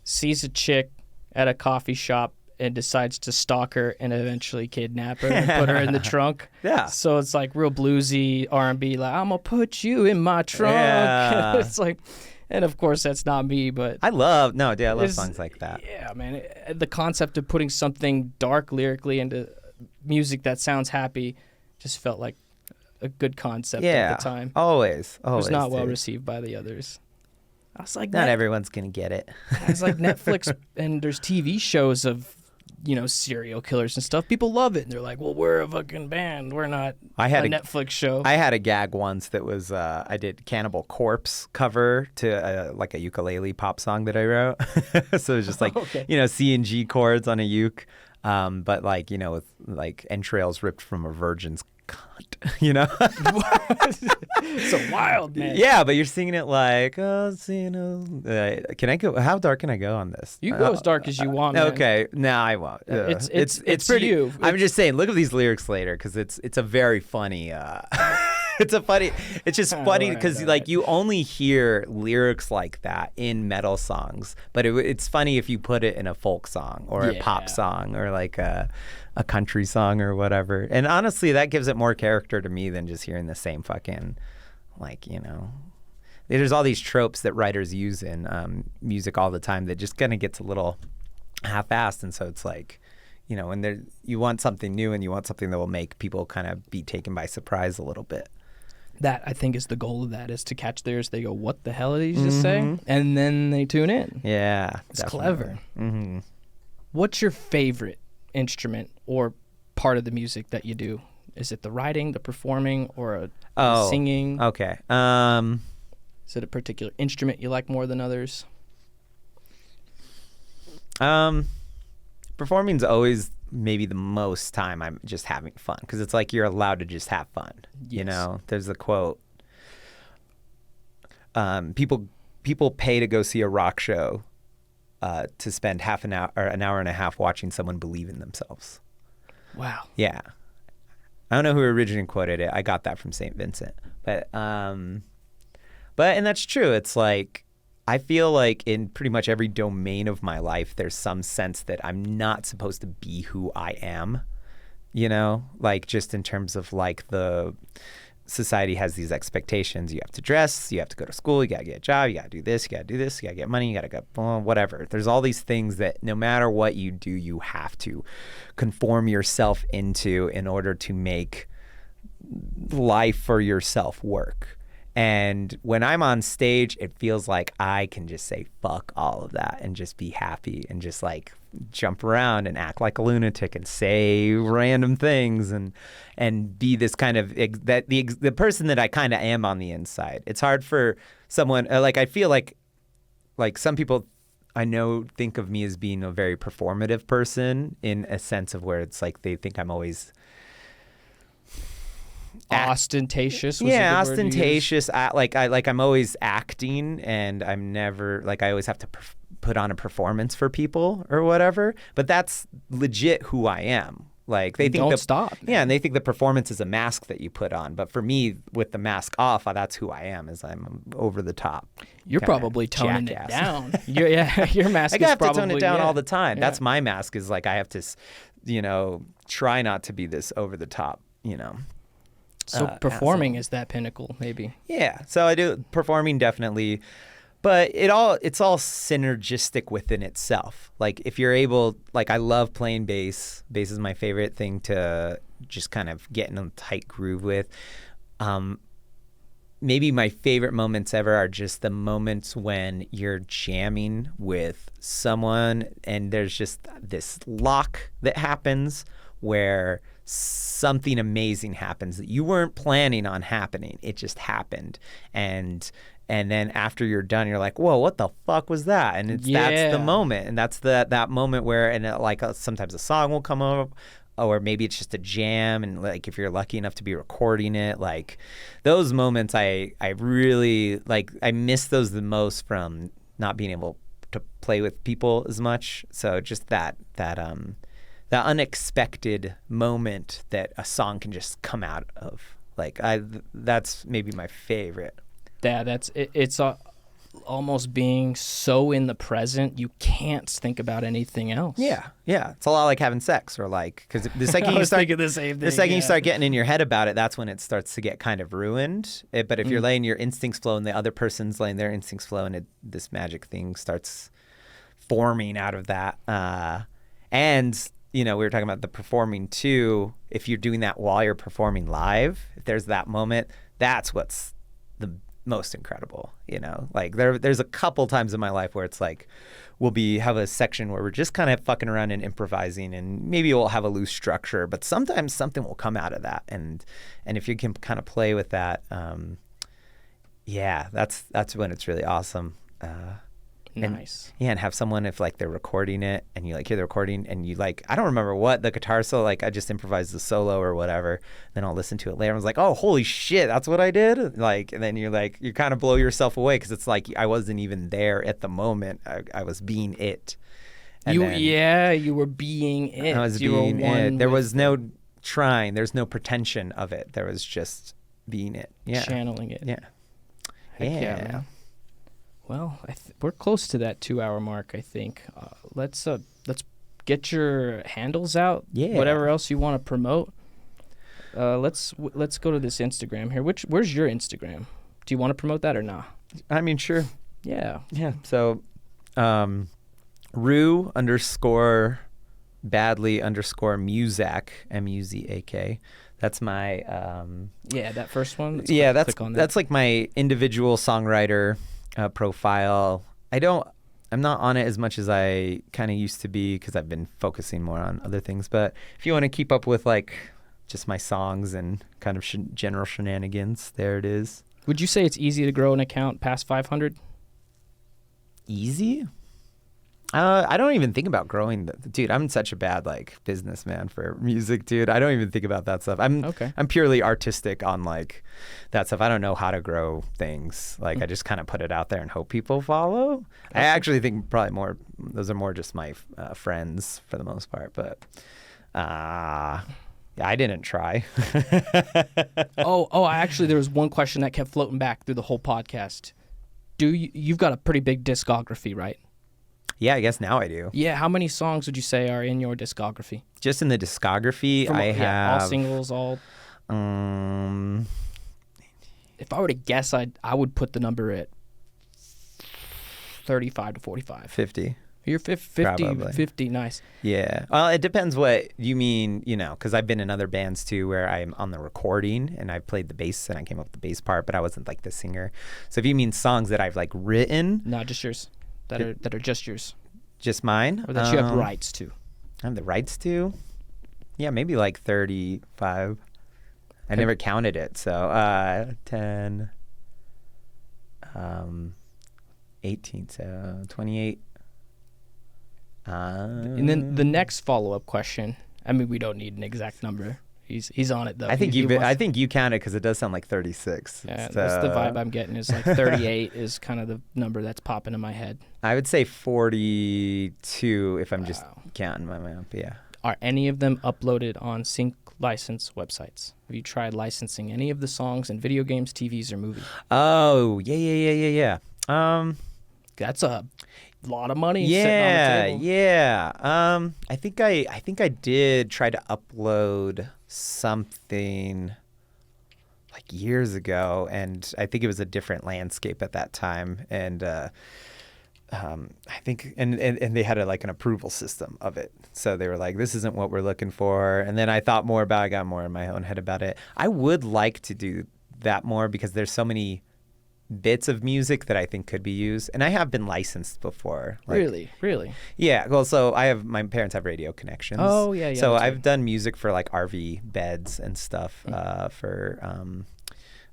sees a chick at a coffee shop and decides to stalk her and eventually kidnap her and put her in the trunk. Yeah. So it's like real bluesy R&B, like, I'm going to put you in my trunk. Yeah. It's like, and of course that's not me, but. I love songs like that. Yeah, man. The concept of putting something dark lyrically into music that sounds happy just felt like a good concept at the time. Always. It was not well dude. received by the others. I was like, Not everyone's going to get it. it's like Netflix and there's TV shows of, serial killers and stuff. People love it. And they're like, well, we're a fucking band. We're not a Netflix show. I had a gag once that was, I did Cannibal Corpse cover to like a ukulele pop song that I wrote. So it was just like, C and G chords on a uke. But like, with like entrails ripped from a virgin's cunt, So wild, man. Yeah, but you're singing it like, can I go? How dark can I go on this? You go as dark as you want, man. Okay, no, I won't. It's pretty. you. I'm just saying, look at these lyrics later because it's a very funny. It's just funny because like you only hear lyrics like that in metal songs, but it's funny if you put it in a folk song or a pop song or like a country song or whatever. And honestly, that gives it more character to me than just hearing the same fucking, like, there's all these tropes that writers use in music all the time that just kind of gets a little half-assed. And so it's like, when you want something new and you want something that will make people kind of be taken by surprise a little bit. That, I think, is the goal of that, is to catch their ears. They go, what the hell did he just say? And then they tune in. Yeah. It's definitely. clever. Mm-hmm. What's your favorite instrument or part of the music that you do? Is it the writing, the performing, or the singing? Okay. Is it a particular instrument you like more than others? Performing's always maybe the most time I'm just having fun because it's like you're allowed to just have fun. Yes. There's a quote. People pay to go see a rock show to spend half an hour or an hour and a half watching someone believe in themselves. Wow. Yeah. I don't know who originally quoted it. I got that from St. Vincent. But and that's true. It's like I feel like in pretty much every domain of my life, there's some sense that I'm not supposed to be who I am, like just in terms of like the society has these expectations. You have to dress, you have to go to school, you got to get a job, you got to do this, you got to do this, you got to get money, you got to go, whatever. There's all these things that no matter what you do, you have to conform yourself into in order to make life for yourself work. And when I'm on stage, it feels like I can just say fuck all of that and just be happy and just like jump around and act like a lunatic and say random things and be this kind of the person that I kind of am on the inside. It's hard for someone like I feel like some people I know think of me as being a very performative person in a sense of where it's like they think I'm always ostentatious. Was a good word to use? Ostentatious. I'm always acting, and I'm never like I always have to put on a performance for people or whatever. But that's legit who I am. Like they think Don't stop. Yeah, and they think the performance is a mask that you put on. But for me, with the mask off, that's who I am. Is I'm over the top. You're probably toning jackass. it down. Your mask. I have is to tone it down all the time. Yeah. That's my mask. Is like I have to, try not to be this over the top. So performing asshole. is that pinnacle, maybe. Yeah. So I do performing definitely. But it's all synergistic within itself. Like if you're able, like I love playing bass. Bass is my favorite thing to just kind of get in a tight groove with. Maybe my favorite moments ever are just the moments when you're jamming with someone and there's just this lock that happens where something amazing happens that you weren't planning on happening. It just happened. And then after you're done, you're like, whoa, what the fuck was that? And that's the moment. And that's that moment where, sometimes a song will come up, or maybe it's just a jam. And like, if you're lucky enough to be recording it, like those moments, I really like, I miss those the most from not being able to play with people as much. So just that unexpected moment that a song can just come out of. Like that's maybe my favorite. Yeah, it's almost being so in the present you can't think about anything else. Yeah, it's a lot like having sex, or like because the second you start getting in your head about it, that's when it starts to get kind of ruined. But if you're letting your instincts flow and the other person's letting their instincts flow, and this magic thing starts forming out of that, and we were talking about the performing too. If you're doing that while you're performing live, if there's that moment, that's what's the most incredible. Like there's a couple times in my life where it's like we'll have a section where we're just kind of fucking around and improvising, and maybe we'll have a loose structure, but sometimes something will come out of that, and if you can kind of play with that, that's when it's really awesome. Nice. And have someone, if like they're recording it and you like hear the recording and you like, I don't remember what the guitar solo, like I just improvised the solo or whatever, then I'll listen to it later and I was like, oh, holy shit, that's what I did. Like, and then you're like, you kind of blow yourself away because it's like I wasn't even there at the moment. I was being it. And you were being it. I was being it. There was no trying. There's no pretension of it. There was just being it. Yeah. Channeling it. Yeah. Heck yeah, man. Well, we're close to that 2-hour mark, I think. Let's get your handles out. Yeah. Whatever else you want to promote. Let's go to this Instagram here. Where's your Instagram? Do you want to promote that or not? I mean, sure. Yeah. Yeah. So, Rue_badly_Muzak, Muzak. That's my that first one. Click on that. That's like my individual songwriter profile. I'm not on it as much as I kind of used to be because I've been focusing more on other things. But if you want to keep up with like just my songs and kind of general shenanigans, there it is. Would you say it's easy to grow an account past 500? Easy? I don't even think about growing. Dude, I'm such a bad like businessman for music, dude. I don't even think about that stuff. I'm purely artistic on like that stuff. I don't know how to grow things. Like I just kind of put it out there and hope people follow. I actually think probably those are more just my friends for the most part. But I didn't try. Actually, there was one question that kept floating back through the whole podcast. You've got a pretty big discography, right? Yeah, I guess now I do. Yeah, how many songs would you say are in your discography? Just in the discography, I have all singles, all. If I were to guess, I would put the number at 35 to 45. 50. You're 50, Probably. 50, nice. Yeah. Well, it depends what you mean, because I've been in other bands too where I'm on the recording and I played the bass and I came up with the bass part, but I wasn't like the singer. So if you mean songs that I've like written, Not just yours. That are just yours. just mine, Or that you have rights to. I have the rights to. Yeah, maybe like 35. I never counted it. So 10, 18, so 28. And then the next follow-up question. I mean, we don't need an exact number. He's on it though. I think He wants- I think you counted because it does sound like 36. Yeah, So that's the vibe I'm getting. Is like 38 is kind of the number that's popping in my head. I would say 42 if I'm just Wow. counting my mouth. Yeah. Are any of them uploaded on sync license websites? Have you tried licensing any of the songs in video games, TVs, or movies? Oh yeah. That's a lot of money sitting on the table. Yeah. I think I did try to upload something like years ago, and I think it was a different landscape at that time, and I think and they had like an approval system of it, so they were like, this isn't what we're looking for. And then I thought more about it, I got more in my own head about it. I would like to do that more because there's so many bits of music that I think could be used, and I have been licensed before. Like, Really? yeah. Well, so my parents have radio connections. Oh, yeah, So that's I've right. done music for like RV beds and stuff, for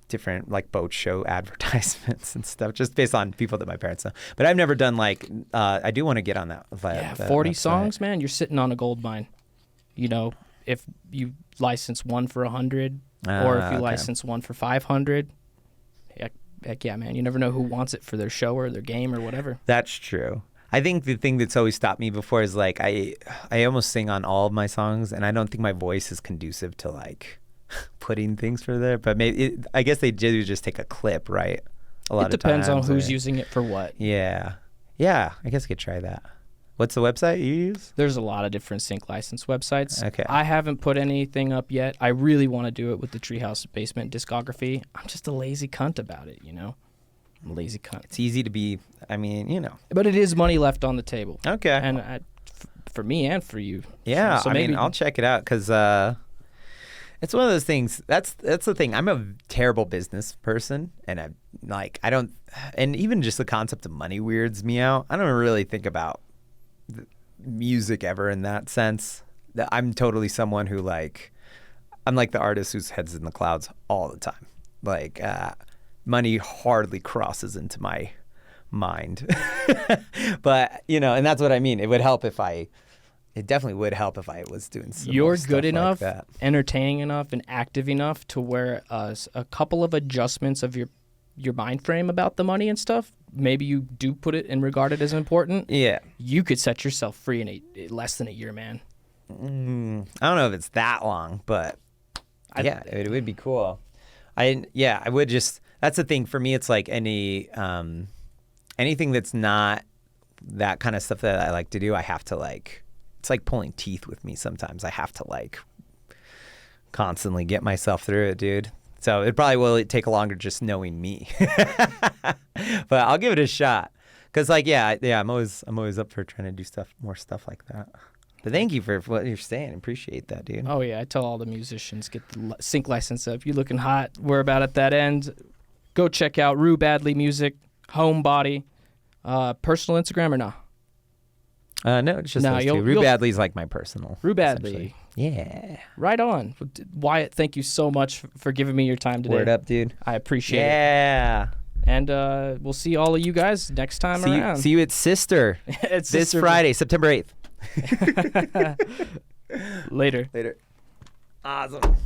different like boat show advertisements and stuff, just based on people that my parents know. But I've never done like I do want to get on that. Yeah, that 40 website. songs, man. You're sitting on a gold mine. If you license one for 100, or if you Okay. license one for 500, heck yeah, man. You never know who wants it for their show or their game or whatever. That's true. I think the thing that's always stopped me before is like I almost sing on all of my songs, and I don't think my voice is conducive to like putting things for there. But maybe I guess they do just take a clip, right? A lot It depends of on times, who's or- using it for what. Yeah. I guess I could try that. What's the website you use? There's a lot of different sync license websites. Okay. I haven't put anything up yet. I really want to do it with the Treehouse Basement discography. I'm just a lazy cunt about it, I'm a lazy cunt. It's easy to be. I mean, But it is money left on the table. Okay. And for me and for you. Yeah, So I maybe mean, I'll check it out because it's one of those things. That's the thing. I'm a terrible business person, and I don't, and even just the concept of money weirds me out. I don't really think about music ever in that sense. I'm totally someone who I'm like the artist whose head's in the clouds all the time. Like money hardly crosses into my mind. But and that's what I mean. It would help if it definitely would help if I was doing some You're more stuff good enough, like that. entertaining enough, and active enough to where a couple of adjustments of your mind frame about the money and stuff, maybe you do put it and regard it as important. Yeah. You could set yourself free in less than a year, man. I don't know if it's that long, but yeah, it would be cool. I would just, that's the thing for me. It's like anything that's not that kind of stuff that I like to do, I have to it's like pulling teeth with me sometimes. I have to constantly get myself through it, dude. So it probably will take longer just knowing me, but I'll give it a shot. Cause I'm always up for trying to do more stuff like that. But thank you for what you're saying. Appreciate that, dude. Oh yeah, I tell all the musicians, get the sync license up. You're looking hot. We're about at that end. Go check out Rue Badley Music, Homebody, personal Instagram or no? No, it's just No, those you'll- two. Rue you'll- Badley's like my personal. Rue Badley. essentially. Yeah. Right on. Wyatt, thank you so much for giving me your time today. Word up, dude. I appreciate it. Yeah. And we'll see all of you guys next time around. See you at Sister It's this Sister- Friday, September 8th. Later. Later. Awesome.